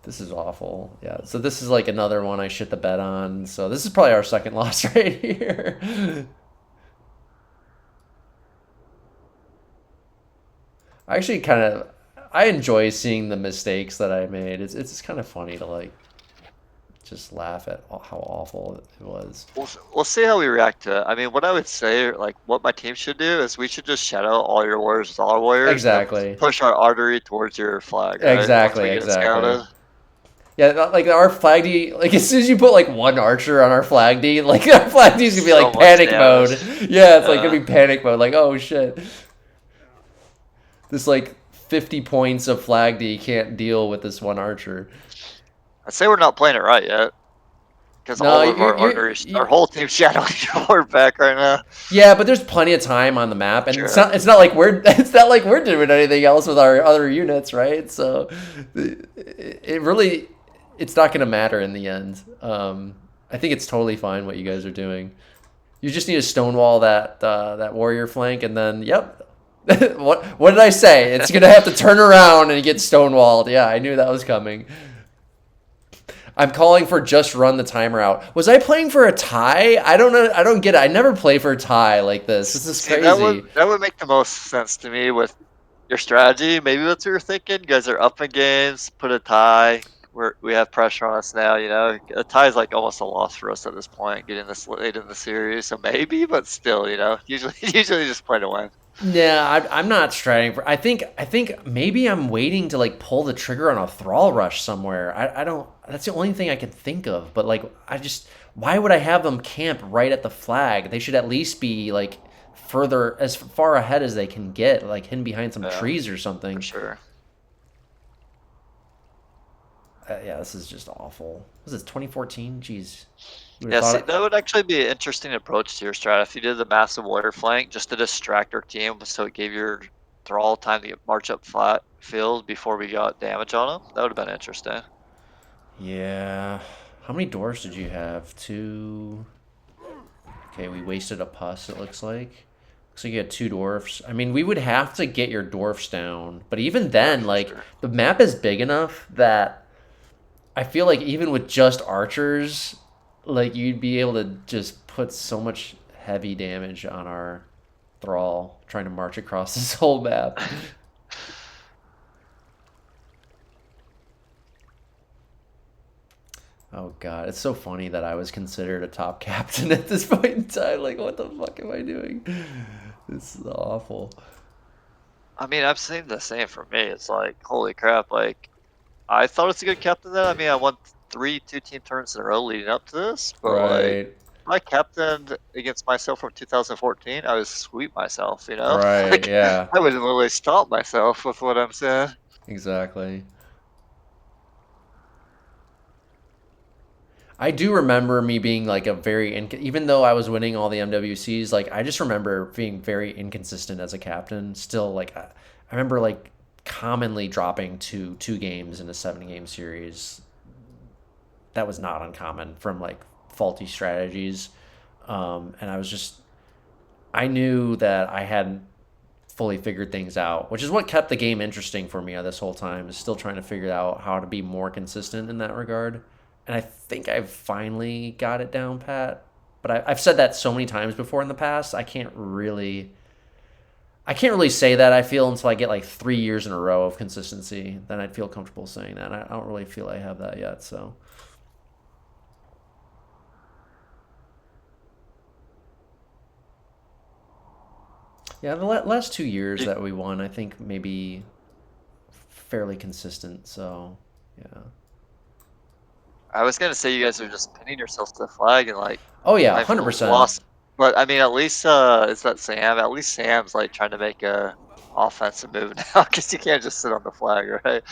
S1: This is awful. Yeah. So this is like another one I shit the bed on. So this is probably our second loss right here. I actually I enjoy seeing the mistakes that I made. It's kind of funny to like just laugh at how awful it was.
S2: We'll see how we react to it. I mean, what I would say, like, what my team should do is we should just shadow all your warriors with all warriors, and
S1: Exactly.
S2: push our artery towards your flag, right?
S1: Exactly.
S2: Once we get scouted.
S1: Yeah, like our flag D, like as soon as you put like one archer on our flag D, like our flag D is gonna be like
S2: So much
S1: panic
S2: damage.
S1: mode. Yeah, it's like gonna be panic mode. Like, oh shit, this like 50 points of flag D can't deal with this one archer.
S2: I'd say we're not playing it right yet, because
S1: No,
S2: all of our arteries, our whole team's shadowing your back right now.
S1: Yeah, but there's plenty of time on the map, and
S2: Sure.
S1: it's not like we're doing anything else with our other units, right? So it really, it's not going to matter in the end. I think it's totally fine what you guys are doing. You just need to stonewall that warrior flank, and then yep. What did I say? It's gonna have to turn around and get stonewalled. Yeah, I knew that was coming. I'm calling for just run the timer out. Was I playing for a tie? I don't know. I don't get it. I never play for a tie like this. This is crazy.
S2: That would make the most sense to me with your strategy. Maybe that's what you're thinking. You guys are up in games, put a tie. We have pressure on us now. You know, a tie is like almost a loss for us at this point, getting this late in the series. So maybe, but still, you know, usually just play to win.
S1: Yeah, I'm not striding for. I think maybe I'm waiting to like pull the trigger on a thrall rush somewhere. I don't. That's the only thing I can think of. But like, why would I have them camp right at the flag? They should at least be like as far ahead as they can get, like hidden behind some trees or something.
S2: For sure.
S1: Yeah, this is just awful. Was this 2014? Jeez.
S2: Yeah, see, that would actually be an interesting approach to your strat. If you did the massive water flank just to distract our team so it gave your thrall time to march up flat field before we got damage on them, that would have been interesting.
S1: Yeah. How many dwarfs did you have? 2. Okay, we wasted a pus, it looks like. Looks like you had 2 dwarfs. I mean, we would have to get your dwarfs down. But even then, like, the map is big enough that I feel like even with just archers, like, you'd be able to just put so much heavy damage on our thrall trying to march across this whole map. Oh god, it's so funny that I was considered a top captain at this point in time. Like, what the fuck am I doing? This is awful.
S2: I mean, I've seen the same for me. It's like, holy crap, like, I thought it's a good captain then. I mean, I won 3 2-team turns in a row leading up to this, but like, I captained against myself from 2014. I would sweep myself, you know?
S1: Right,
S2: like,
S1: yeah.
S2: I would literally stop myself with what I'm saying.
S1: Exactly. I do remember me being like even though I was winning all the MWCs, like I just remember being very inconsistent as a captain. Still, like I remember like commonly dropping to 2 games in a 7-game series. That was not uncommon from like faulty strategies. And I knew that I hadn't fully figured things out, which is what kept the game interesting for me this whole time, is still trying to figure out how to be more consistent in that regard. And I think I've finally got it down pat. But I've said that so many times before in the past, I can't really say that, I feel, until I get like 3 years in a row of consistency. Then I'd feel comfortable saying that. I don't really feel I have that yet, so. Yeah, the last 2 years that we won, I think maybe fairly consistent, so yeah.
S2: I was gonna say you guys are just pinning yourselves to the flag and like
S1: Oh yeah,
S2: I've
S1: 100%.
S2: lost, but I mean at least it's that Sam. At least Sam's like trying to make a offensive move now because you can't just sit on the flag, right?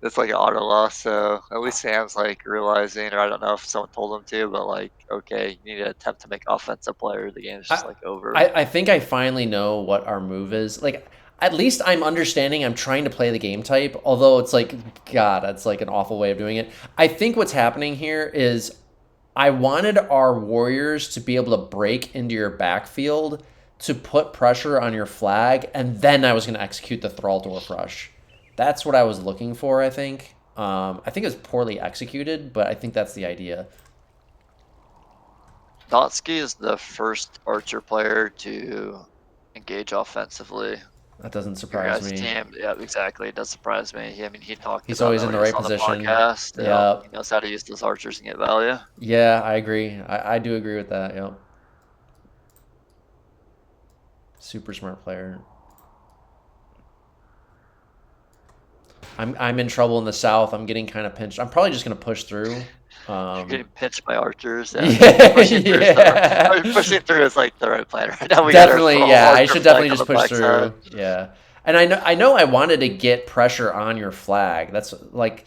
S2: It's like an auto loss. So at least Sam's like realizing, or I don't know if someone told him to, but like okay, you need to attempt to make offensive player. The game's just like over.
S1: I think I finally know what our move is. Like, at least I'm understanding. I'm trying to play the game type, although it's like, God, that's like an awful way of doing it. I think what's happening here is I wanted our warriors to be able to break into your backfield to put pressure on your flag, and then I was going to execute the Thrall Dwarf Rush. That's what I was looking for, I think. I think it was poorly executed, but I think that's the idea.
S2: Dantski is the first Archer player to engage offensively.
S1: That doesn't
S2: Your
S1: surprise
S2: guys'
S1: me.
S2: team, yeah, exactly. It does surprise me. I mean, he talked.
S1: He's
S2: about
S1: always
S2: that
S1: in the
S2: when he
S1: right
S2: was on the
S1: position.
S2: podcast.
S1: Yeah.
S2: He knows how to use those archers and get value.
S1: Yeah, I agree. I do agree with that. Yep. Super smart player. I'm in trouble in the south. I'm getting kind of pinched. I'm probably just gonna push through.
S2: You're getting pinched by archers.
S1: Yeah,
S2: pushing, through
S1: yeah.
S2: pushing through is like the right plan right now. We
S1: Definitely,
S2: got
S1: yeah.
S2: our
S1: I should definitely just push
S2: backside.
S1: through. Yeah, and I know I wanted to get pressure on your flag. That's like,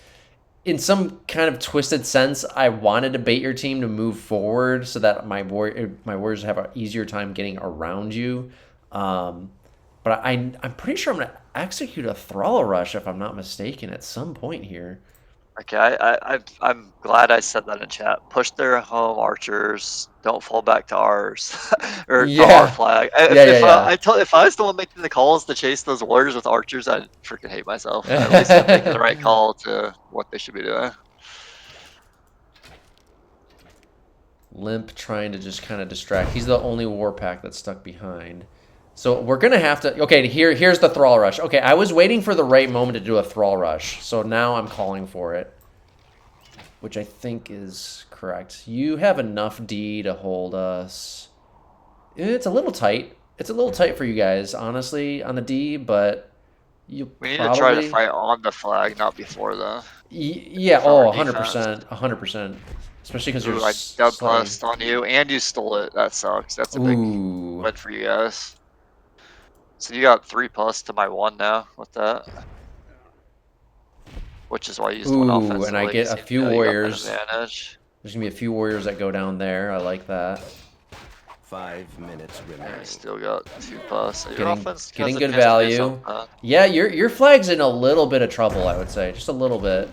S1: in some kind of twisted sense, I wanted to bait your team to move forward so that my warriors have an easier time getting around you. But I'm pretty sure I'm gonna execute a Thrall Rush, if I'm not mistaken, at some point here.
S2: Okay, I'm glad I said that in chat. Push their home archers. Don't fall back to ours or to our
S1: Yeah.
S2: flag.
S1: Yeah.
S2: If I was the one making the calls to chase those warriors with archers, I'd freaking hate myself. At least I'm making the right call to what they should be doing.
S1: Limp trying to just kind of distract. He's the only war pack that's stuck behind. So we're going to have to... Okay, here's the Thrall Rush. Okay, I was waiting for the right moment to do a Thrall Rush. So now I'm calling for it, which I think is correct. You have enough D to hold us. It's a little tight. It's a little tight for you guys, honestly, on the D, but
S2: we need to try to fight on the flag, not before though.
S1: Yeah, oh, 100%. 100%. Especially because you're...
S2: I dub plus on you, and you stole it. That sucks. That's a big win for you guys. So you got 3+ to my 1 now with that. Which is why you used one offensively.
S1: And I get a few warriors. There's going to be a few warriors that go down there. I like that.
S3: 5 minutes remaining.
S2: Yeah, still got 2+. So
S1: getting good value. Yeah, your flag's in a little bit of trouble, I would say. Just a little bit.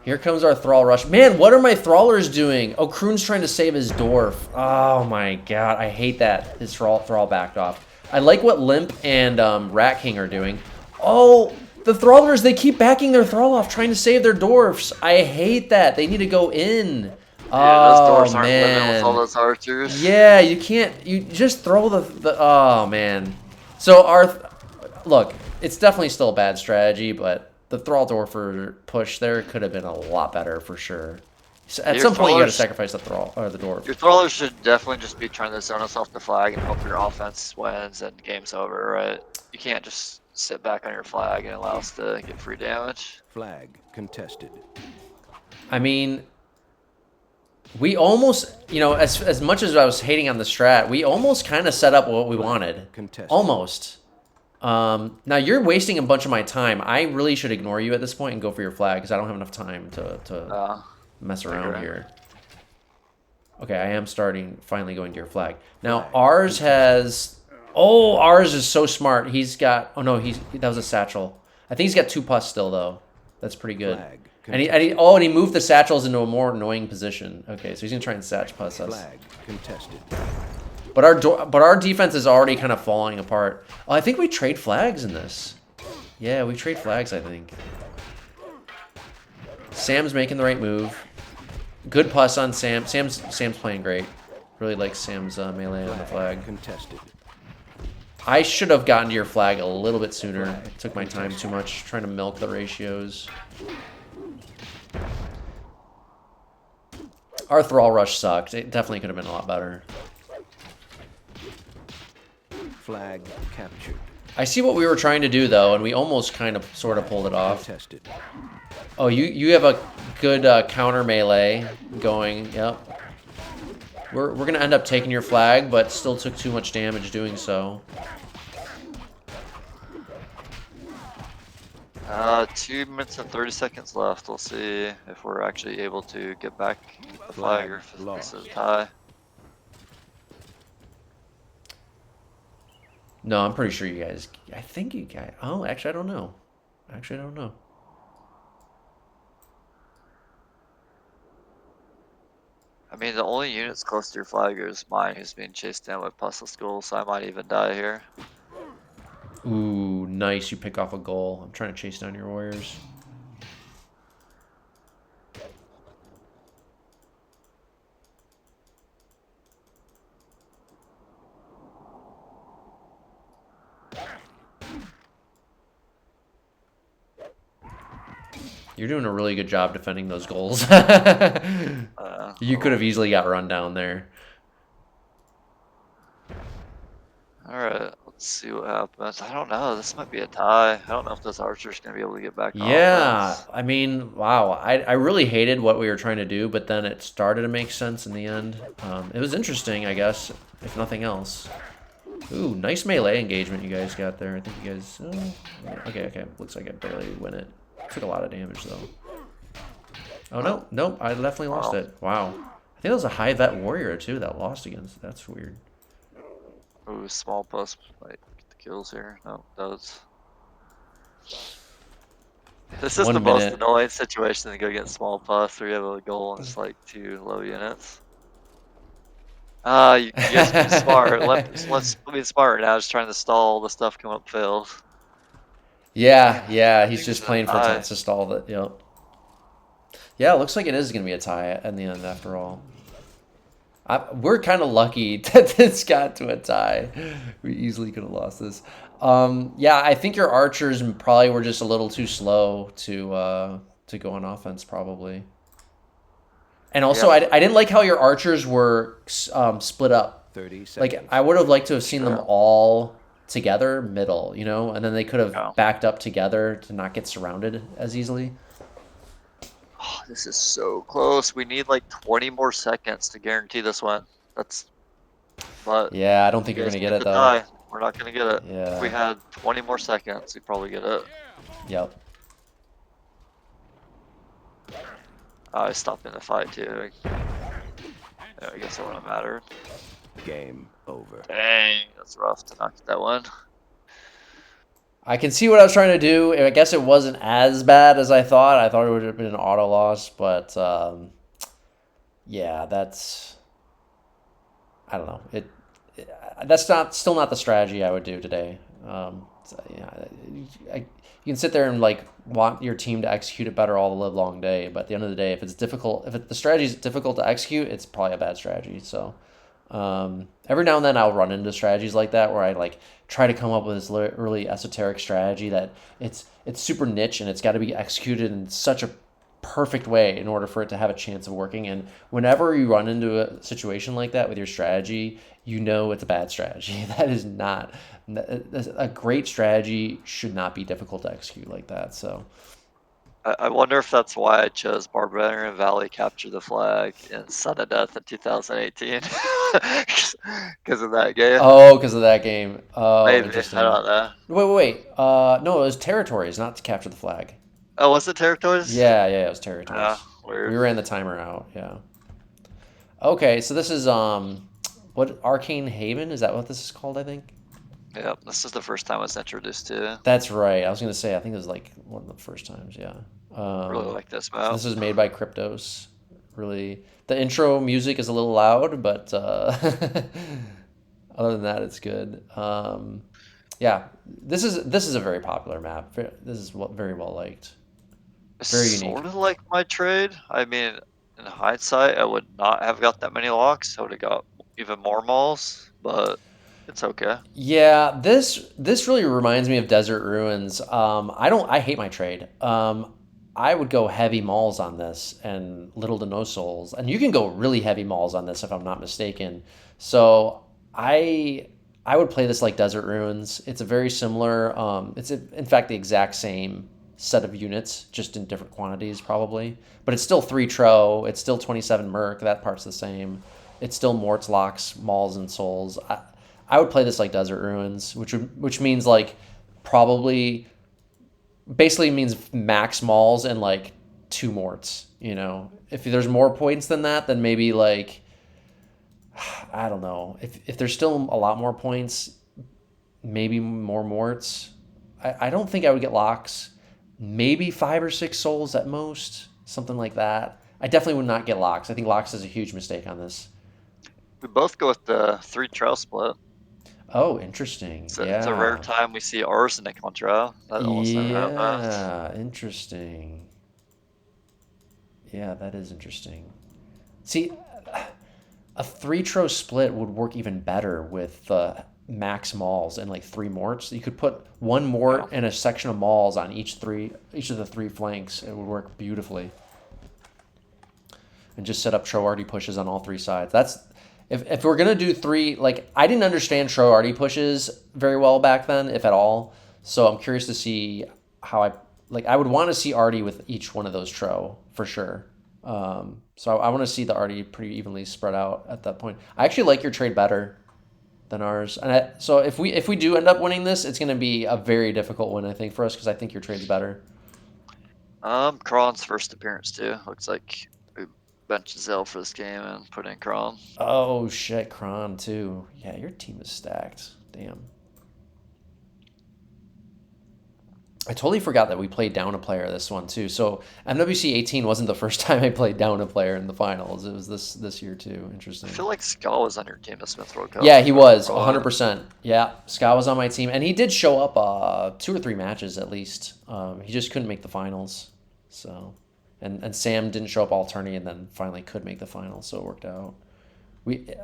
S1: Here comes our Thrall Rush. Man, what are my Thrallers doing? Oh, Kroon's trying to save his Dwarf. Oh my god, I hate that his Thrall backed off. I like what Limp and Ratking are doing. Oh, the Thrallers, they keep backing their Thrall off, trying to save their Dwarfs. I hate that. They need to go in.
S2: Yeah, those Dwarfs aren't living with all those archers.
S1: Yeah, you can't... You just throw the... Oh, man. So, look, it's definitely still a bad strategy, but the Thrall Dwarfer push there could have been a lot better for sure. So at some point, you got to sacrifice the Thrall or the Dwarf.
S2: Your Thrallers should definitely just be trying to zone us off the flag and hope your offense wins and game's over, right? You can't just sit back on your flag and allow us to get free damage.
S3: Flag contested.
S1: I mean, we almost, you know, as much as I was hating on the strat, we almost kind of set up what we wanted.
S3: Contested.
S1: Almost. Now you're wasting a bunch of my time. I really should ignore you at this point and go for your flag because I don't have enough time to mess around here. Okay, I am finally going to your flag. Now ours has... Oh, ours is so smart. He's got... Oh no, that was a satchel. I think he's got 2 pus still though. That's pretty good.
S3: Flag
S1: And he
S3: contested.
S1: and he moved the satchels into a more annoying position. Okay, so he's gonna try and satch pus us.
S3: Flag contested.
S1: But our defense is already kind of falling apart. Oh, I think we trade flags in this. Yeah, we trade flags, I think. Sam's making the right move. Good pus on Sam. Sam's playing great. Really like Sam's melee on the flag.
S3: Contested.
S1: I should have gotten to your flag a little bit sooner. I took my time too much trying to milk the ratios. Our Thrall Rush sucked. It definitely could have been a lot better.
S3: Flag captured.
S1: I see what we were trying to do though, and we almost kind of sort of pulled it off.
S3: Contested.
S1: Oh, you have a good counter melee going. Yep. We're gonna end up taking your flag, but still took too much damage doing so.
S2: 2 minutes and 30 seconds left. We'll see if we're actually able to get back the flag or if this is a tie.
S1: No, I'm pretty sure you guys. I think you guys. Oh, actually, I don't know. Actually, I don't know.
S2: I mean, the only units close to your flag is mine, who's being chased down by Puzzle School, so I might even die here.
S1: Ooh, nice. You pick off a goal. I'm trying to chase down your warriors. You're doing a really good job defending those goals. You could have easily got run down there.
S2: Alright, let's see what happens. I don't know. This might be a tie. I don't know if this archer's going to be able to get back on
S1: Yeah,
S2: offense.
S1: I mean, wow. I really hated what we were trying to do, but then it started to make sense in the end. It was interesting, I guess, if nothing else. Ooh, nice melee engagement you guys got there. I think you guys... okay. Looks like I barely win it. Took a lot of damage, though. Oh, no. Nope, I definitely lost it. Wow. I think that was a high vet warrior, too, that lost against. That's weird.
S2: Ooh, small plus might get the kills here. No, does. This is
S1: 1
S2: the most
S1: minute.
S2: annoying situation to go get small plus where you have a goal and it's like 2 low units. You guys be smart. Let's be smart now. Just trying to stall the stuff come up failed.
S1: Yeah, he's
S2: think
S1: just
S2: it's a
S1: playing for
S2: tie.
S1: time to stall that, yep. Yeah, it looks like it is going to be a tie in the end after all. We're kind of lucky that this got to a tie. We easily could have lost this. Yeah, I think your archers probably were just a little too slow to go on offense, probably. And also,
S2: Yeah.
S1: I didn't like how your archers were split up.
S3: 30 seconds.
S1: Like, I would have liked to have seen them
S2: Sure.
S1: all together, middle, you know? And then they could have
S2: Yeah.
S1: backed up together to not get surrounded as easily.
S2: Oh, this is so close. We need like 20 more seconds to guarantee this one. But
S1: Yeah, I don't think
S2: you
S1: you're
S2: guys
S1: going to get it,
S2: the
S1: though.
S2: tie. We're not gonna get it.
S1: Yeah.
S2: If we had 20 more seconds, we'd probably get it.
S1: Yep.
S2: I stopped in the fight too. Yeah, I guess it wouldn't matter.
S3: Game over.
S2: Dang, that's rough to knock that one.
S1: I can see what I was trying to do. I guess it wasn't as bad as I thought. I thought it would have been an auto loss, but yeah, that's... I don't know. That's still not the strategy I would do today. You can sit there and like want your team to execute it better all the live long day, but at the end of the day, if it's difficult, the strategy is difficult to execute, it's probably a bad strategy. So every now and then I'll run into strategies like that where I like try to come up with this really esoteric strategy that it's super niche and it's got to be executed in such a perfect way in order for it to have a chance of working. And whenever you run into a situation like that with your strategy, you know it's a bad strategy. That is not a great strategy. Should not be difficult to execute like that. So
S2: I wonder if that's why I chose Barbarian Valley Capture the Flag in Sudden Death in 2018. Because of that game.
S1: oh, because of that game. Oh,
S2: Maybe.
S1: interesting.
S2: I don't know.
S1: Wait. No, it was territories, not to capture the flag.
S2: Oh, was it Territories?
S1: Yeah, it was territories.
S2: Yeah, weird.
S1: We ran the timer out. Yeah. Okay, so this is what Arcane Haven? Is that what this is called? I think.
S2: Yeah, this is the first time I was introduced to.
S1: That's right. I was gonna say I think it was like one of the first times. Yeah.
S2: Really like this
S1: So
S2: map.
S1: this is made by Kryptos. Really, the intro music is a little loud, but other than that, it's good. Yeah, this is a very popular map. This is very well liked. Very unique.
S2: Sort of like my trade. I mean, in hindsight, I would not have got that many locks. I would have got even more malls, but it's okay.
S1: Yeah, this really reminds me of Desert Ruins. I hate my trade. I would go heavy mauls on this and little to no souls, and you can go really heavy mauls on this if I'm not mistaken. So I would play this like Desert Ruins. It's a very similar. It's in fact the exact same set of units, just in different quantities probably. But it's still 3 Tro. It's still 27 Myrk. That part's the same. It's still Morts, Locks, Mauls, and Souls. I would play this like Desert Ruins, which means like probably basically means max Mauls and like 2 Morts. You know, if there's more points than that, then maybe like I don't know. If there's still a lot more points, maybe more Morts. I don't think I would get locks. Maybe 5 or 6 souls at most, something like that. I definitely would not get locks. I think locks is a huge mistake on this.
S2: We both go with the 3 trail split.
S1: Oh, interesting.
S2: So it's a rare time we see Arzenic on trail. That almost never happens.
S1: Yeah, interesting. Yeah, that is interesting. See, a 3 Tro split would work even better with max mauls and like 3 morts. You could put 1 mort and a section of mauls on each of the 3 flanks. It would work beautifully. And just set up Tro RD pushes on all 3 sides. That's if we're gonna do 3, like I didn't understand Tro RD pushes very well back then, if at all. So I'm curious to see how I would want to see RD with each one of those Tro for sure. So I want to see the RD pretty evenly spread out at that point. I actually like your trade better than ours, and so if we do end up winning this, it's going to be a very difficult win, I think, for us because I think your trade's better.
S2: Chron's first appearance too. Looks like we benched Zell for this game and put in Chron.
S1: Oh shit, Chron too. Yeah, your team is stacked. Damn. I totally forgot that we played down a player this one too. So MWC 18 wasn't the first time I played down a player in the finals. It was this year too. Interesting.
S2: I feel like Ska was on your team this Smith World Cup.
S1: Yeah, he was 100%. Yeah, Scott was on my team, and he did show up 2 or 3 matches at least. He just couldn't make the finals. So, and Sam didn't show up all tourney, and then finally could make the finals, so it worked out.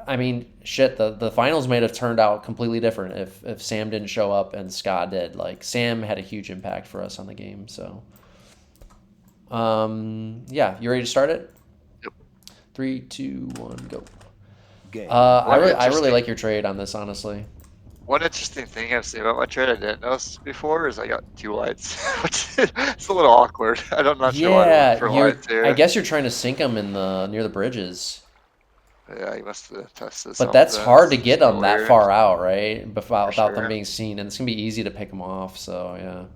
S1: I mean, shit. The finals might have turned out completely different if Sam didn't show up and Scott did. Like Sam had a huge impact for us on the game. So, yeah, you ready to start it?
S2: Yep.
S1: 3, 2, 1, go.
S3: Game.
S1: I really like your trade on this, honestly.
S2: One interesting thing I've seen about my trade I didn't notice before is I got 2 whites, which it's a little awkward. I'm not sure why I went for whites here.
S1: I guess you're trying to sink them in near the bridges.
S2: Yeah, you must have tested.
S1: But that's hard to get them that
S2: weird.
S1: far out, right? Without
S2: sure.
S1: them being seen, and it's gonna be easy to pick them off. So yeah.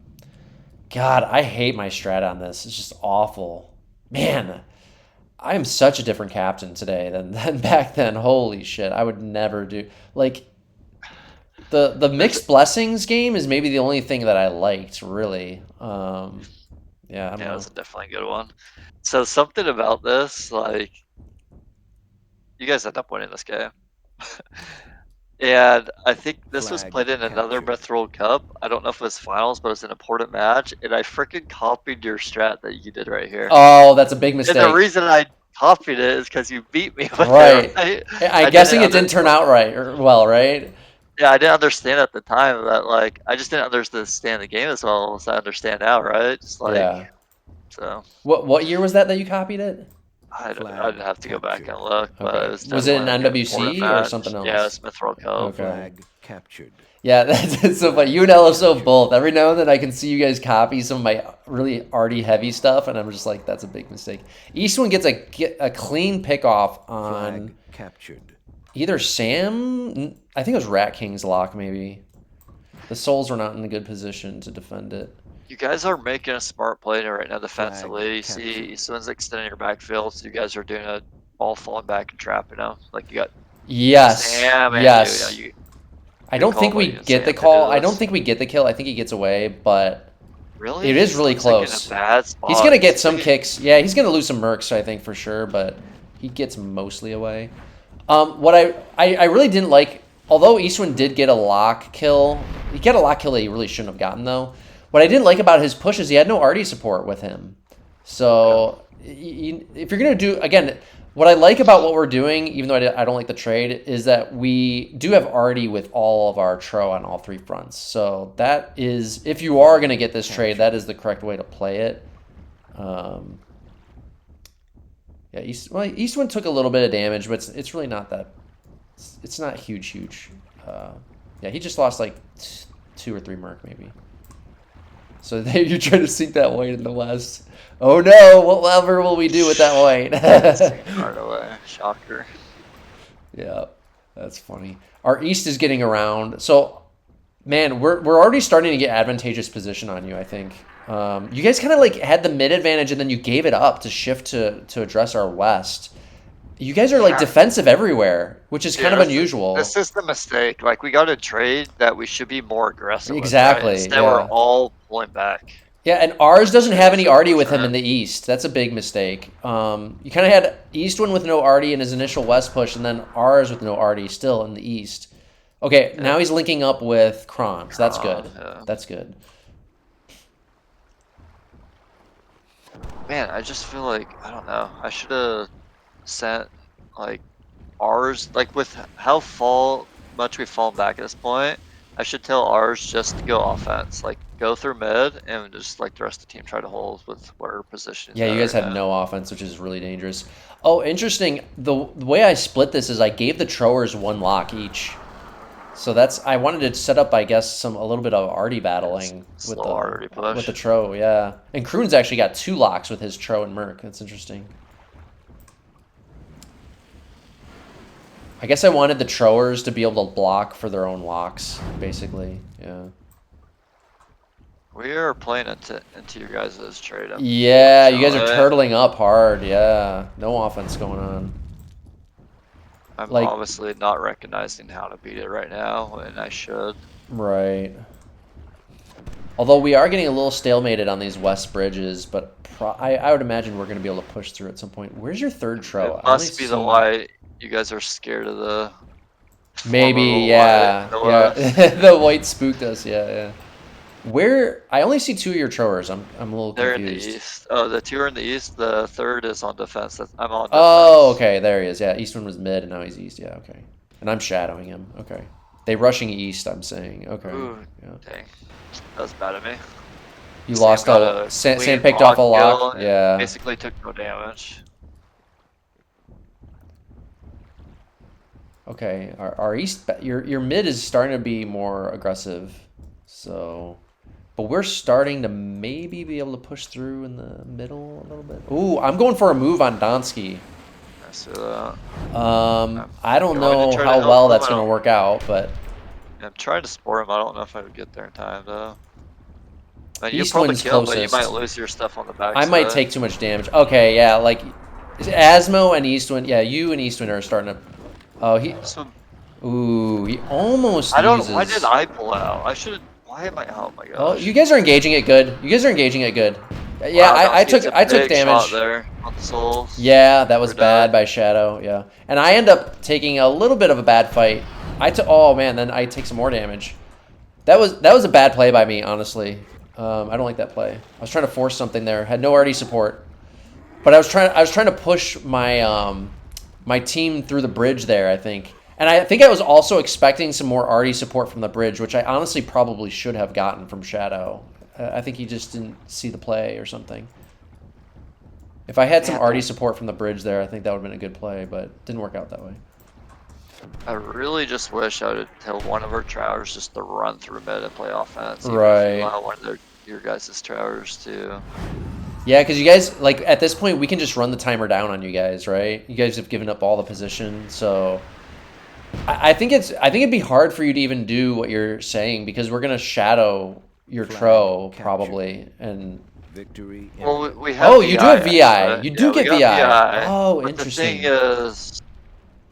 S1: God, I hate my strat on this. It's just awful, man. I am such a different captain today than back then. Holy shit, I would never do like the mixed blessings game is maybe the only thing that I liked really. Yeah, I don't know.
S2: That's definitely a good one. So something about this, like. You guys end up winning this game. And I think this was played in another Myth World Cup. I don't know if it was finals, but it was an important match. And I freaking copied your strat that you did right here.
S1: Oh, that's a big mistake.
S2: And the reason I copied it is because you beat me with
S1: right.
S2: it. Right?
S1: I'm guessing it didn't turn out right. Right?
S2: Yeah, I didn't understand at the time that, like, I just didn't understand the game as well as I understand now, right? Just like,
S1: yeah.
S2: So.
S1: What year was that you copied it?
S2: I'd have to go back and look, but
S1: okay.
S2: it
S1: was it an NWC or something else?
S2: Yeah, it was Smith World Cup.
S1: Okay.
S3: Flag captured.
S1: Yeah, that's so funny. You and LSO both. Every now and then I can see you guys copy some of my really arty heavy stuff, and I'm just like, that's a big mistake. Eastwind gets a clean pick off on
S3: Flag captured.
S1: Either Sam, I think it was Ratking's lock maybe. The Souls were not in a good position to defend it.
S2: You guys are making a smart play right now defensively. You see Eastwind's extending your backfield, so you guys are doing a ball falling back and trap, you know? Like you got
S1: Sam
S2: and
S1: yes. I don't think
S2: call
S1: we
S2: by
S1: get the
S2: Sam to
S1: call.
S2: do
S1: I don't
S2: this.
S1: think we get the kill. I think he gets away, but
S2: Really?
S1: it is really
S2: He's, like,
S1: close.
S2: in a bad spot.
S1: He's gonna get
S2: He's
S1: some
S2: getting-
S1: kicks. Yeah, he's gonna lose some Myrks, I think, for sure, but he gets mostly away. What I really didn't like, although Eastwind did get a lock kill, he got a lock kill that he really shouldn't have gotten, though. What I didn't like about his push is he had no arty support with him. So if you're gonna do, again, what I like about what we're doing, even though I don't like the trade, is that we do have arty with all of our Tro on all three fronts. So that is, if you are gonna get this trade, that is the correct way to play it. Yeah, Eastwind took a little bit of damage, but it's really not that. It's not huge. Yeah, he just lost like 2 or 3 Myrk maybe. So you're trying to sink that white in the west. Oh no! What lever will we do with that white?
S2: Right away. Shocker.
S1: Yeah, that's funny. Our east is getting around. So, man, we're already starting to get advantageous position on you, I think. You guys kind of like had the mid advantage and then you gave it up to shift to address our west. You guys are like defensive everywhere, which is kind of unusual.
S2: This is the mistake. Like, we got a trade that we should be more aggressive
S1: Exactly,
S2: with, right? Instead,
S1: yeah.
S2: we're all pulling back.
S1: Yeah, and ours doesn't have any arty with him in the east. That's a big mistake. You kind of had Eastwind with no arty in his initial west push, and then ours with no arty still in the east. Okay, now he's linking up with Chron, so that's good.
S2: Yeah.
S1: That's good.
S2: Man, I just feel like, I don't know, I should have sent, like, ours, like, with how much we've fallen back at this point, I should tell ours just to go offense, like, go through mid, and just, like, the rest of the team try to hold with whatever position.
S1: Yeah, you guys had no offense, which is really dangerous. Oh, interesting. The way I split this is I gave the Troers 1 lock each. So I wanted to set up, I guess, a little bit of arty battling with the Tro, yeah. And Kroon's actually got 2 locks with his Tro and Myrk. That's interesting. I guess I wanted the Troers to be able to block for their own locks, basically. Yeah.
S2: We are playing into your guys' trade.
S1: Yeah, you guys are turtling up hard. Yeah, no offense going on.
S2: I'm obviously not recognizing how to beat it right now, and I should.
S1: Right. Although we are getting a little stalemated on these west bridges, but I would imagine we're going to be able to push through at some point. Where's your third Tro?
S2: It must be the why you guys are scared of the...
S1: Maybe, yeah. The white spooked us, yeah. I only see 2 of your Troers. I'm a little confused.
S2: They're in the east. Oh, the 2 are in the east. The third is on defense. I'm on defense.
S1: Oh, okay. There he is. Yeah, Eastwind was mid, and now he's east. Yeah, okay. And I'm shadowing him. Okay. They rushing east, I'm saying. Okay.
S2: Ooh,
S1: yeah.
S2: Dang. That was bad of me.
S1: You lost a... Sam picked off a lock. Yeah.
S2: Basically took no damage.
S1: Okay. Our east... Your mid is starting to be more aggressive. So... But we're starting to maybe be able to push through in the middle a little bit. Ooh, I'm going for a move on Dantski.
S2: I see that.
S1: I don't know how well that's going to work out, but...
S2: I'm trying to support him. I don't know if I would get there in time, though. You probably kill, but you might lose your stuff on the back.
S1: I might take too much damage. Okay, yeah, like... Asmo and Eastwind... Yeah, you and Eastwind are starting to... Oh, he... Ooh, he almost uses...
S2: Why did I pull out? I should... Why am I? Oh my gosh.
S1: Oh, you guys are engaging it good. Yeah,
S2: wow,
S1: I took damage.
S2: There on the souls.
S1: Yeah, that was bad by Shadow. Yeah, and I end up taking a little bit of a bad fight. Oh man, then I take some more damage. That was a bad play by me, honestly. I don't like that play. I was trying to force something there. Had no arty support, but I was trying to push my my team through the bridge there, I think. And I think I was also expecting some more arty support from the bridge, which I honestly probably should have gotten from Shadow. I think he just didn't see the play or something. If I had some arty support from the bridge there, I think that would have been a good play, but it didn't work out that way.
S2: I really just wish I would tell one of our Trowers just to run through mid and play offense.
S1: Right.
S2: Allow one of your guys' Trowers to...
S1: Yeah, because you guys, like, at this point, we can just run the timer down on you guys, right? You guys have given up all the position, so... I think it'd be hard for you to even do what you're saying because we're gonna shadow your Tro probably and
S3: victory.
S2: Well, we have.
S1: Oh, you do have VI. Right? You do get VI. Oh,
S2: but
S1: interesting.
S2: The thing is,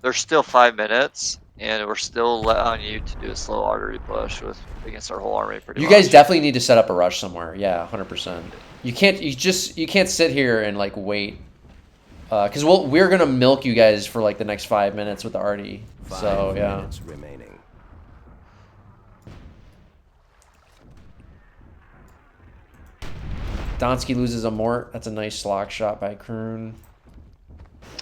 S2: there's still 5 minutes, and we're still allowing you to do a slow artery push against our whole army pretty
S1: You
S2: much.
S1: guys definitely need to set up a rush somewhere. Yeah, 100%. You can't sit here and like wait, because we're gonna milk you guys for like the next 5 minutes with the arty. So
S3: 5
S1: yeah.
S3: minutes remaining.
S1: Dantski loses a mort. That's a nice lock shot by Chron.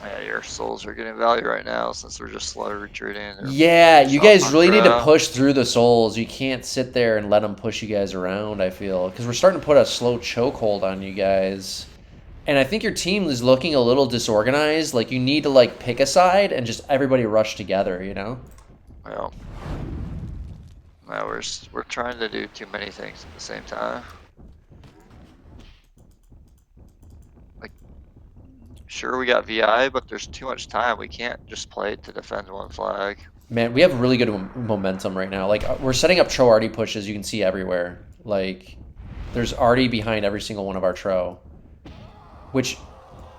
S2: Yeah, your souls are getting value right now since we're just slow retreating.
S1: Yeah, you guys
S2: on
S1: really need to
S2: draw.
S1: push through the souls. You can't sit there and let them push you guys around, I feel. Because we're starting to put a slow chokehold on you guys. And I think your team is looking a little disorganized. Like, you need to, like, pick a side and just everybody rush together, you know?
S2: Well, no, we're trying to do too many things at the same time. Like, sure, we got VI, but there's too much time. We can't just play to defend one flag.
S1: Man, we have really good momentum right now. Like, we're setting up Tro arty pushes you can see everywhere. Like, there's arty behind every single one of our Tro. Which,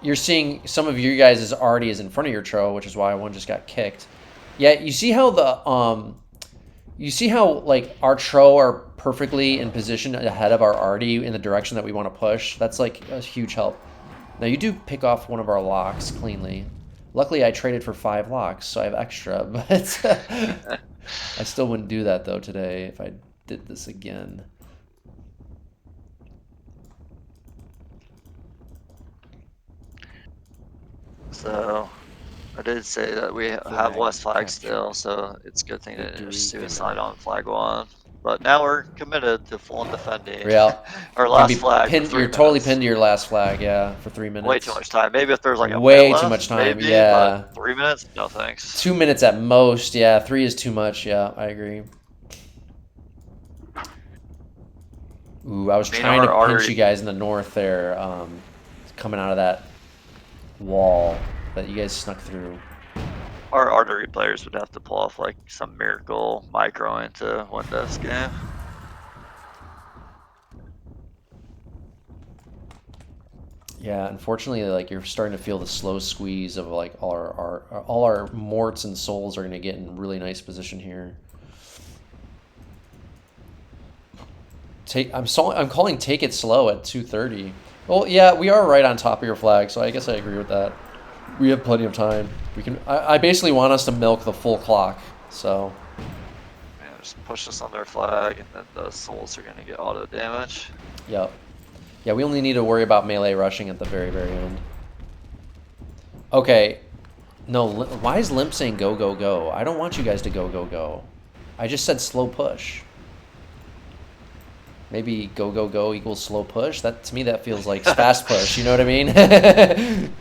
S1: you're seeing some of you guys' arty is in front of your Tro, which is why one just got kicked. Yeah, you see how like our Tro are perfectly in position ahead of our arty in the direction that we want to push? That's like a huge help. Now you do pick off one of our locks cleanly. Luckily I traded for 5 locks, so I have extra, but I still wouldn't do that though today if I did this again.
S2: So, I did say that we have less flags still, so it's a good thing to just suicide on flag 1. But now we're committed to full defending
S1: Yeah.
S2: our last flag.
S1: You're totally pinned to your last flag, yeah, for 3 minutes.
S2: Way too much time. Maybe if there's like a
S1: way
S2: minute
S1: too
S2: left,
S1: much time,
S2: maybe,
S1: yeah.
S2: But 3 minutes? No thanks.
S1: 2 minutes at most, yeah. 3 is too much, yeah, I agree. Ooh, I was trying to pinch you guys in the north there, coming out of that wall, but you guys snuck through.
S2: Our artery players would have to pull off like some miracle micro into win this game.
S1: Yeah, unfortunately, like you're starting to feel the slow squeeze of like all our morts and souls are going to get in really nice position here. I'm calling take it slow at 2:30. Well, yeah, we are right on top of your flag, so I guess I agree with that. We have plenty of time. We can. I basically want us to milk the full clock. So.
S2: Yeah, just push us on their flag, and then the souls are gonna get auto damage.
S1: Yep. Yeah, we only need to worry about melee rushing at the very, very end. Okay. No, why is Limp saying go, go, go? I don't want you guys to go, go, go. I just said slow push. Maybe go, go, go equals slow push? That to me, that feels like fast push. You know what I mean?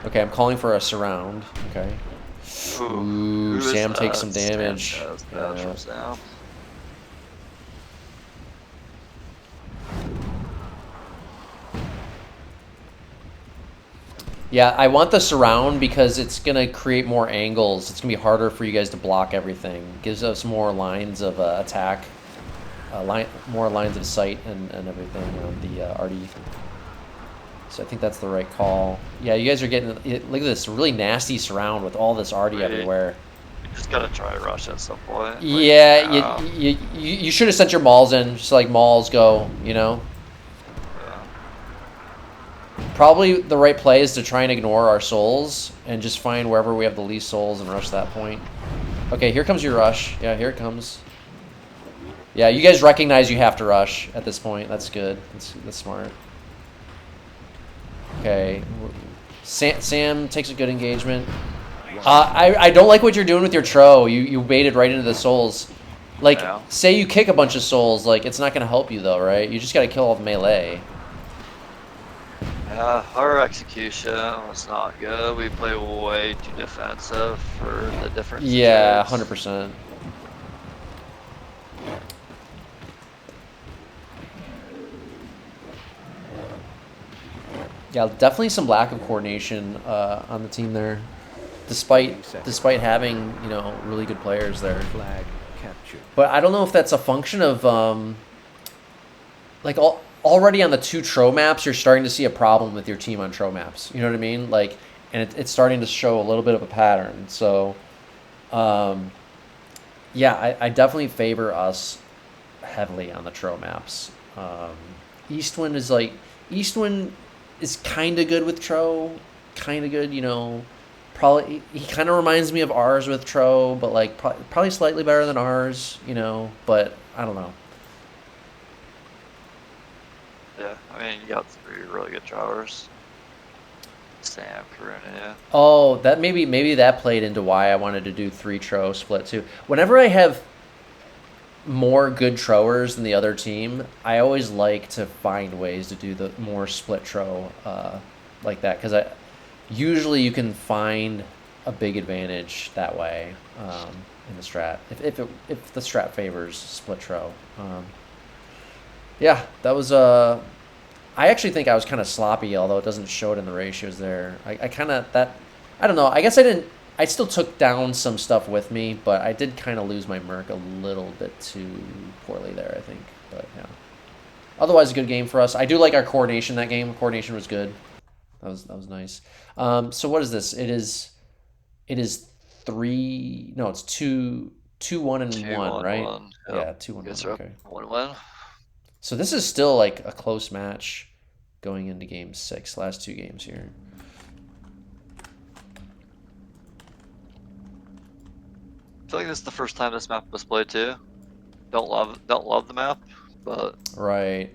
S1: Okay, I'm calling for a surround. Okay. Ooh, Sam takes some damage. Yeah, I want the surround because it's going to create more angles. It's going to be harder for you guys to block everything. Gives us more lines of attack, more lines of sight and everything on the arty. So I think that's the right call. Yeah, you guys are getting, look at this really nasty surround with all this arty everywhere.
S2: You just gotta try to rush at some point.
S1: Yeah, you should have sent your mauls in, just like mauls go, you know? Yeah. Probably the right play is to try and ignore our souls and just find wherever we have the least souls and rush that point. Okay, here comes your rush. Yeah, here it comes. Yeah, you guys recognize you have to rush at this point. That's good. That's smart. Okay, Sam takes a good engagement. I don't like what you're doing with your Tro. You baited right into the souls. Like, say you kick a bunch of souls, like, it's not going to help you, though, right? You just got to kill all the melee.
S2: Yeah, our execution was not good. We played way too defensive for the different
S1: Yeah, 100%. Yeah, definitely some lack of coordination on the team there, despite having, you know, really good players there.
S3: Flag captured.
S1: But I don't know if that's a function of like already on the 2 Tro maps, you're starting to see a problem with your team on Tro maps. You know what I mean? Like, and it's starting to show a little bit of a pattern. So, yeah, I definitely favor us heavily on the Tro maps. Eastwind is kind of good with Tro, kind of good, Probably he kind of reminds me of ours with Tro, but like probably slightly better than ours, But I don't know.
S2: Yeah, I mean, you got 3 really good drawers. Sam, Cruniac.
S1: Oh, that maybe that played into why I wanted to do 3 Tro split too. Whenever I have more good Trowers than the other team, I always like to find ways to do the more split Tro like that, because usually you can find a big advantage that way in the strat if the strat favors split Tro. Yeah, that was I actually think I was kind of sloppy, although it doesn't show it in the ratios there. I kind of I don't know. I guess I didn't. I still took down some stuff with me, but I did kind of lose my Myrk a little bit too poorly there, I think. But yeah. Otherwise, a good game for us. I do like our coordination that game. Coordination was good. That was nice. So what is this? It is 3. No, it's 2, 1, and
S2: 2,
S1: 1, right?
S2: 1. Yep.
S1: Yeah, 2, 1, 1. Okay.
S2: 1-1.
S1: So this is still like a close match going into game 6. Last 2 games here.
S2: I feel like this is the first time this map was played too. Don't love the map, but
S1: Right.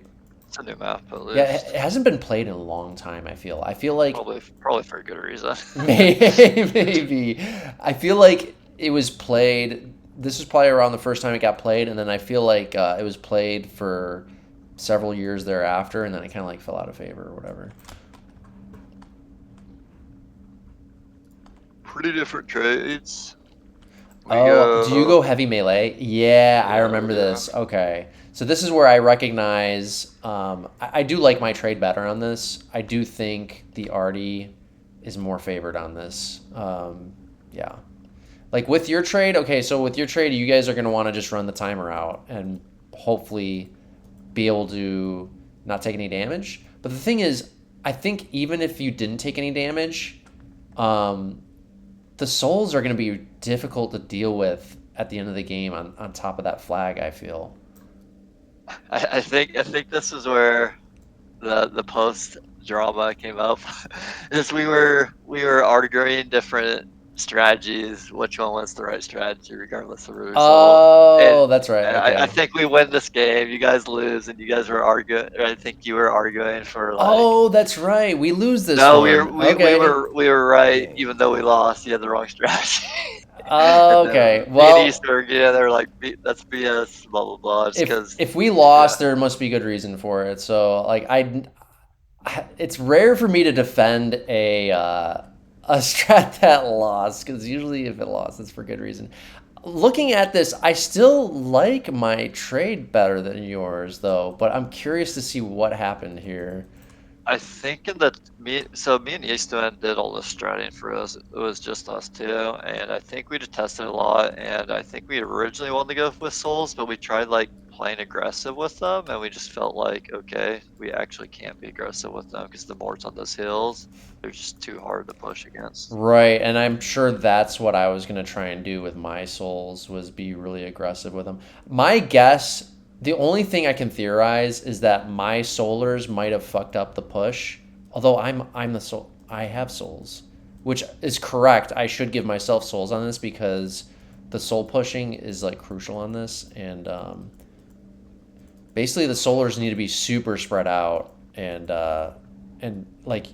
S2: it's a new map at least.
S1: Yeah, it hasn't been played in a long time, I feel like
S2: Probably for a good reason.
S1: maybe. I feel like it was played. This was probably around the first time it got played, and then I feel like it was played for several years thereafter, and then it kind of like fell out of favor or whatever.
S2: Pretty different trades.
S1: Do you go heavy melee? Yeah, I remember
S2: yeah.
S1: this. Okay. So this is where I recognize, I do like my trade better on this. I do think the Artie is more favored on this. Yeah. Like with your trade, okay, so with your trade, you guys are going to want to just run the timer out and hopefully be able to not take any damage. But the thing is, I think even if you didn't take any damage, the souls are going to be difficult to deal with at the end of the game on top of that flag, I feel.
S2: I think this is where the post drama came up. Is we were arguing different strategies, which one was the right strategy regardless of the result.
S1: Oh, that's right. Okay.
S2: I think we win this game, you guys lose, and you guys were arguing. I think you were arguing for like.
S1: Oh, that's right. We lose this
S2: No,
S1: one.
S2: we were right, even though we lost. You had the wrong strategy.
S1: Okay.
S2: Me
S1: Well,
S2: and East were they're like, that's BS, blah blah blah.
S1: If we lost, there must be good reason for it. So like it's rare for me to defend a strat that lost, because usually if it lost, it's for good reason. Looking at this, I still like my trade better than yours, though. But I'm curious to see what happened here.
S2: I think me and Eastman did all the stratting for us. It was just us two, and I think we just tested a lot. And I think we originally wanted to go with souls, but we tried like playing aggressive with them, and we just felt like, okay, we actually can't be aggressive with them because the morts on those hills, they're just too hard to push against.
S1: Right, and I'm sure that's what I was gonna try and do with my souls, was be really aggressive with them. My guess. The only thing I can theorize is that my solars might have fucked up the push. Although I'm the soul, I have souls, which is correct. I should give myself souls on this because the soul pushing is like crucial on this, and basically the solars need to be super spread out, and like,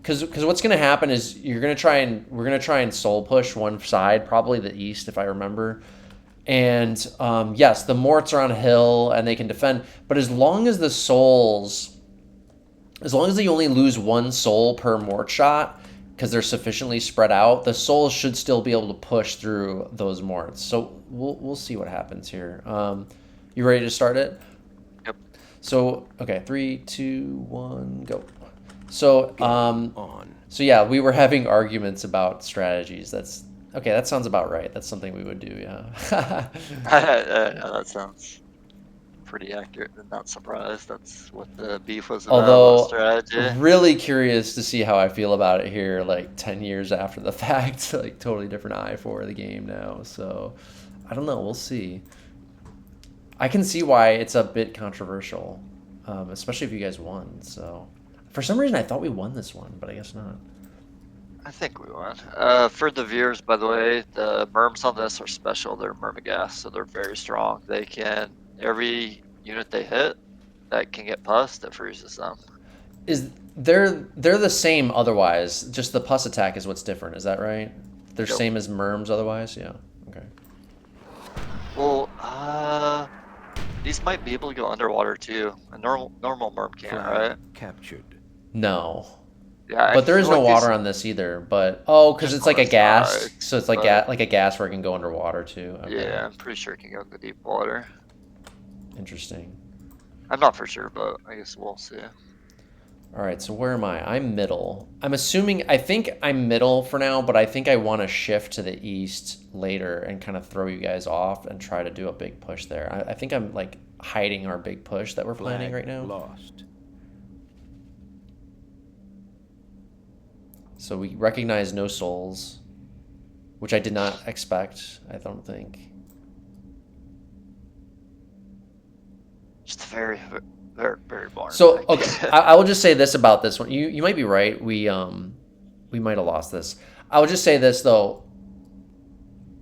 S1: because what's gonna happen is we're gonna try and soul push one side, probably the east if I remember. And yes, the morts are on a hill and they can defend, but as long as they only lose one soul per mort shot, because they're sufficiently spread out, the souls should still be able to push through those morts. So we'll see what happens here. You ready to start it?
S2: Yep.
S1: So okay, 3, 2, 1, go. So
S3: on.
S1: So yeah, we were having arguments about strategies. That's okay. That sounds about right. That's something we would do. Yeah.
S2: That sounds pretty accurate and not surprised. That's what the beef was about,
S1: Although,
S2: strategy.
S1: really curious to see how I feel about it here, like 10 years after the fact. Like, totally different eye for the game now. So, I don't know. We'll see. I can see why it's a bit controversial, especially if you guys won. So, for some reason, I thought we won this one, but I guess not.
S2: I think we won. For the viewers, by the way, the merms on this are special. They're myrmigas, so they're very strong. They can, every unit they hit that can get pus, that freezes them.
S1: They're the same otherwise, just the pus attack is what's different, is that right? They're
S2: Yep.
S1: same as merms otherwise? Yeah. Okay.
S2: Well, these might be able to go underwater too. A normal merm can't, right?
S3: Captured.
S1: No.
S2: Yeah,
S1: But there is
S2: feel
S1: no
S2: like
S1: water
S2: these-
S1: on this either. But because
S2: Just
S1: it's like
S2: on
S1: a
S2: the
S1: gas,
S2: side,
S1: so it's like
S2: but-
S1: like a gas where it can go underwater too. Okay.
S2: Yeah, I'm pretty sure it can go in the deep water.
S1: Interesting.
S2: I'm not for sure, but I guess we'll see.
S1: All right, so where am I? I'm middle. I think I'm middle for now, but I think I want to shift to the east later and kind of throw you guys off and try to do a big push there. I think I'm like hiding our big push that we're planning right now.
S3: Lost.
S1: So we recognize no souls, which I did not expect, I don't think.
S2: Just very, very, very boring.
S1: So, okay, I will just say this about this one. You might be right. We might have lost this. I will just say this, though.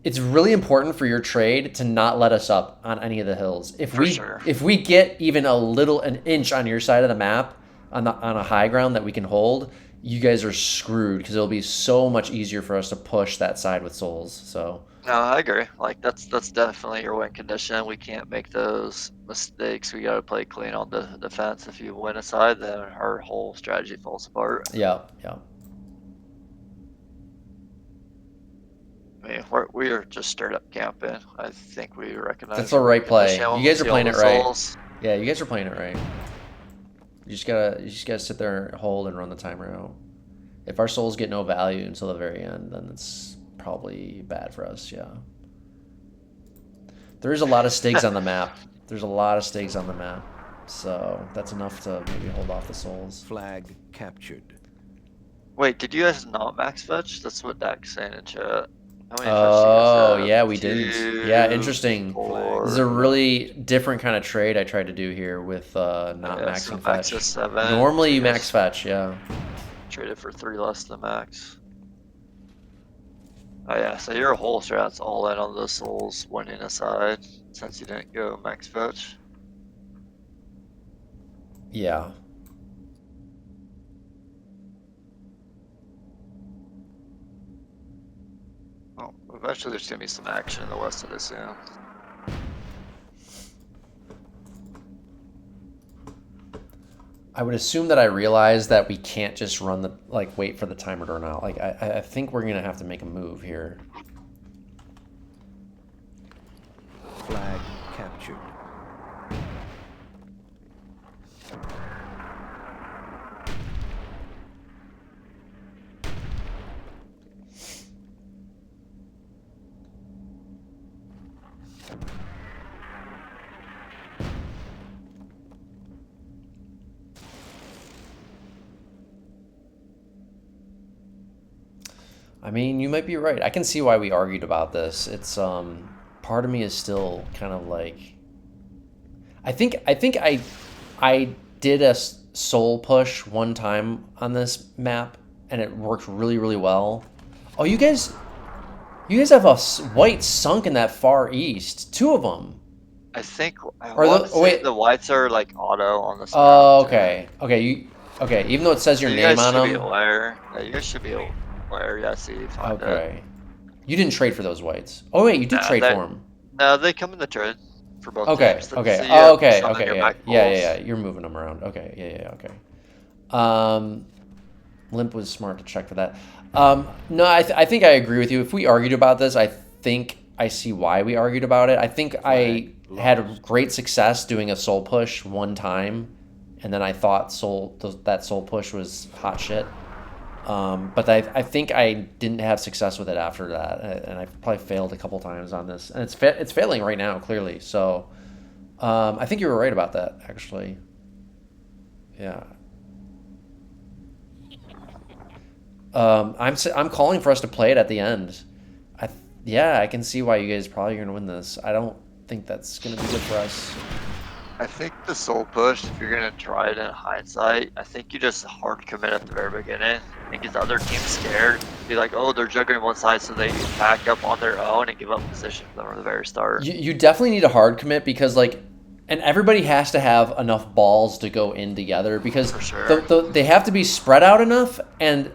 S1: It's really important for your trade to not let us up on any of the hills. If we get even an inch on your side of the map on a high ground that we can hold, you guys are screwed because it'll be so much easier for us to push that side with souls. So
S2: No, I agree. Like that's definitely your win condition. We can't make those mistakes. We gotta play clean on the defense. If you win a side, then our whole strategy falls apart.
S1: yeah.
S2: I mean, we are just straight up camping. I think we recognize
S1: That's the right play.
S2: condition when
S1: You
S2: we
S1: guys are
S2: see
S1: playing
S2: all
S1: it
S2: the
S1: right.
S2: souls.
S1: Yeah, you guys are playing it right. You just gotta sit there, hold, and run the timer out. If our souls get no value until the very end, then it's probably bad for us. Yeah. There is a lot of stigs on the map. So that's enough to maybe hold off the souls.
S3: Flag captured.
S2: Wait, did you guys not max fetch? That's what Dak's saying in chat. How many fetch do you
S1: Oh,
S2: guys have?
S1: yeah, we didn't. Yeah, interesting.
S2: 4,
S1: This is a really different kind of trade I tried to do here with not maxing
S2: so
S1: fetch.
S2: max is 7.
S1: Normally you
S2: Yes.
S1: max fetch, yeah.
S2: Traded for 3 less than max. Oh yeah, so your whole strat's all in on the souls winning aside since you didn't go max fetch.
S1: Yeah.
S2: Oh, eventually there's gonna be some action in the west of this soon.
S1: I would assume that I realize that we can't just wait for the timer to run out. Like, I think we're gonna have to make a move here.
S3: Flag captured.
S1: I mean, you might be right. I can see why we argued about this. It's part of me is still kind of like I think I did a soul push one time on this map and it worked really, really well. Oh, you guys have a white sunk in that far east. 2 of them.
S2: I think
S1: wait.
S2: the whites are like auto on this.
S1: Oh,
S2: map,
S1: okay. Okay, even though it says your
S2: you
S1: name
S2: guys
S1: on
S2: should be
S1: them.
S2: aware. Yeah, you guys should be aware. Yeah, see, you find it.
S1: Okay. You didn't trade for those whites. Oh wait, you did trade for them.
S2: No, they come in the trade for both
S1: Okay.
S2: teams.
S1: Okay.
S2: So you
S1: Oh,
S2: have
S1: okay.
S2: some in
S1: Okay.
S2: your
S1: Yeah.
S2: back
S1: Yeah.
S2: pulls.
S1: Yeah. You're moving them around. Okay. Yeah. Okay. Limp was smart to check for that. No, I think I agree with you. If we argued about this, I think I see why we argued about it. I think I had great success doing a soul push one time, and then I thought that soul push was hot shit. But I think I didn't have success with it after that, and I probably failed a couple times on this, and it's failing right now clearly. So I think you were right about that, actually. Yeah. I'm calling for us to play it at the end. Yeah, I can see why you guys probably are gonna win this. I don't think that's gonna be good for us.
S2: I think the soul push, if you're gonna try it in hindsight, I think you just hard commit at the very beginning and get the other team scared. Be like, oh, they're juggling one side, so they back up on their own and give up position from the very start.
S1: You definitely need a hard commit because like, and everybody has to have enough balls to go in together because
S2: For sure.
S1: they have to be spread out enough, and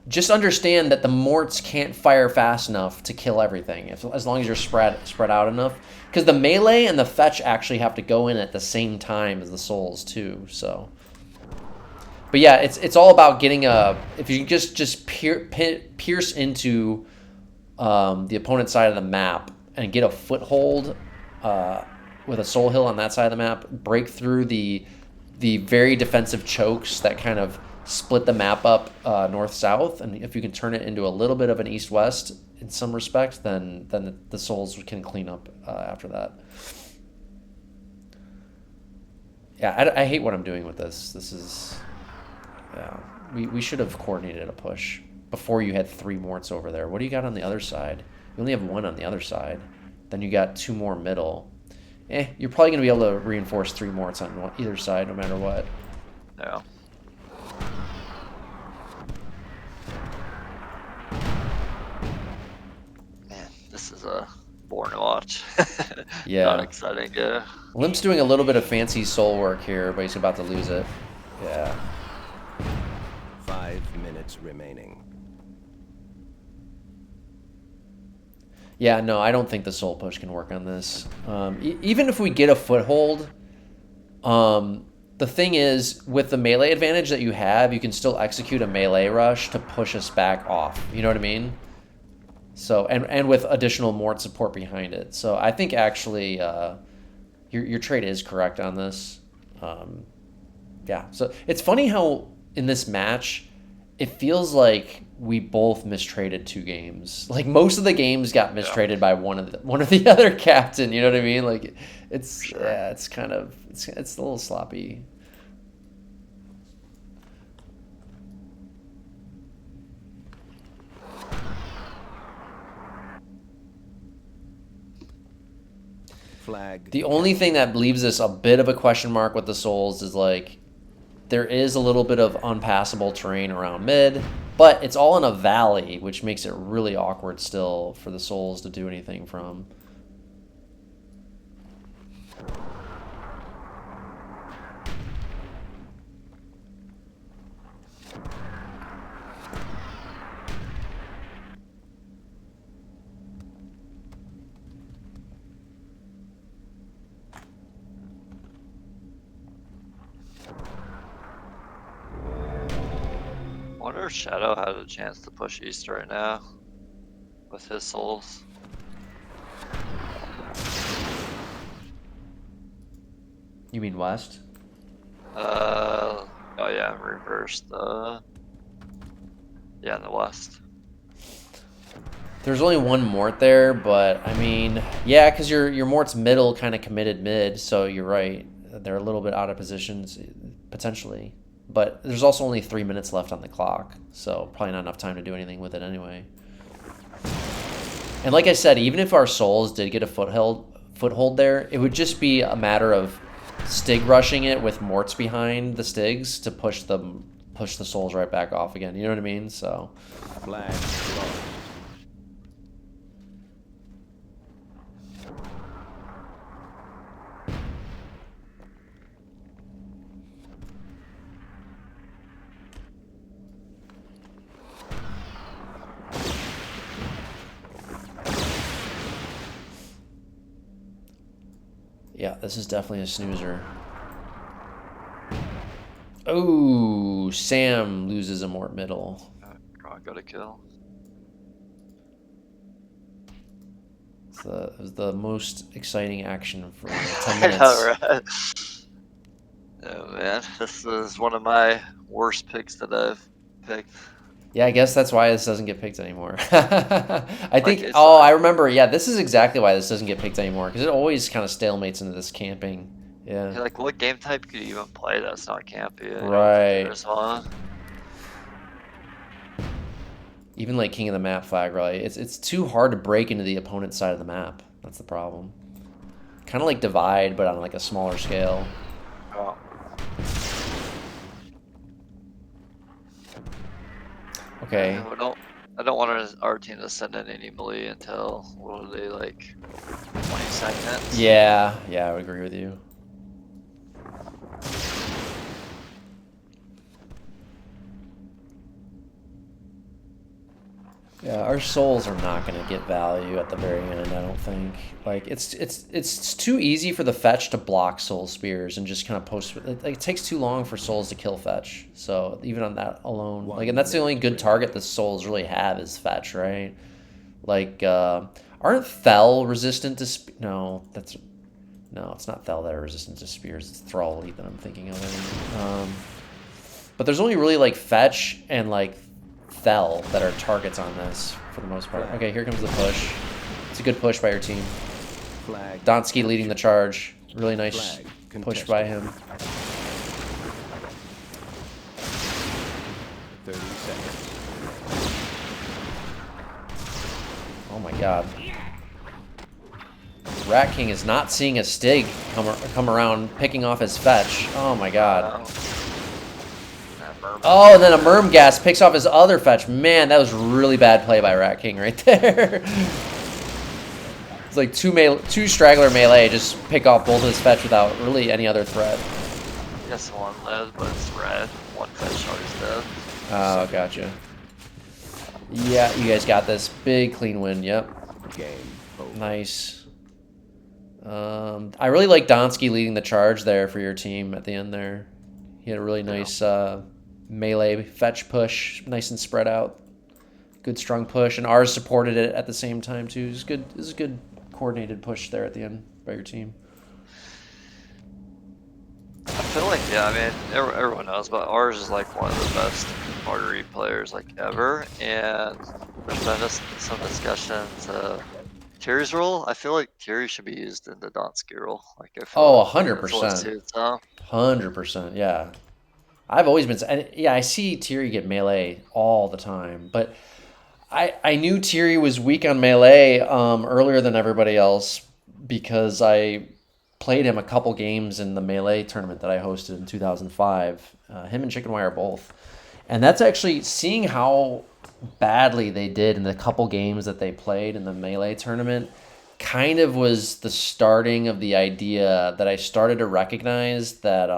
S1: just understand that the morts can't fire fast enough to kill everything as long as you're spread out enough, because the melee and the fetch actually have to go in at the same time as the souls too. So, but yeah, it's all about getting if you just pierce into the opponent's side of the map and get a foothold with a soul hill on that side of the map, break through the very defensive chokes that kind of split the map up north-south, and if you can turn it into a little bit of an east-west in some respect, then the souls can clean up after that. Yeah, I hate what I'm doing with this. This is... Yeah, we should have coordinated a push before you had 3 morts over there. What do you got on the other side? You only have 1 on the other side. Then you got 2 more middle. You're probably going to be able to reinforce 3 morts on either side no matter what.
S2: Yeah. Man, this is a boring to watch.
S1: Yeah.
S2: Not exciting, yeah.
S1: Limp's doing a little bit of fancy soul work here, but he's about to lose it. Yeah.
S3: 5 minutes remaining.
S1: Yeah, no, I don't think the soul push can work on this. Even if we get a foothold, the thing is, with the melee advantage that you have, you can still execute a melee rush to push us back off. You know what I mean? So, and with additional mort support behind it. So I think actually your trade is correct on this. Yeah, so it's funny how in this match, it feels like we both mistraded 2 games. Like most of the games got mistraded by one or the other captain. You know what I mean? Like it's
S2: Sure.
S1: Yeah, it's kind of it's a little sloppy.
S3: Flag.
S1: The only thing that leaves us a bit of a question mark with the souls is like there is a little bit of unpassable terrain around mid, but it's all in a valley, which makes it really awkward still for the souls to do anything from.
S2: I wonder if Shadow has a chance to push east right now with his souls.
S1: You mean west?
S2: Oh yeah, reversed. Yeah, in the west.
S1: There's only 1 mort there, but I mean, yeah, because your mort's middle kind of committed mid, so you're right. They're a little bit out of positions potentially, but there's also only 3 minutes left on the clock, so probably not enough time to do anything with it anyway. And like I said, even if our souls did get a foothold there, it would just be a matter of stig rushing it with morts behind the stigs to push the souls right back off again. You know what I mean? So.
S3: Flag lost.
S1: Yeah, this is definitely a snoozer. Oh, Sam loses a mort middle.
S2: Chron got a kill.
S1: It was the most exciting action for 10
S2: I
S1: minutes.
S2: know, right? Oh man, this is one of my worst picks that I've picked.
S1: Yeah, I guess that's why this doesn't get picked anymore. I think.
S2: it's
S1: Oh, I remember. Yeah, this is exactly why this doesn't get picked anymore because it always kind of stalemates into this camping. Yeah.
S2: like what game type could you even play that's not campy? You know,
S1: Right.
S2: there's one.
S1: Even like King of the Map flag, right? It's too hard to break into the opponent's side of the map. That's the problem. Kind of like Divide, but on like a smaller scale.
S2: Oh.
S1: Okay.
S2: I don't want our team to send in any melee until what are they like 20 seconds?
S1: Yeah, I would agree with you. Yeah, our souls are not going to get value at the very end, I don't think. Like it's too easy for the fetch to block soul spears and just kind of post it takes too long for souls to kill fetch. So even on that alone, like and that's the only good target the souls really have is fetch, right? Like aren't Thel resistant to no, it's not Thel that are resistant to spears. It's Thrall Elite that I'm thinking of. But there's only really like fetch and like Thel that are targets on this for the most part. Okay, here comes the push. It's a good push by your team.
S3: Flag.
S1: Dantski leading the charge. Really nice
S3: Flag
S1: push
S3: contested.
S1: by him.
S3: 30 seconds.
S1: Oh my god. Ratking is not seeing a Stig come around picking off his fetch. Oh my god. Oh, and then a Myrmgas picks off his other fetch. Man, that was really bad play by Ratking right there. It's like two straggler melee just pick off both of his fetch without really any other threat.
S2: Yes, one lives, but it's red. One fetch already dead.
S1: Oh, gotcha. Yeah, you guys got this. Big clean win, yep.
S3: Game over.
S1: Nice. I really like Dantski leading the charge there for your team at the end there. He had a really nice melee fetch push, nice and spread out. Good strong push, and ours supported it at the same time too. It was good. It was a good coordinated push there at the end by your team.
S2: I feel like, yeah, I mean, everyone knows, but ours is like one of the best artery players like ever, and there's been some discussion to Thierry's role. I feel like Thierry should be used in the Dantski role. Like, I feel
S1: Oh,
S2: like that's what
S1: 100%.
S2: suits him.
S1: 100%, yeah. I've always been, and yeah, I see Thierry get melee all the time, but I knew Thierry was weak on melee earlier than everybody else because I played him a couple games in the melee tournament that I hosted in 2005. Him and Chicken Wire both. And that's actually seeing how badly they did in the couple games that they played in the melee tournament kind of was the starting of the idea that I started to recognize that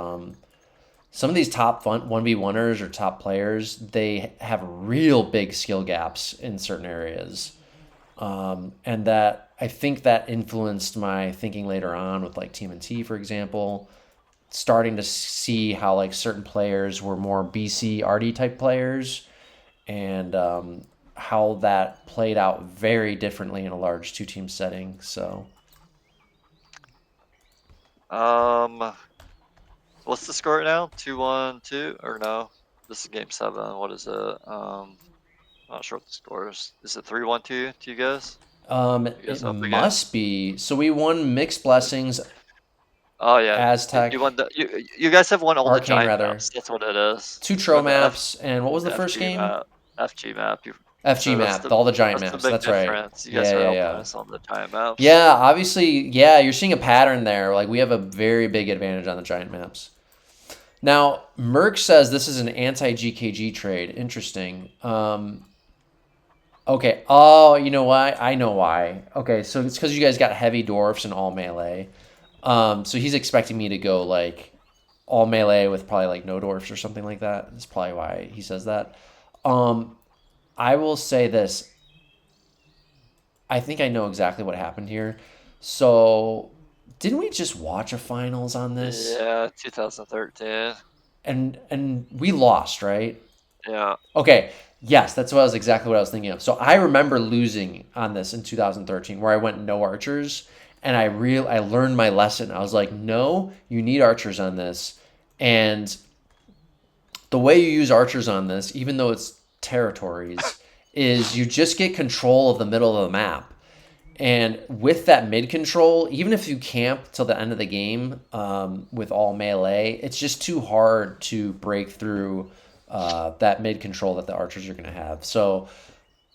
S1: some of these top 1v1ers or top players, they have real big skill gaps in certain areas. And that I think that influenced my thinking later on with like TMNT, for example, starting to see how like certain players were more BC RD type players and how that played out very differently in a large two-team setting. So
S2: What's the score right now? 2-1-2 or no? This is game 7. What is it? Not sure what the score is. Is it 3-1-2 to you guys?
S1: it must be. So we won Mixed Blessings,
S2: Oh yeah,
S1: Aztec,
S2: you won you guys have won all the
S1: Arcane,
S2: giant
S1: rather.
S2: maps. That's what it is.
S1: 2
S2: You
S1: Tro
S2: won the
S1: maps, and what was the first
S2: FG
S1: game?
S2: map, FG map.
S1: FG
S2: So
S1: map, all the giant maps.
S2: That's the big
S1: That's right.
S2: difference. You guys are helping us on the giant maps.
S1: Yeah, obviously, yeah, you're seeing a pattern there. Like, we have a very big advantage on the giant maps. Now, Myrk says this is an anti-GKG trade. Interesting. Okay. Oh, you know why? I know why. Okay, so it's because you guys got heavy dwarfs and all melee. So he's expecting me to go, like, all melee with probably, like, no dwarfs or something like that. That's probably why he says that. I will say this. I think I know exactly what happened here. So, didn't we just watch a finals on this?
S2: Yeah, 2013.
S1: And we lost, right?
S2: Yeah.
S1: Okay. Yes, that's exactly what I was thinking of. So I remember losing on this in 2013 where I went no archers and I learned my lesson. I was like, "No, you need archers on this." And the way you use archers on this, even though it's territories is you just get control of the middle of the map. And with that mid control, even if you camp till the end of the game with all melee, it's just too hard to break through that mid control that the archers are going to have. So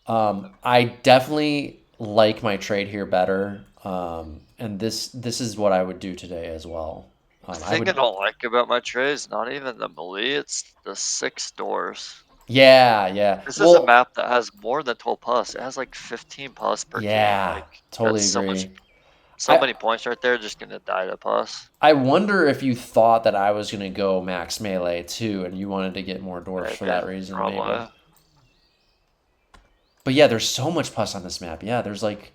S1: I definitely like my trade here better. And this is what I would do today as well.
S2: The thing I don't like about my trade is not even the melee, it's the 6 doors.
S1: Yeah.
S2: This is a map that has more than 12 plus. It has like 15 plus per game. Like,
S1: totally
S2: that's
S1: agree.
S2: So many points right there just gonna die to plus.
S1: I wonder if you thought that I was gonna go max melee too, and you wanted to get more dwarfs for that reason,
S2: probably.
S1: maybe. But yeah, there's so much pus on this map. Yeah, there's like,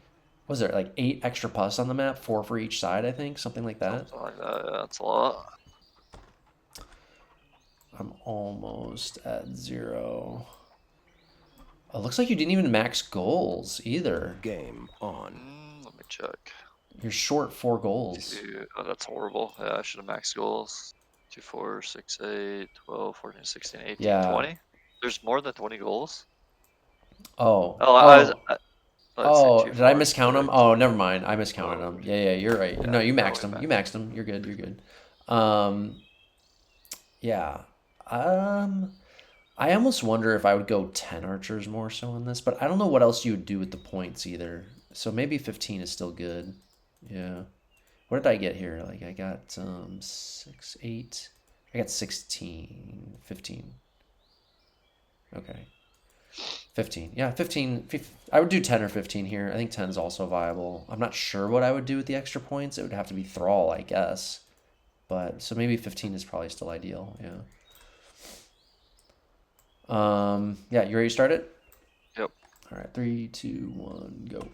S1: was there like 8 extra pus on the map, 4 for each side, I think, something like that.
S2: Something like that. Yeah, that's a lot.
S1: I'm almost at 0. It looks like you didn't even max goals either.
S3: Game on.
S2: Let me check.
S1: You're short 4 goals.
S2: Oh, that's horrible. Yeah, I should have maxed goals. 2, 4, 6, 8, 12, 14, 16, 18, 20. There's more than 20 goals.
S1: Oh, did I miscount them? Oh, never mind. I miscounted them. Yeah, you're right. No, you maxed them. You maxed them. You're good. Yeah. I almost wonder if I would go 10 archers more so in this, but I don't know what else you would do with the points either. So maybe 15 is still good. Yeah. What did I get here? Like I got 6, 8. I got 16, 15. Okay. 15. Yeah, 15. I would do 10 or 15 here. I think 10 is also viable. I'm not sure what I would do with the extra points. It would have to be Thrall, I guess. But so maybe 15 is probably still ideal. Yeah. Yeah, you ready to start it?
S2: Yep.
S1: All right, 3, 2, 1, go.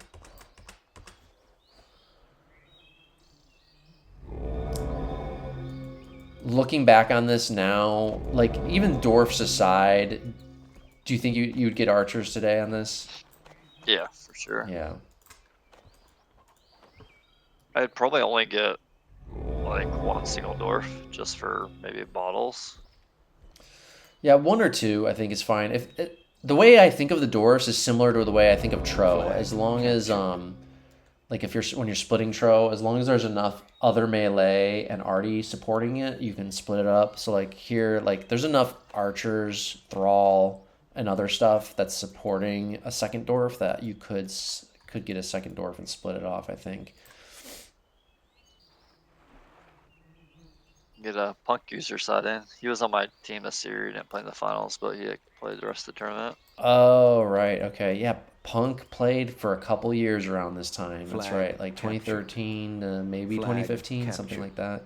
S1: Looking back on this now, like even dwarfs aside, do you think you would get archers today on this?
S2: Yeah, for sure.
S1: Yeah.
S2: I'd probably only get like 1 single dwarf just for maybe bottles.
S1: Yeah, 1 or 2 I think is fine. The way I think of the dwarfs is similar to the way I think of Tro. As long as like when you're splitting Tro, as long as there's enough other melee and arty supporting it, you can split it up. So like here, like there's enough archers, thrall, and other stuff that's supporting a second dwarf that you could get a second dwarf and split it off, I think.
S2: Get a punk user side in. He was on my team this year. He didn't play in the finals, but he played the rest of the tournament.
S1: Oh, right. Okay. Yeah. Punk played for a couple years around this time. That's right. Like 2013 to maybe 2015, something like that.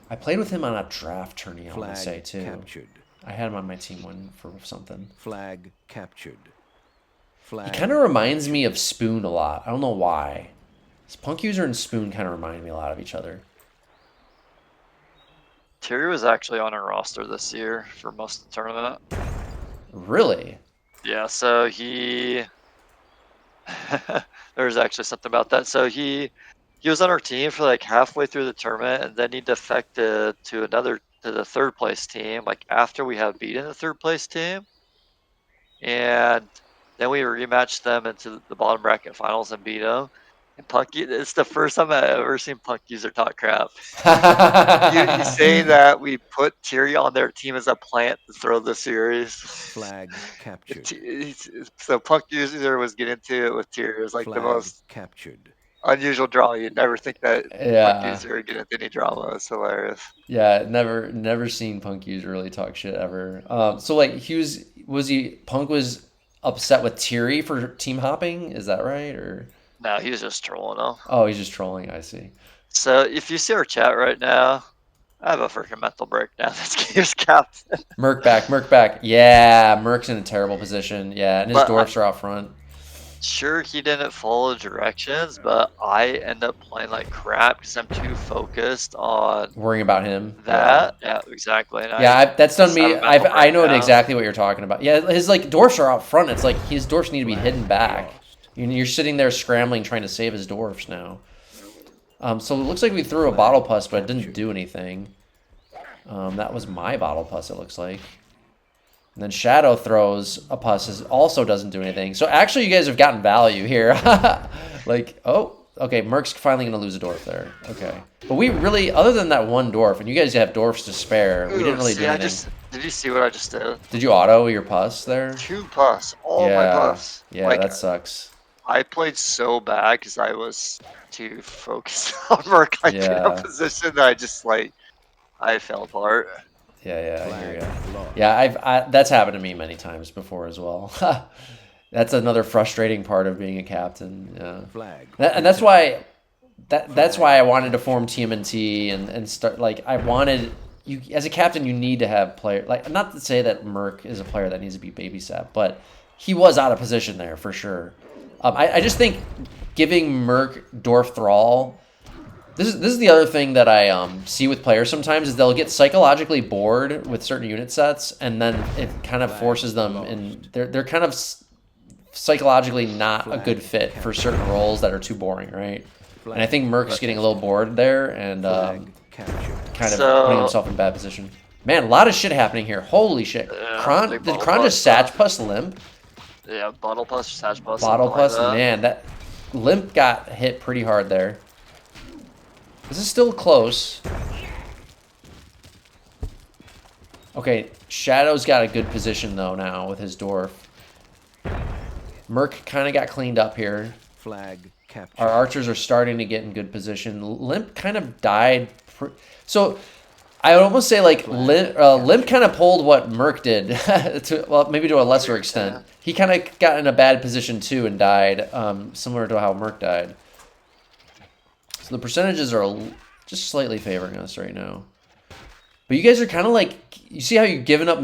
S1: I played with him on a draft tourney, I want to say, too.
S3: Captured.
S1: I had him on my team one for something.
S3: Flag captured.
S1: He kind of reminds me of Spoon a lot. I don't know why. This Punk user and Spoon kind of remind me a lot of each other.
S2: Terry was actually on our roster this year for most of the tournament.
S1: Really?
S2: Yeah, so he... There's actually something about that. So he was on our team for like halfway through the tournament, and then he defected to the third place team, like after we had beaten the third place team. And then we rematched them into the bottom bracket finals and beat them. And it's the first time I've ever seen Punk user talk crap. You say that we put Tyri on their team as a plant to throw the series.
S3: Flag captured.
S2: So Punk user was getting into it with Tyri. It was like the most
S3: captured.
S2: Unusual drama. You'd never think that Punk user would get into any drama. It's hilarious.
S1: Yeah, never seen Punk user really talk shit ever. So like Punk was upset with Tyri for team hopping? Is that right? Or
S2: no, he was just trolling them.
S1: Oh, he's just trolling. I see.
S2: So if you see our chat right now, I have a freaking mental breakdown. This game's captain.
S1: Myrk back. Yeah, Myrk's in a terrible position. Yeah, and his dwarfs are out front.
S2: Sure, he didn't follow directions, but I end up playing like crap because I'm too focused on
S1: worrying about him.
S2: Yeah, exactly. And
S1: that's done me. I know exactly what you're talking about. Yeah, his like dwarfs are out front. It's like his dwarfs need to be hidden back. You're sitting there scrambling, trying to save his dwarfs now. So it looks like we threw a bottle pus, but it didn't do anything. That was my bottle pus, it looks like. And then Shadow throws a pus, also doesn't do anything. So actually, you guys have gotten value here. Like, oh, okay, Myrk's finally going to lose a dwarf there. Okay. But we really, other than that one dwarf, and you guys have dwarfs to spare, we didn't really do anything.
S2: Did you see what I just did?
S1: Did you auto your pus there?
S2: 2 pus. All my pus.
S1: Yeah,
S2: like,
S1: that sucks.
S2: I played so bad because I was too focused on Myrk. Like, in a position that I just, like, I fell apart.
S1: Yeah, I hear you. Yeah, that's happened to me many times before as well. That's another frustrating part of being a captain. Yeah. And that's why I wanted to form TMNT and start, like, I wanted you as a captain, you need to have player, like, not to say that Myrk is a player that needs to be babysat, but he was out of position there for sure. I just think giving Myrk Dwarf Thrall. This is the other thing that I see with players sometimes is they'll get psychologically bored with certain unit sets, and then it kind of forces them in. They're kind of psychologically not a good fit for certain roles that are too boring, right? And I think Myrk's getting a little bored there and kind of putting himself in bad position. Man, a lot of shit happening here. Holy shit! Chron, did Chron just Satch Plus Limp?
S2: Yeah, Bottle Plus, Satch Plus.
S1: Bottle Plus, man, that Limp got hit pretty hard there. This is still close. Okay, Shadow's got a good position though now with his dwarf. Myrk kind of got cleaned up here.
S3: Flag captured.
S1: Our archers are starting to get in good position. Limp kind of died. So I would almost say like Limp kind of pulled what Myrk did, maybe to a lesser extent. He kind of got in a bad position too and died, similar to how Myrk died. So the percentages are just slightly favoring us right now. But you guys are kind of like, you see how you've given up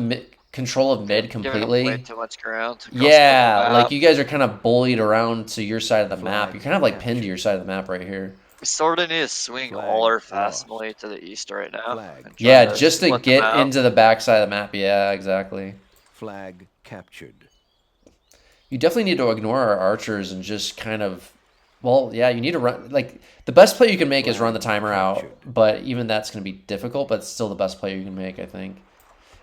S1: control of mid completely?
S2: Way too much ground.
S1: Yeah, like you guys are kind of bullied around to your side of the map. You're kind of like pinned to your side of the map right here.
S2: We sort of need to swing all our fast melee to the east right now.
S1: Yeah, just to get into the back side of the map. Yeah, exactly.
S3: Flag captured.
S1: You definitely need to ignore our archers and just kind of, well, yeah, you need to run, like, the best play you can make is run the timer out, but even that's going to be difficult, but it's still the best play you can make, I think.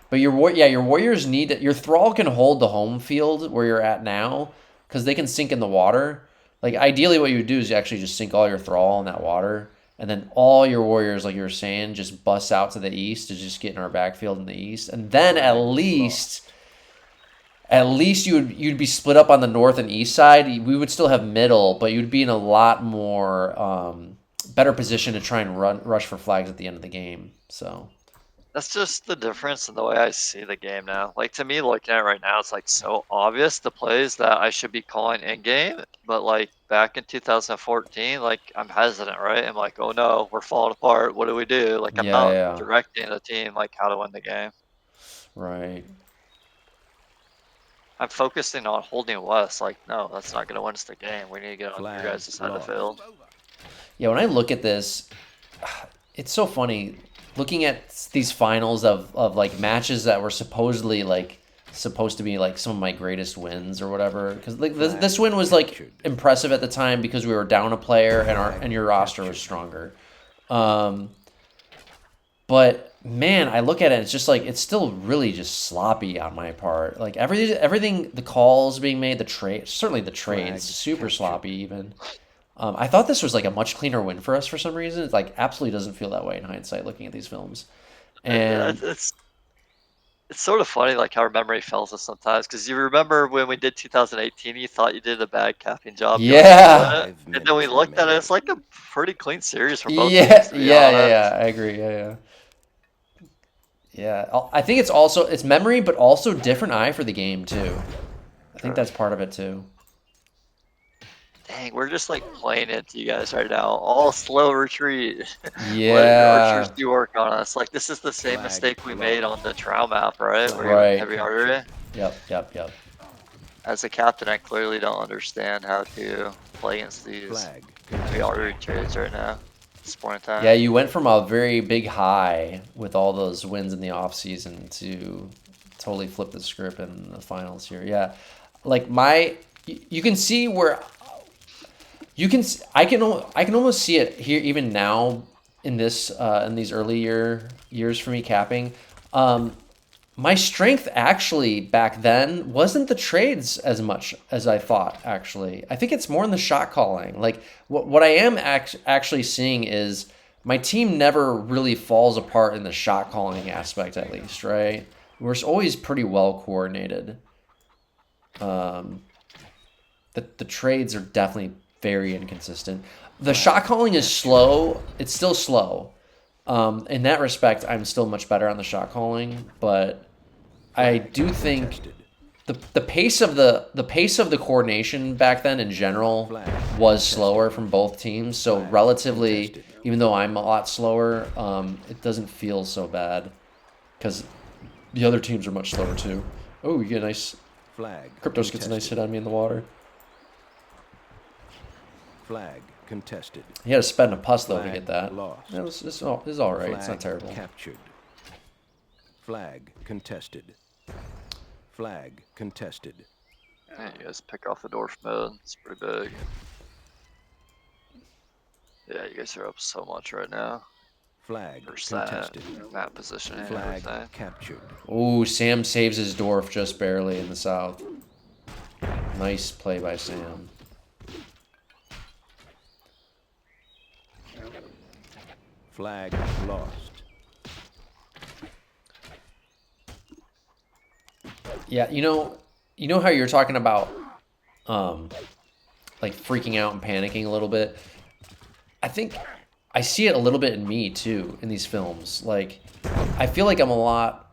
S1: But your warriors need it. Your Thrall can hold the home field where you're at now, because they can sink in the water. Like, ideally what you would do is you actually just sink all your Thrall in that water, and then all your warriors, like you were saying, just bust out to the east to just get in our backfield in the east. And then at least you'd be split up on the north and east side. We would still have middle, but you'd be in a lot more better position to try and rush for flags at the end of the game. So
S2: that's just the difference in the way I see the game now. Like, to me, looking at it right now, it's like so obvious the plays that I should be calling in game, but like back in 2014, like I'm hesitant, right? I'm like, oh no, we're falling apart. What do we do? Like, I'm not directing the team like how to win the game.
S1: Right.
S2: I'm focusing on holding West. Like, no, that's not going to win us the game. We need to get on your guys' side of the field.
S1: Yeah, when I look at this, it's so funny looking at these finals of like matches that were supposed to be like some of my greatest wins or whatever. Because like this win was like impressive at the time because we were down a player and your roster was stronger. But man, I look at it, it's just like, it's still really just sloppy on my part. Like everything, the calls being made, certainly the trades, super sloppy even. I thought this was like a much cleaner win for us for some reason. It like absolutely doesn't feel that way in hindsight looking at these films. And
S2: it's sort of funny like how our memory fails us sometimes, because you remember when we did 2018, you thought you did a bad capping job.
S1: Yeah.
S2: And then we looked at it, it's like a pretty clean series for both
S1: teams. Yeah, I agree. Yeah, I think it's memory, but also different eye for the game too. I think that's part of it too.
S2: Dang, we're just like playing it to you guys right now. All slow retreat.
S1: Yeah.
S2: Let your archers do work on us. Like, this is the same mistake we made on the trial map, right?
S1: Right.
S2: Heavy artery.
S1: Yep.
S2: As a captain, I clearly don't understand how to play against these heavy artery trades right now. At this point in time.
S1: Yeah, you went from a very big high with all those wins in the off season to totally flip the script in the finals here. Yeah, like you can see where. I can almost see it here even now in this in these early years for me capping. my strength actually back then wasn't the trades as much as I thought, actually. I think it's more in the shot calling. Like, what I am actually seeing is my team never really falls apart in the shot calling aspect, at least, right? We're always pretty well coordinated. The trades are definitely very inconsistent. The shot calling is slow. It's still slow. In that respect, I'm still much better on the shot calling, but I do think the pace of the coordination back then in general was slower from both teams. So relatively, even though I'm a lot slower, it doesn't feel so bad because the other teams are much slower too. Oh, you get a nice Kryptos gets a nice hit on me in the water.
S3: Flag contested.
S1: He had to spend a pus though to get that.
S3: Lost.
S1: It's all right. It's not terrible.
S3: Captured. Flag contested. Flag contested.
S2: Yeah, you guys pick off the dwarf mode. It's pretty big. Yeah, you guys are up so much right now.
S3: Flag
S2: First
S3: contested.
S2: map position and
S3: Flag
S2: everything.
S3: captured.
S1: Ooh, Sam saves his dwarf just barely in the south. Nice play by Sam.
S3: Flag lost.
S1: Yeah, you know how you're talking about like freaking out and panicking a little bit? I think I see it a little bit in me too in these films. Like I feel like I'm a lot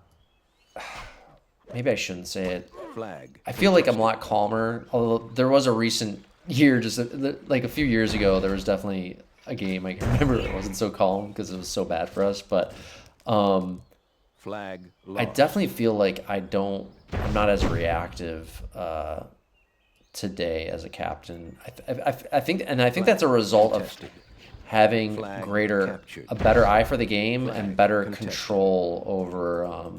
S1: maybe I shouldn't say it.
S3: Flag.
S1: I feel like I'm a lot calmer. Although there was a recent year, just like a few years ago, there was definitely a game I can remember it wasn't so calm because it was so bad for us. But
S3: Flag lost.
S1: I definitely feel like I'm not as reactive today as a captain. I think that's a result of having a better eye for the game and better control over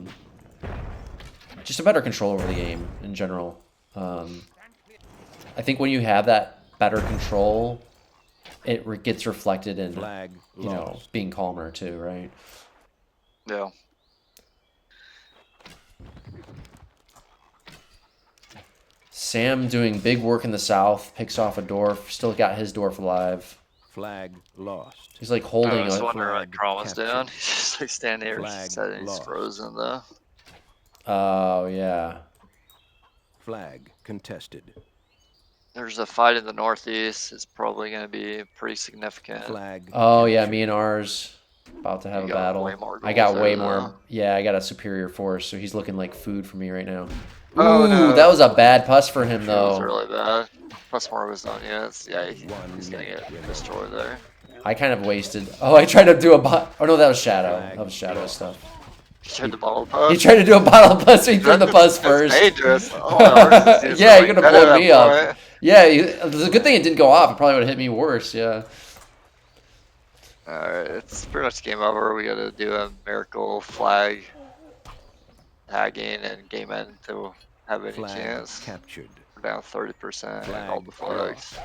S1: just a better control over the game in general. I think when you have that better control, it gets reflected in being calmer too, right?
S2: Yeah.
S1: Sam doing big work in the south, picks off a dwarf, still got his dwarf alive.
S3: Flag lost.
S1: He's like holding
S2: I was
S1: a
S2: wondering why Chron was
S3: captured.
S2: down. He's just like standing there,
S3: Flag
S2: said he's
S3: lost.
S2: frozen though.
S1: Oh yeah.
S3: Flag contested.
S2: There's a fight in the northeast. It's probably going to be pretty significant.
S3: Flag.
S1: Oh yeah,
S3: captured.
S1: me and ours about to have
S2: You
S1: a
S2: got
S1: battle.
S2: way more
S1: I got
S2: goals
S1: way
S2: there,
S1: more.
S2: though.
S1: Yeah, I got a superior force, so he's looking like food for me right now.
S2: Oh,
S1: Ooh,
S2: no.
S1: that was a bad pus for him
S2: That was
S1: though.
S2: really bad. Plus more of his own units. Yeah, he's
S3: One
S2: going to
S3: minute
S2: get
S3: remaining.
S2: destroyed there.
S1: I kind of wasted. Oh, I tried to do a bot. Oh no, that was Shadow. That was Shadow stuff.
S2: He tried the bottle puff.
S1: He tried to do a bottle pus, so he threw the pus first.
S2: That's dangerous. Oh, ours is
S1: Yeah,
S2: like
S1: you're gonna
S2: dead at
S1: blow
S2: that
S1: me up.
S2: point.
S1: Yeah, it's a good thing it didn't go off. It probably would have hit me worse. Yeah.
S2: Alright, it's pretty much game over. We gotta do a miracle flag tagging and game end to have any
S3: Flag
S2: chance.
S3: captured.
S2: We're down 30%
S3: Flag
S2: all the flags.
S3: lost.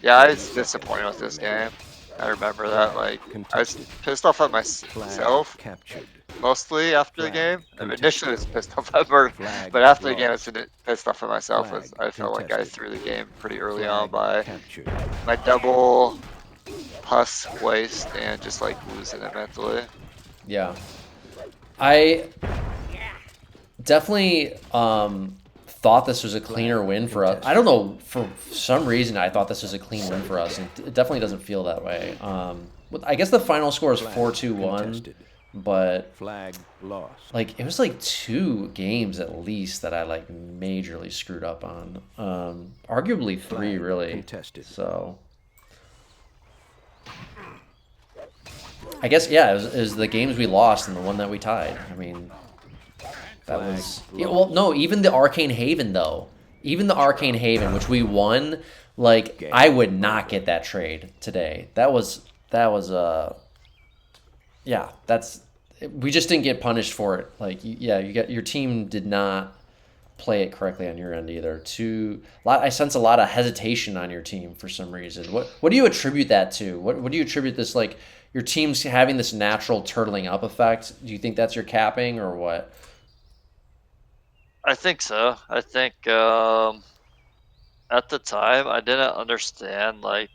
S2: Yeah, I was
S3: 30
S2: disappointed with
S3: seconds
S2: this game.
S3: remaining.
S2: I remember that. Like, I was
S3: Contested.
S2: pissed off at
S3: Flag
S2: myself
S3: captured.
S2: mostly after the
S3: Flag
S2: game. I
S3: contested.
S2: initially was pissed off at Myrk,
S3: Flag
S2: but after the game, I
S3: lost.
S2: was pissed off at myself. As
S3: Flag
S2: I felt like I
S3: contested.
S2: threw the game pretty early
S3: Flag
S2: on by
S3: captured.
S2: my double pus waste and just like losing it mentally.
S1: Yeah. I definitely thought this was a cleaner win for us. I don't know, for some reason I thought this was a clean win for us, and it definitely doesn't feel that way. I guess the final score is 4-2-1,
S3: Contested.
S1: but
S3: Flag lost.
S1: like it was like 2 games at least that I like majorly screwed up on. Arguably 3
S3: Flag
S1: really.
S3: contested.
S1: So I guess yeah, it was the games we lost and the one that we tied. I mean, that
S3: Flag
S1: was yeah, well no, even the Arcane Haven though. Even the Arcane Haven, which we won, like I would not get that trade today. That was yeah, that's we just didn't get punished for it. Like yeah, your team did not play it correctly on your end either. I sense a lot of hesitation on your team for some reason. What do you attribute that to? What do you attribute this, like your team's having this natural turtling up effect? Do you think that's your capping or what?
S2: I think so. I think at the time I didn't understand like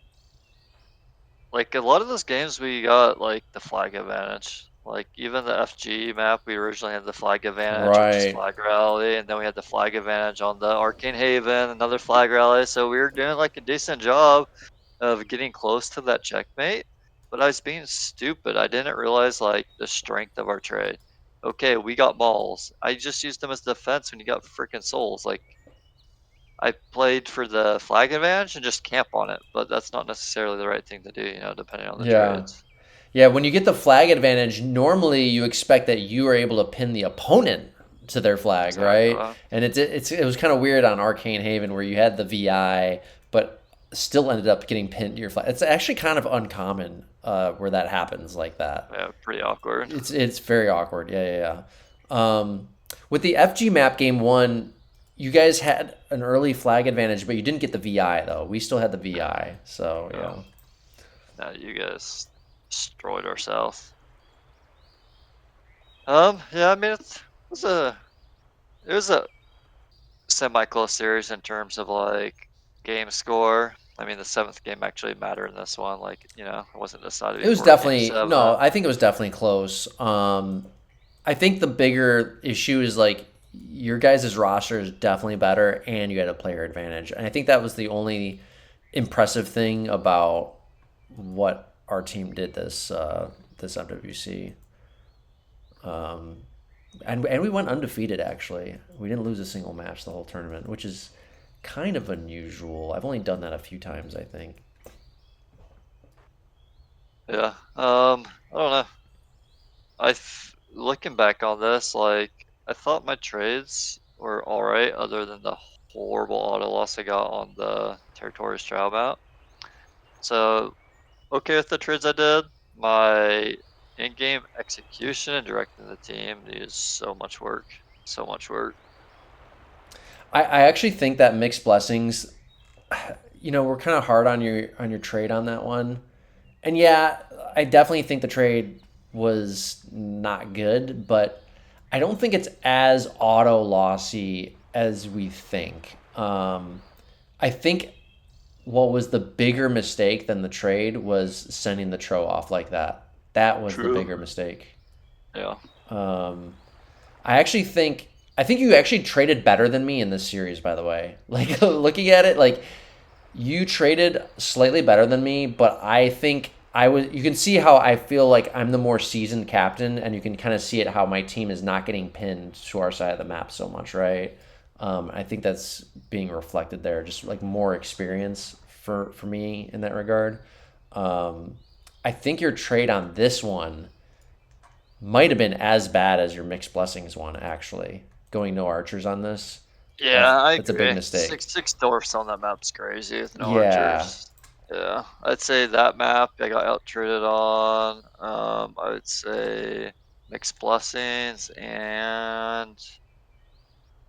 S2: a lot of those games we got like the flag advantage. Like even the FG map, we originally had the flag advantage on just
S1: Right.
S2: flag rally, and then we had the flag advantage on the Arcane Haven, another flag rally. So we were doing like a decent job of getting close to that checkmate. But I was being stupid. I didn't realize like the strength of our trade. Okay, we got balls. I just used them as defense when you got freaking souls. Like I played for the flag advantage and just camp on it, but that's not necessarily the right thing to do, depending on the
S1: Yeah.
S2: trades.
S1: Yeah, when you get the flag advantage, normally you expect that you are able to pin the opponent to their flag, right?
S2: Exactly.
S1: And it was kind of weird on Arcane Haven where you had the VI, but still ended up getting pinned to your flag. It's actually kind of uncommon where that happens like that.
S2: Yeah, pretty awkward.
S1: It's very awkward. Yeah. With the FG map game one, you guys had an early flag advantage, but you didn't get the VI though. We still had the VI, so
S2: Oh,
S1: yeah.
S2: now you guys destroyed ourselves. Yeah, I mean it was a semi-close series in terms of like game score. I mean, the seventh game actually mattered in this one. Like, it wasn't decided
S1: It was
S2: before game
S1: definitely no.
S2: seven.
S1: I think it was definitely close. I think the bigger issue is like your guys' roster is definitely better, and you had a player advantage. And I think that was the only impressive thing about what our team did this MWC. And we went undefeated actually. We didn't lose a single match the whole tournament, which is kind of unusual. I've only done that a few times, I think.
S2: Yeah. I don't know. Looking back on this, like I thought my trades were all right, other than the horrible auto loss I got on the Territories trial map. So okay with the trades I did. My in-game execution and directing the team needs so much work. So much work.
S1: I actually think that mixed blessings, we're kind of hard on your trade on that one. And yeah, I definitely think the trade was not good, but I don't think it's as auto lossy as we think. I think what was the bigger mistake than the trade was sending the Tro off like that. That was the
S2: True.
S1: bigger mistake.
S2: Yeah.
S1: I think you actually traded better than me in this series, by the way. Like looking at it, like you traded slightly better than me, but I think I was. You can see how I feel like I'm the more seasoned captain, and you can kind of see it how my team is not getting pinned to our side of the map so much, right? I think that's being reflected there, just like more experience for me in that regard. I think your trade on this one might have been as bad as your mixed blessings one, actually. Going no archers on this,
S2: Yeah, I
S1: that's a big
S2: agree.
S1: mistake.
S2: Six dwarfs on that map's crazy with no
S1: Yeah,
S2: archers. Yeah, I'd say that map I got out traded on. I would say mixed blessings, and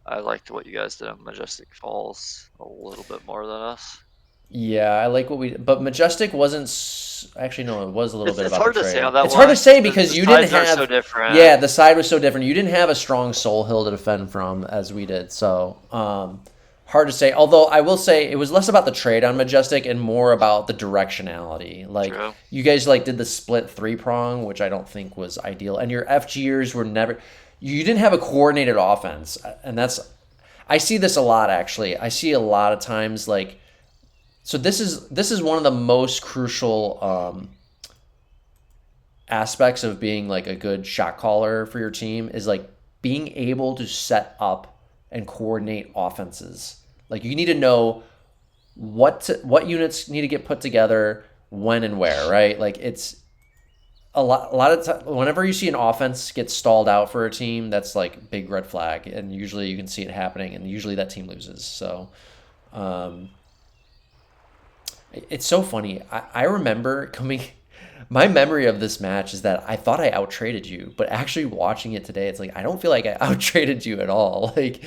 S2: I liked what you guys did on Majestic Falls a little bit more than us.
S1: yeah, I like what but Majestic wasn't. Actually, no, it was a little
S2: It's
S1: bit
S2: it's
S1: about the
S2: hard to say
S1: trade.
S2: on that
S1: It's hard to
S2: one
S1: say
S2: because
S1: because
S2: the
S1: you didn't
S2: sides are so
S1: have.
S2: different.
S1: Yeah, the side was so different. You didn't have a strong Soul Hill to defend from as we did, so hard to say. Although I will say it was less about the trade on Majestic and more about the directionality. Like
S2: True.
S1: you guys like did the split three prong, which I don't think was ideal, and your FGers were never. You didn't have a coordinated offense, and that's. I see this a lot actually. I see a lot of times like so this is one of the most crucial aspects of being like a good shot caller for your team is like being able to set up and coordinate offenses. Like you need to know what units need to get put together when and where, right? Like it's a lot of time whenever you see an offense get stalled out for a team, that's like big red flag, and usually you can see it happening, and usually that team loses. So um, it's so funny. I remember coming. My memory of this match is that I thought I out traded you, but actually watching it today, it's like I don't feel like I out traded you at all. Like,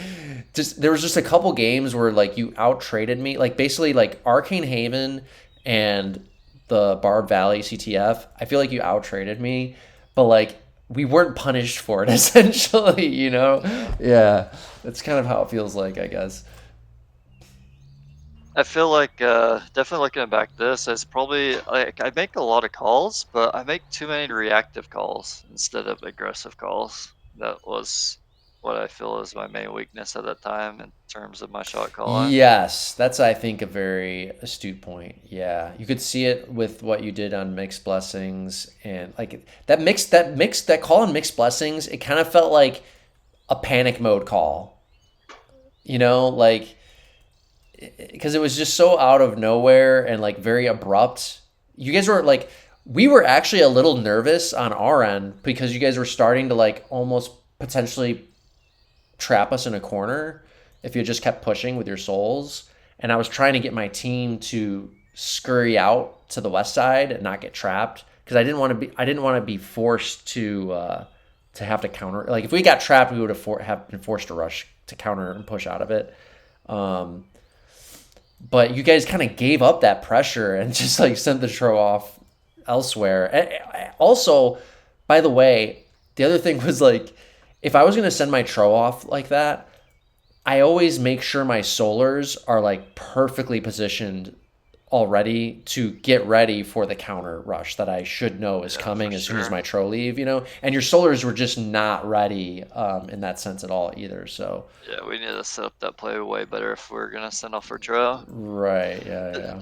S1: just there was just a couple games where like you out traded me. Like basically like Arcane Haven and the Barb Valley CTF. I feel like you out traded me, but like we weren't punished for it essentially, you know?
S2: Yeah.
S1: Yeah. That's kind of how it feels like, I guess.
S2: I feel like definitely looking back this is probably like I make a lot of calls, but I make too many reactive calls instead of aggressive calls. That was what I feel is my main weakness at that time in terms of my shot calling.
S1: Yes, that's I think a very astute point. Yeah, you could see it with what you did on Mixed Blessings and like that call on Mixed Blessings. It kind of felt like a panic mode call, you know, like because it was just so out of nowhere and like very abrupt. You guys were like, we were actually a little nervous on our end because you guys were starting to like almost potentially trap us in a corner if you just kept pushing with your souls. And I was trying to get my team to scurry out to the west side and not get trapped because I didn't want to be forced to have to counter. Like if we got trapped, we would have been forced to rush to counter and push out of it. Um, but you guys kind of gave up that pressure and just like sent the throw off elsewhere. And also, by the way, the other thing was like, if I was gonna send my tro off like that, I always make sure my solars are like perfectly positioned already to get ready for the counter rush that I should know is
S2: Yeah,
S1: coming
S2: for
S1: as soon as
S2: sure.
S1: my tro leave, you know. And your solars were just not ready in that sense at all either. So
S2: Yeah, we need to set up that play way better if we're gonna send off for Tro.
S1: right, yeah, yeah.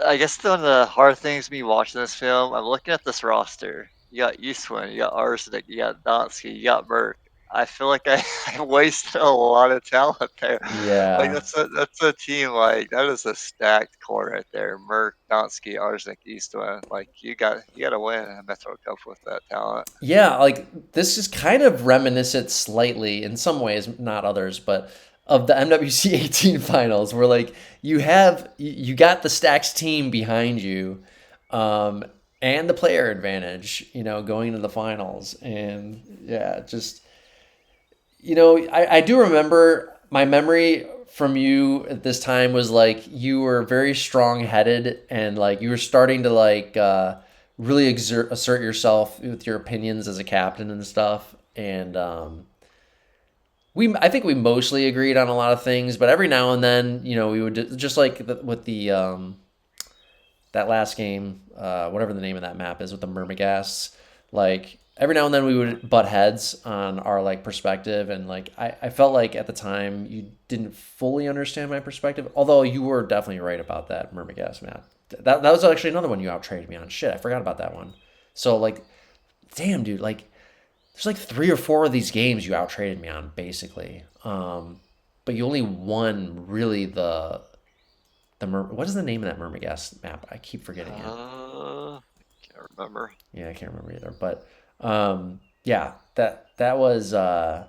S2: I guess one of the hard things me watching this film, I'm looking at this roster. You got Eastwind, you got Arzenic, you got Dantski, you got Myrk. I feel like I wasted a lot of talent there. Like
S1: Yeah.
S2: that's a team like that is a stacked core right there. Myrk, Dantski, Arzenic, Eastwind. Like you got to win a Metro Cup with that talent.
S1: Yeah, like this is kind of reminiscent slightly in some ways, not others, but of the MWC 18 finals where like you got the Stacks team behind you um and the player advantage, you know, going into the finals. And yeah, just I do remember my memory from you at this time was like you were very strong headed and like you were starting to like really assert yourself with your opinions as a captain and stuff. And I think we mostly agreed on a lot of things, but every now and then, we would just like with the that last game, whatever the name of that map is with the Myrmagasts, like every now and then we would butt heads on our like perspective, and like I felt like at the time you didn't fully understand my perspective, although you were definitely right about that Myrmagast map. That was actually another one you out traded me on. Shit, I forgot about that one. So like, damn dude, like there's like 3 or 4 of these games you out traded me on basically. But you only won really what is the name of that Myrmagast map? I keep forgetting it.
S2: Can't remember.
S1: Yeah, I can't remember either. But yeah, that was the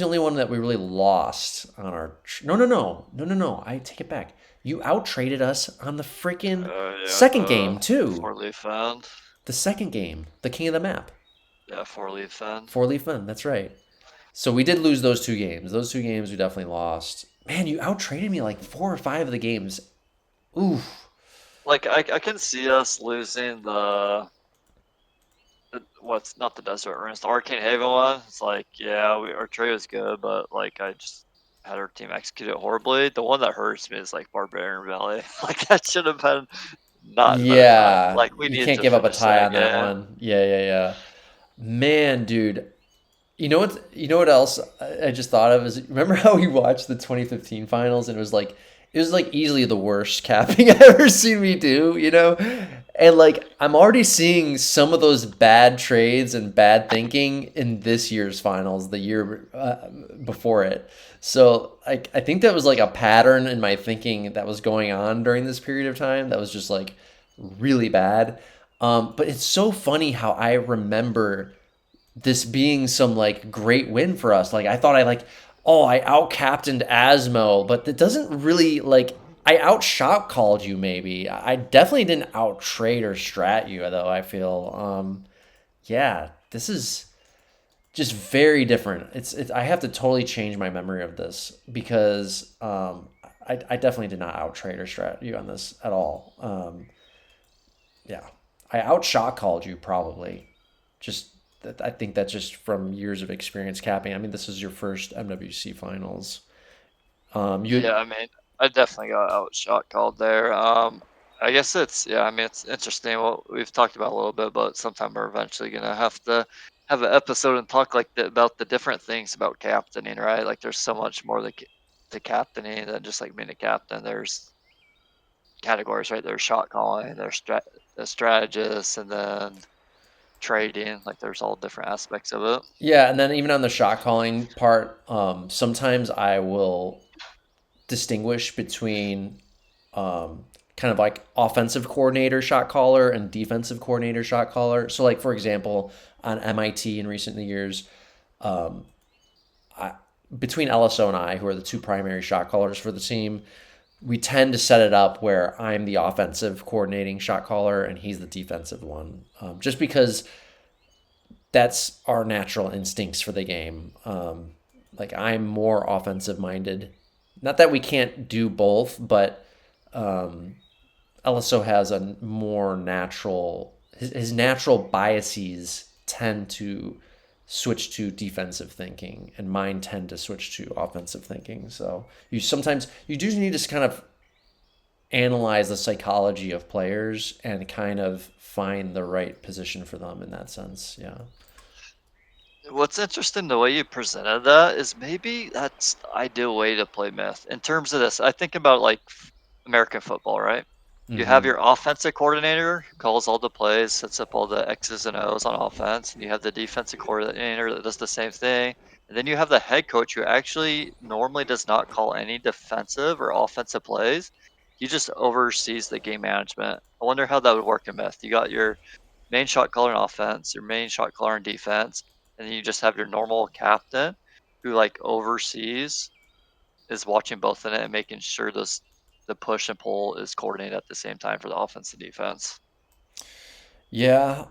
S1: only one that we really lost on our. No. I take it back. You out traded us on the freaking
S2: Yeah,
S1: second game too.
S2: 4-leaf fan.
S1: The second game, the king of the map,
S2: Yeah, 4-leaf fan.
S1: 4-leaf Fun. That's right. So we did lose those 2 games. Those 2 games we definitely lost. Man, you out traded me like 4 or 5 of the games. Oof.
S2: Like I can see us losing what's not the Desert Ruins, the Arcane Haven one. It's like our trade was good, but like I just had our team execute it horribly. The one that hurts me is like Barbarian Valley. Like that should have been not been a tie.
S1: Yeah,
S2: Like we
S1: you
S2: need
S1: can't
S2: to
S1: give up a
S2: finish
S1: tie
S2: that
S1: on that
S2: game.
S1: one. Yeah. Man, dude. You know what else I just thought of is remember how we watched the 2015 finals and it was like easily the worst capping I've ever seen me do, you know? And like I'm already seeing some of those bad trades and bad thinking in this year's finals, the year before it. So I think that was like a pattern in my thinking that was going on during this period of time that was just like really bad. But it's so funny how I remember this being some like great win for us. Like I thought I out captained Asmo, but that doesn't really like I outshot called you maybe. I definitely didn't out trade or strat you though, I feel. Yeah, this is just very different. It's I have to totally change my memory of this because I definitely did not out trade or strat you on this at all. Yeah. I outshot called you probably. Just I think that's just from years of experience capping. I mean, this is your first MWC finals.
S2: Yeah, I mean, I definitely got outshot called there. I guess I mean, it's interesting. What we've talked about a little bit, but sometime we're eventually gonna have to have an episode and talk about the different things about captaining, right? Like, there's so much more to captaining than just like being a captain. There's categories, right? There's shot calling, there's the strategist, and then trading. Like, there's all different aspects of it.
S1: Yeah, and then even on the shot calling part, sometimes I will distinguish between kind of like offensive coordinator shot caller and defensive coordinator shot caller. So, like for example, on MIT in recent years, between LSO and I, who are the two primary shot callers for the team, we tend to set it up where I'm the offensive coordinating shot caller and he's the defensive one, just because that's our natural instincts for the game. Like I'm more offensive minded. Not that we can't do both, but LSO has a more natural. His natural biases tend to switch to defensive thinking, and mine tend to switch to offensive thinking. So you do need to kind of analyze the psychology of players and kind of find the right position for them in that sense. Yeah.
S2: What's interesting, the way you presented that is maybe that's the ideal way to play myth. In terms of this, I think about like American football, right? You have
S1: Mm-hmm.
S2: your offensive coordinator who calls all the plays, sets up all the X's and O's on offense, and you have the defensive coordinator that does the same thing. And then you have the head coach who actually normally does not call any defensive or offensive plays. He just oversees the game management. I wonder how that would work in myth. You got your main shot caller on offense, your main shot caller on defense, and then you just have your normal captain who like oversees, is watching both in it and making sure the push and pull is coordinated at the same time for the offense and defense.
S1: Yeah,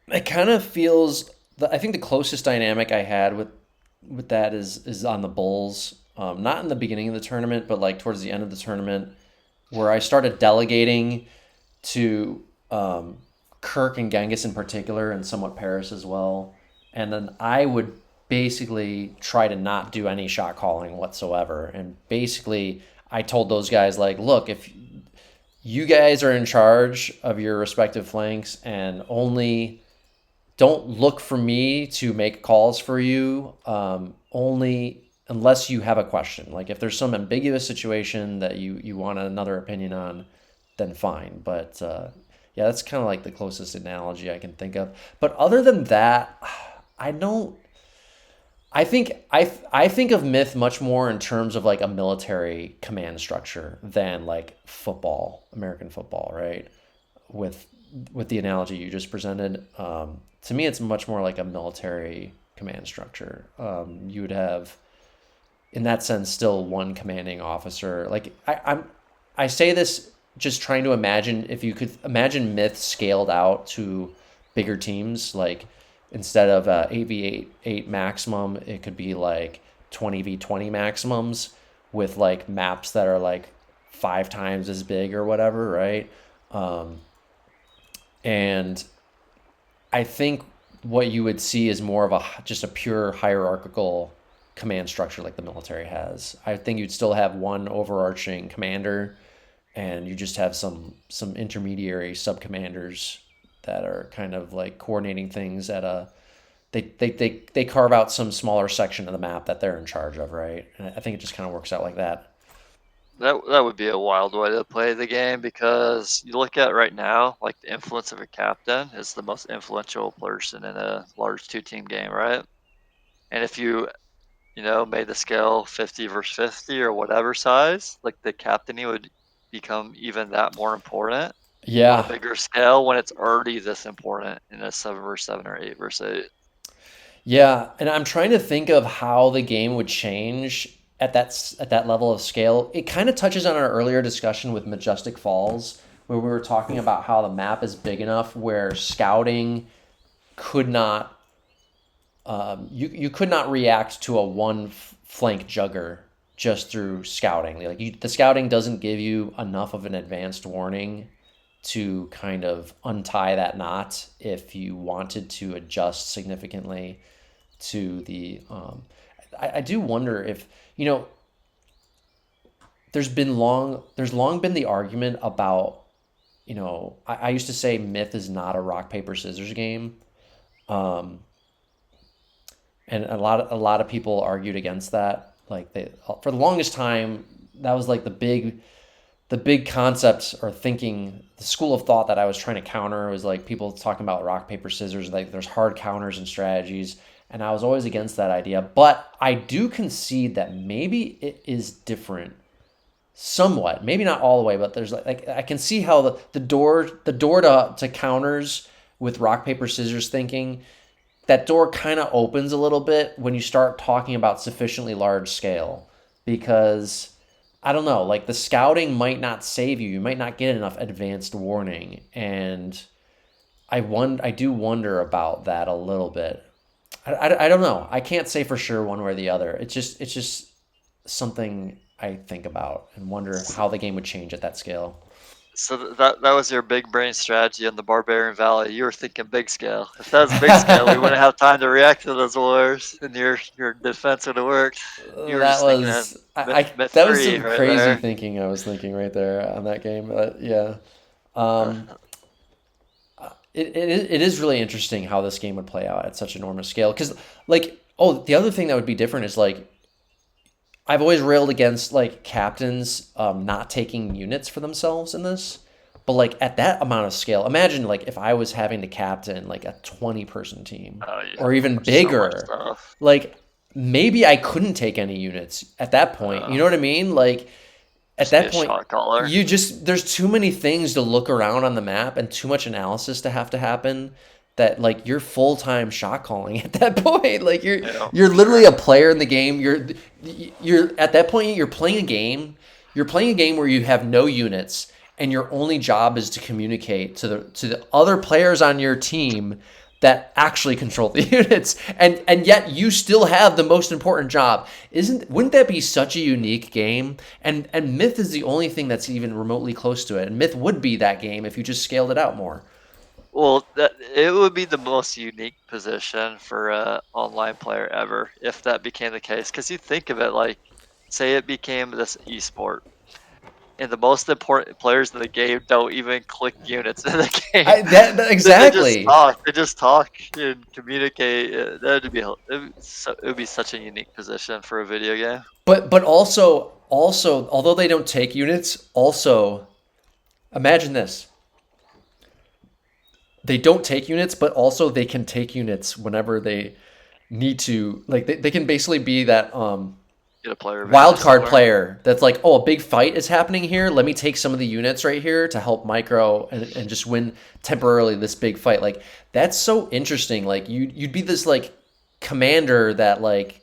S1: it kind of feels. I think the closest dynamic I had with that is on the Bulls. Not in the beginning of the tournament, but like towards the end of the tournament, where I started delegating to Kirk and Genghis in particular, and somewhat Paris as well. And then I would basically try to not do any shot calling whatsoever. And basically, I told those guys like, look, if you guys are in charge of your respective flanks and only don't look for me to make calls for you, only unless you have a question. Like if there's some ambiguous situation that you want another opinion on, then fine. But yeah, that's kind of like the closest analogy I can think of. But other than that, I don't. I think of myth much more in terms of like a military command structure than like football, American football, right? With the analogy you just presented, to me it's much more like a military command structure. You would have, in that sense, still one commanding officer. Like I say this just trying to imagine if you could imagine myth scaled out to bigger teams, like instead of 8v8 maximum, it could be like 20v20 maximums with like maps that are like 5 times as big or whatever, right? And I think what you would see is more of just a pure hierarchical command structure like the military has. I think you'd still have one overarching commander, and you just have some intermediary sub commanders that are kind of like coordinating things at a they carve out some smaller section of the map that they're in charge of, right? And I think it just kind of works out like that.
S2: That would be a wild way to play the game, because you look at right now, like the influence of a captain is the most influential person in a large two-team game, right? And if you made the scale 50 versus 50 or whatever size, like the captainy would become even that more important on a
S1: Yeah,
S2: bigger scale when it's already this important in a 7 versus 7 or 8 versus 8.
S1: yeah, and I'm trying to think of how the game would change at that level of scale. It kind of touches on our earlier discussion with Majestic Falls, where we were talking about how the map is big enough where scouting could not you could not react to a flank jugger just through scouting. Like the scouting doesn't give you enough of an advanced warning to kind of untie that knot if you wanted to adjust significantly to the. I do wonder if, there's long been the argument about, I used to say Myth is not a rock paper scissors game, um, and a lot of people argued against that. Like for the longest time, that was like the big concept or thinking, the school of thought that I was trying to counter was like people talking about rock, paper, scissors, like there's hard counters and strategies. And I was always against that idea. But I do concede that maybe it is different somewhat. Maybe not all the way, but there's like I can see how the door to counters with rock, paper, scissors thinking, that door kind of opens a little bit when you start talking about sufficiently large scale, because I don't know, like the scouting might not save you. You might not get enough advanced warning, and I do wonder about that a little bit. I don't know. I can't say for sure one way or the other. It's just something I think about and wonder how the game would change at that scale.
S2: So that was your big brain strategy in the Barbarian Valley. You were thinking big scale. If that was big scale, we wouldn't have time to react to those wars, and your defense would have worked. You were
S1: That
S2: just thinking
S1: was
S2: of myth
S1: that was
S2: 3
S1: some
S2: right
S1: crazy
S2: there.
S1: thinking I was thinking right there on that game. But yeah, um, it is really interesting how this game would play out at such enormous scale. Because the other thing that would be different is like I've always railed against like captains not taking units for themselves in this. But like at that amount of scale, imagine like if I was having to captain like a 20-person team
S2: Yeah,
S1: or even
S2: so much
S1: bigger,
S2: stuff.
S1: like maybe I couldn't take any units at that point. You know what I mean? Like at
S2: Just be
S1: that
S2: a
S1: point,
S2: shot caller.
S1: there's too many things to look around on the map and too much analysis to happen, that like you're full-time shot calling at that point. Like
S2: Yeah,
S1: you're
S2: for
S1: literally
S2: sure.
S1: a player in the game. You're at that point you're playing a game. You're playing a game where you have no units, and your only job is to communicate to the other players on your team that actually control the units, and yet you still have the most important job. Wouldn't that be such a unique game? And Myth is the only thing that's even remotely close to it. And Myth would be that game if you just scaled it out more.
S2: Well, it would be the most unique position for a online player ever if that became the case. Because you think of it like, say it became this esport, and the most important players in the game don't even click units in the game. They just
S1: Exactly.
S2: talk. They just talk and communicate. It would be such a unique position for a video game.
S1: But also although they don't take units, also imagine this. They don't take units, but also they can take units whenever they need to. Like they can basically be that
S2: Get a player
S1: wild
S2: advantage
S1: card
S2: somewhere.
S1: player that's like, oh, a big fight is happening here. Let me take some of the units right here to help micro and just win temporarily this big fight. Like that's so interesting. Like you'd be this like commander that like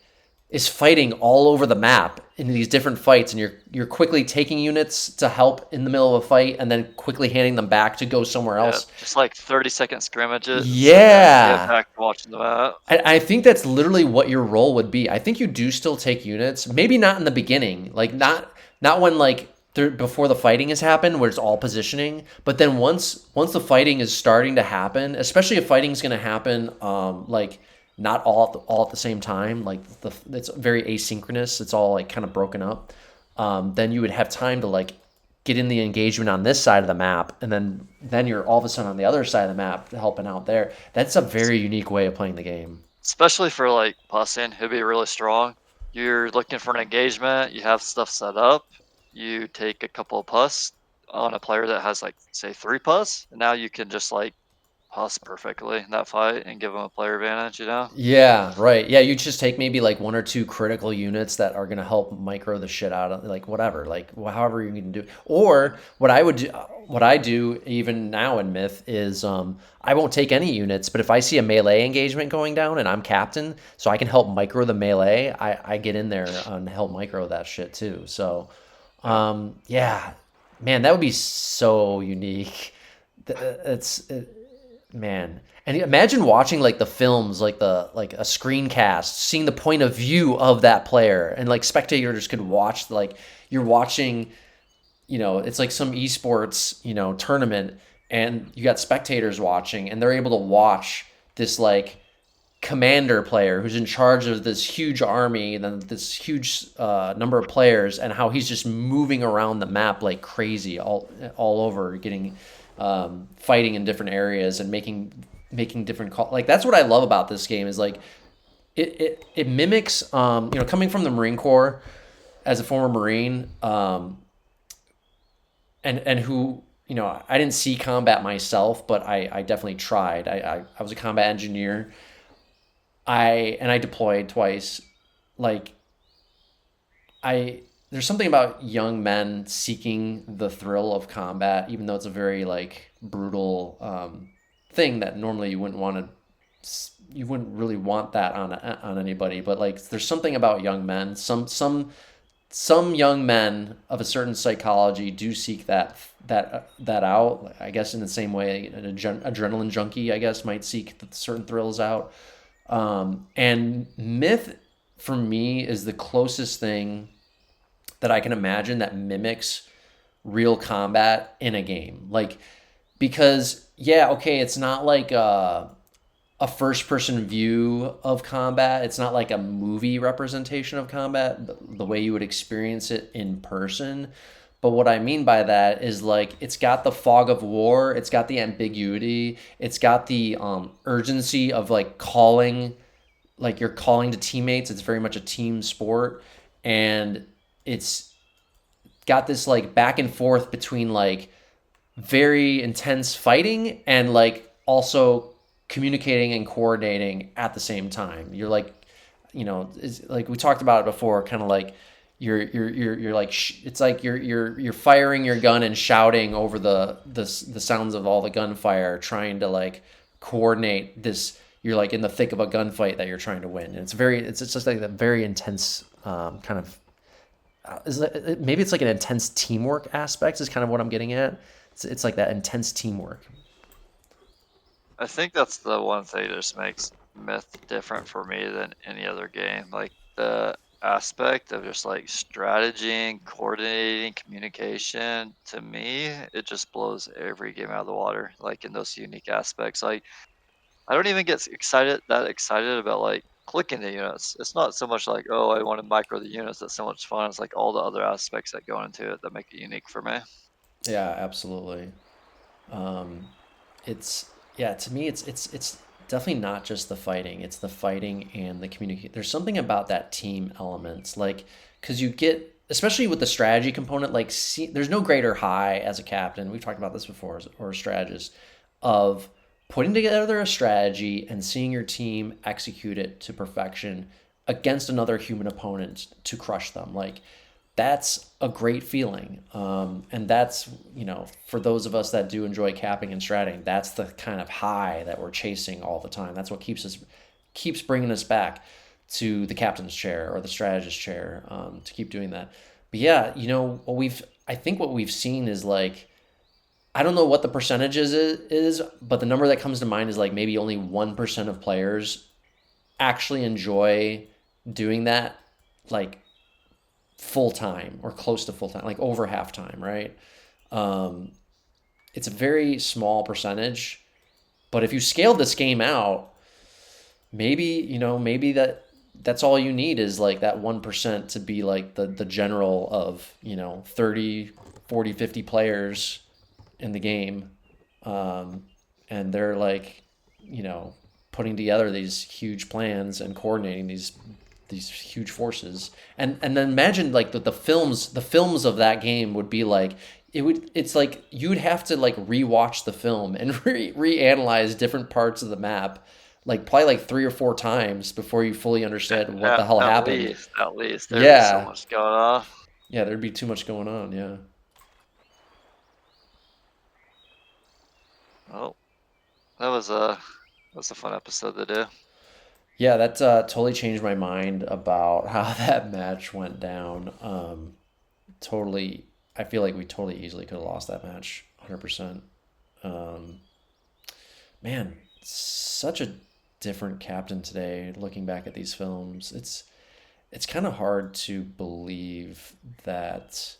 S1: is fighting all over the map in these different fights, and you're quickly taking units to help in the middle of a fight and then quickly handing them back to go somewhere
S2: Yeah,
S1: else.
S2: just like 30-second scrimmages, and then get
S1: Yeah.
S2: back to watching the map.
S1: I think that's literally what your role would be. I think you do still take units, maybe not in the beginning, like not when like before the fighting has happened, where it's all positioning. But then once the fighting is starting to happen, especially if fighting's going to happen, like not all at the same time, like it's very asynchronous. It's all like kind of broken up. Then you would have time to like get in the engagement on this side of the map, and then you're all of a sudden on the other side of the map helping out there. That's a very unique way of playing the game.
S2: Especially for like pussing, it'd be really strong. You're looking for an engagement, you have stuff set up, you take a couple of puss on a player that has like say 3 puss, and now you can just like puss perfectly in that fight and give them a player advantage, you know?
S1: Yeah, right. Yeah, you just take maybe like one or two critical units that are going to help micro the shit out of like whatever, like however you can do. Or what I do even now in Myth is I won't take any units, but if I see a melee engagement going down and I'm captain, so I can help micro the melee, I get in there and help micro that shit too. So,
S2: Yeah.
S1: yeah, man, that would be so unique. It's Man, and imagine watching like the films, like a screencast, seeing the point of view of that player, and like spectators could watch, like you're watching it's like some esports, tournament, and you got spectators watching, and they're able to watch this like commander player who's in charge of this huge army and then this huge number of players, and how he's just moving around the map like crazy, all over, getting fighting in different areas and making different calls. Like that's what I love about this game is like it mimics coming from the Marine Corps as a former Marine, and who, I didn't see combat myself, but I definitely tried. I was a combat engineer. I deployed twice. Like there's something about young men seeking the thrill of combat, even though it's a very like brutal thing that normally you wouldn't really want that on anybody. But like there's something about young men. Some young men of a certain psychology do seek that out. I guess in the same way an adrenaline junkie, I guess, might seek certain thrills out. And Myth for me is the closest thing that I can imagine that mimics real combat in a game. Like, because yeah, okay, it's not like a first person view of combat. It's not like a movie representation of combat, the way you would experience it in person. But what I mean by that is like it's got the fog of war, it's got the ambiguity, it's got the urgency of like you're calling to teammates. It's very much a team sport, and it's got this like back and forth between like very intense fighting and like also communicating and coordinating at the same time. You're like, it's like we talked about it before, kind of like you're like it's like you're firing your gun and shouting over the sounds of all the gunfire, trying to like coordinate this. You're like in the thick of a gunfight that you're trying to win. And it's just like a very intense kind of maybe it's like an intense teamwork aspect is kind of what I'm getting at. It's like that intense teamwork.
S2: I think that's the one thing that just makes Myth different for me than any other game. Like the aspect of just like strategy, coordinating, communication, to me, it just blows every game out of the water. Like in those unique aspects. Like I don't even get excited about like clicking the units. It's not so much like, oh, I want to micro the units. That's so much fun. It's like all the other aspects that go into it that make it unique for me.
S1: Yeah, absolutely. Um, it's yeah, to me it's definitely not just the fighting. It's the fighting and the communicate. There's something about that team element, like because you get, especially with the strategy component, like there's no greater high as a captain. We've talked about this before, or a strategist, of putting together a strategy and seeing your team execute it to perfection against another human opponent to crush them. Like that's a great feeling. And that's, for those of us that do enjoy capping and stratting, that's the kind of high that we're chasing all the time. That's what keeps bringing us back to the captain's chair or the strategist chair, to keep doing that. But yeah, I think what we've seen is like, I don't know what the percentage is, but the number that comes to mind is like maybe only 1% of players actually enjoy doing that, like full time or close to full time, like over half time, right? It's a very small percentage, but if you scale this game out, maybe that's all you need is like that 1% to be like the general of 30, 40, 50 players in the game, and they're like putting together these huge plans and coordinating these huge forces, and then imagine like the films of that game would be like, it's like you'd have to like rewatch the film and reanalyze different parts of the map, like probably like 3 or 4 times before you fully understand what the hell happened.
S2: At least there'd be so much going on.
S1: Yeah, there'd be too much going on. Yeah.
S2: Oh, that was a fun episode to do.
S1: Yeah, that totally changed my mind about how that match went down. Totally, I feel like we totally easily could have lost that match, 100%. Man, such a different captain today. Looking back at these films, it's kind of hard to believe that.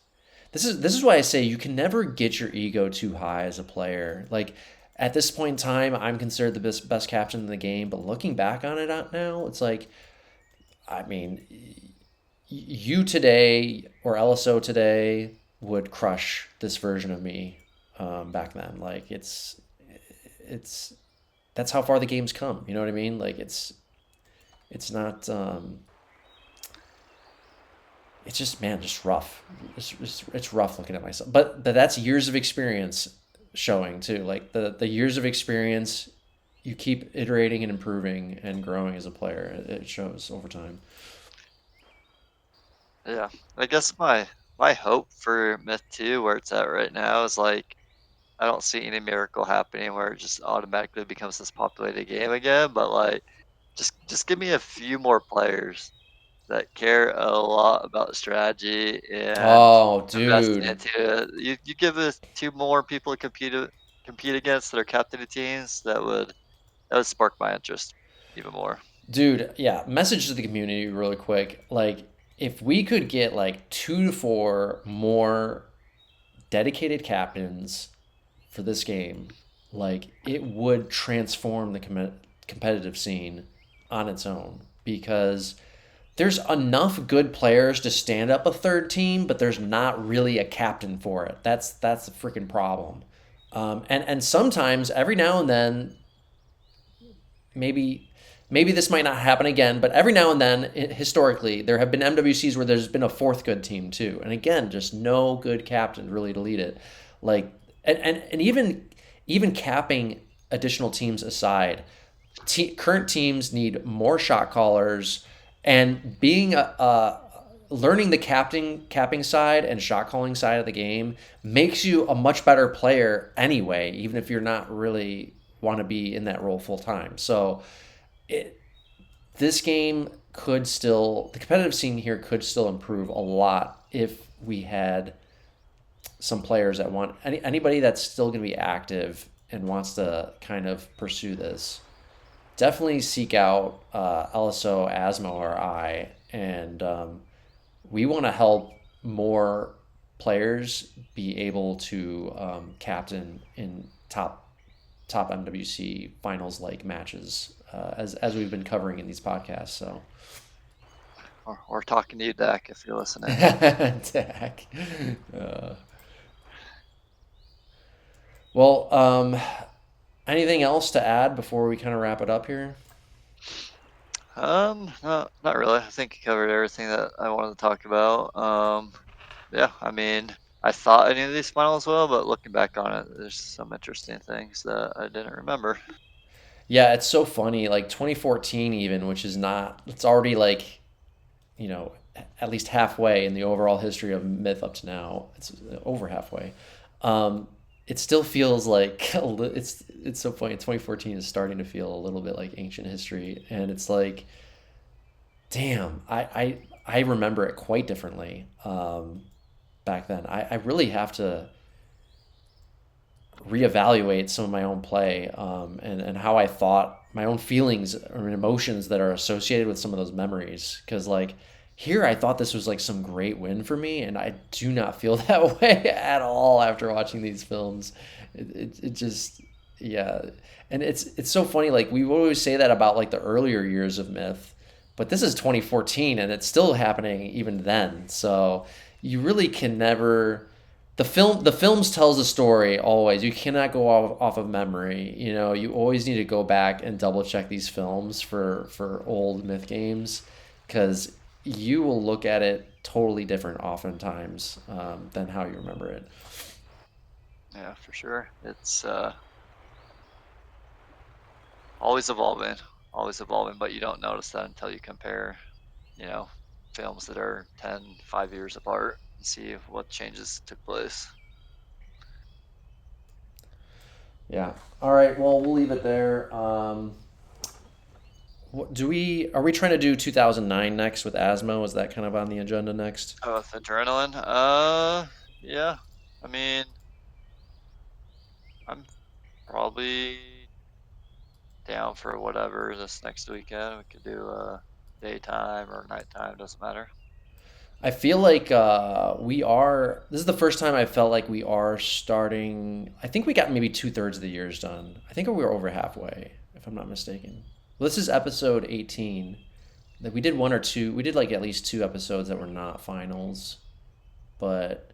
S1: this is why I say you can never get your ego too high as a player. Like at this point in time, I'm considered the best captain in the game, but looking back on it out now, it's like, I mean, you today or LSO today would crush this version of me back then. Like it's that's how far the game's come. You know what I mean? Like it's not. It's just, man, just rough. It's rough looking at myself. But that's years of experience showing too. Like the years of experience, you keep iterating and improving and growing as a player. It shows over time.
S2: Yeah, I guess my hope for Myth 2, where it's at right now, is like I don't see any miracle happening where it just automatically becomes this populated game again. But like, just give me a few more players that care a lot about strategy and
S1: Oh,
S2: investing
S1: dude.
S2: into it. You give us two more people to compete against that are captain of teams, that would spark my interest even more.
S1: Dude, yeah, message to the community really quick. Like, if we could get like 2 to 4 more dedicated captains for this game, like it would transform the competitive scene on its own because there's enough good players to stand up a third team, but there's not really a captain for it. That's the freaking problem. And sometimes every now and then, maybe this might not happen again, but every now and then, historically, there have been MWCs where there's been a fourth good team too, and again, just no good captain really to lead it. Like, and even capping additional teams aside, current teams need more shot callers, and being a learning the capping side and shot calling side of the game makes you a much better player anyway, even if you're not really want to be in that role full time. So it, this game could still, the competitive scene here could still improve a lot if we had some players that want, anybody that's still going to be active and wants to kind of pursue this. Definitely seek out LSO, Asmo, or I, and we want to help more players be able to captain in top MWC finals like matches, as we've been covering in these podcasts. So,
S2: Or talking to you, Dak, if you're listening.
S1: Dak. Uh, well, anything else to add before we kind of wrap it up here?
S2: No, not really. I think you covered everything that I wanted to talk about. Yeah, I mean, I thought I knew these finals well, but looking back on it, there's some interesting things that I didn't remember.
S1: Yeah, it's so funny. Like 2014, even, which is not, it's already like, at least halfway in the overall history of Myth up to now. It's over halfway. Um, it still feels like it's so funny. 2014 is starting to feel a little bit like ancient history, and it's like, damn, I remember it quite differently back then. I really have to reevaluate some of my own play, and how I thought, my own feelings or emotions that are associated with some of those memories. Because like here, I thought this was like some great win for me, and I do not feel that way at all after watching these films. It just, yeah, and it's so funny. Like we always say that about like the earlier years of Myth, but this is 2014 and it's still happening even then. So you really can never, the films tells a story always. You cannot go off of memory. You always need to go back and double check these films for old Myth games, because you will look at it totally different oftentimes than how you remember it.
S2: Yeah, for sure. It's always evolving, but you don't notice that until you compare, you know, films that are 10, 5 years apart and see what changes took place.
S1: Yeah. All right. Well, we'll leave it there. Are we trying to do 2009 next with Asmo? Is that kind of on the agenda next?
S2: Oh, with adrenaline? Yeah. I mean, I'm probably down for whatever this next weekend. We could do daytime or nighttime, doesn't matter.
S1: I feel like we are. This is the first time I felt like we are starting. I think we got maybe 2/3 of the years done. I think we were over halfway, if I'm not mistaken. Well, this is episode 18. Like we did one or two. We did like at least 2 episodes that were not finals, but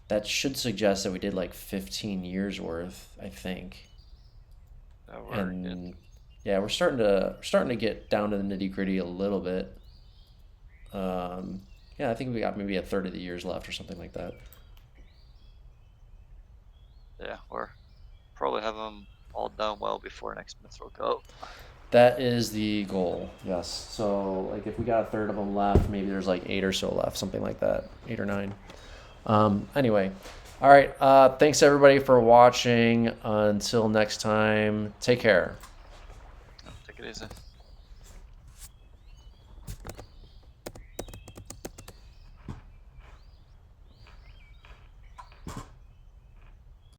S1: that should suggest that we did like 15 years worth. I think. And yeah, we're starting to get down to the nitty gritty a little bit. Yeah, I think we got maybe 1/3 of the years left or something like that.
S2: Yeah, we're probably have them all done well before next Mythril Cup.
S1: That is the goal, yes. So, like, if we got 1/3 of them left, maybe there's like 8 or so left, something like that, 8 or 9. Anyway, all right. Thanks everybody for watching. Until next time, take care.
S2: Take it easy.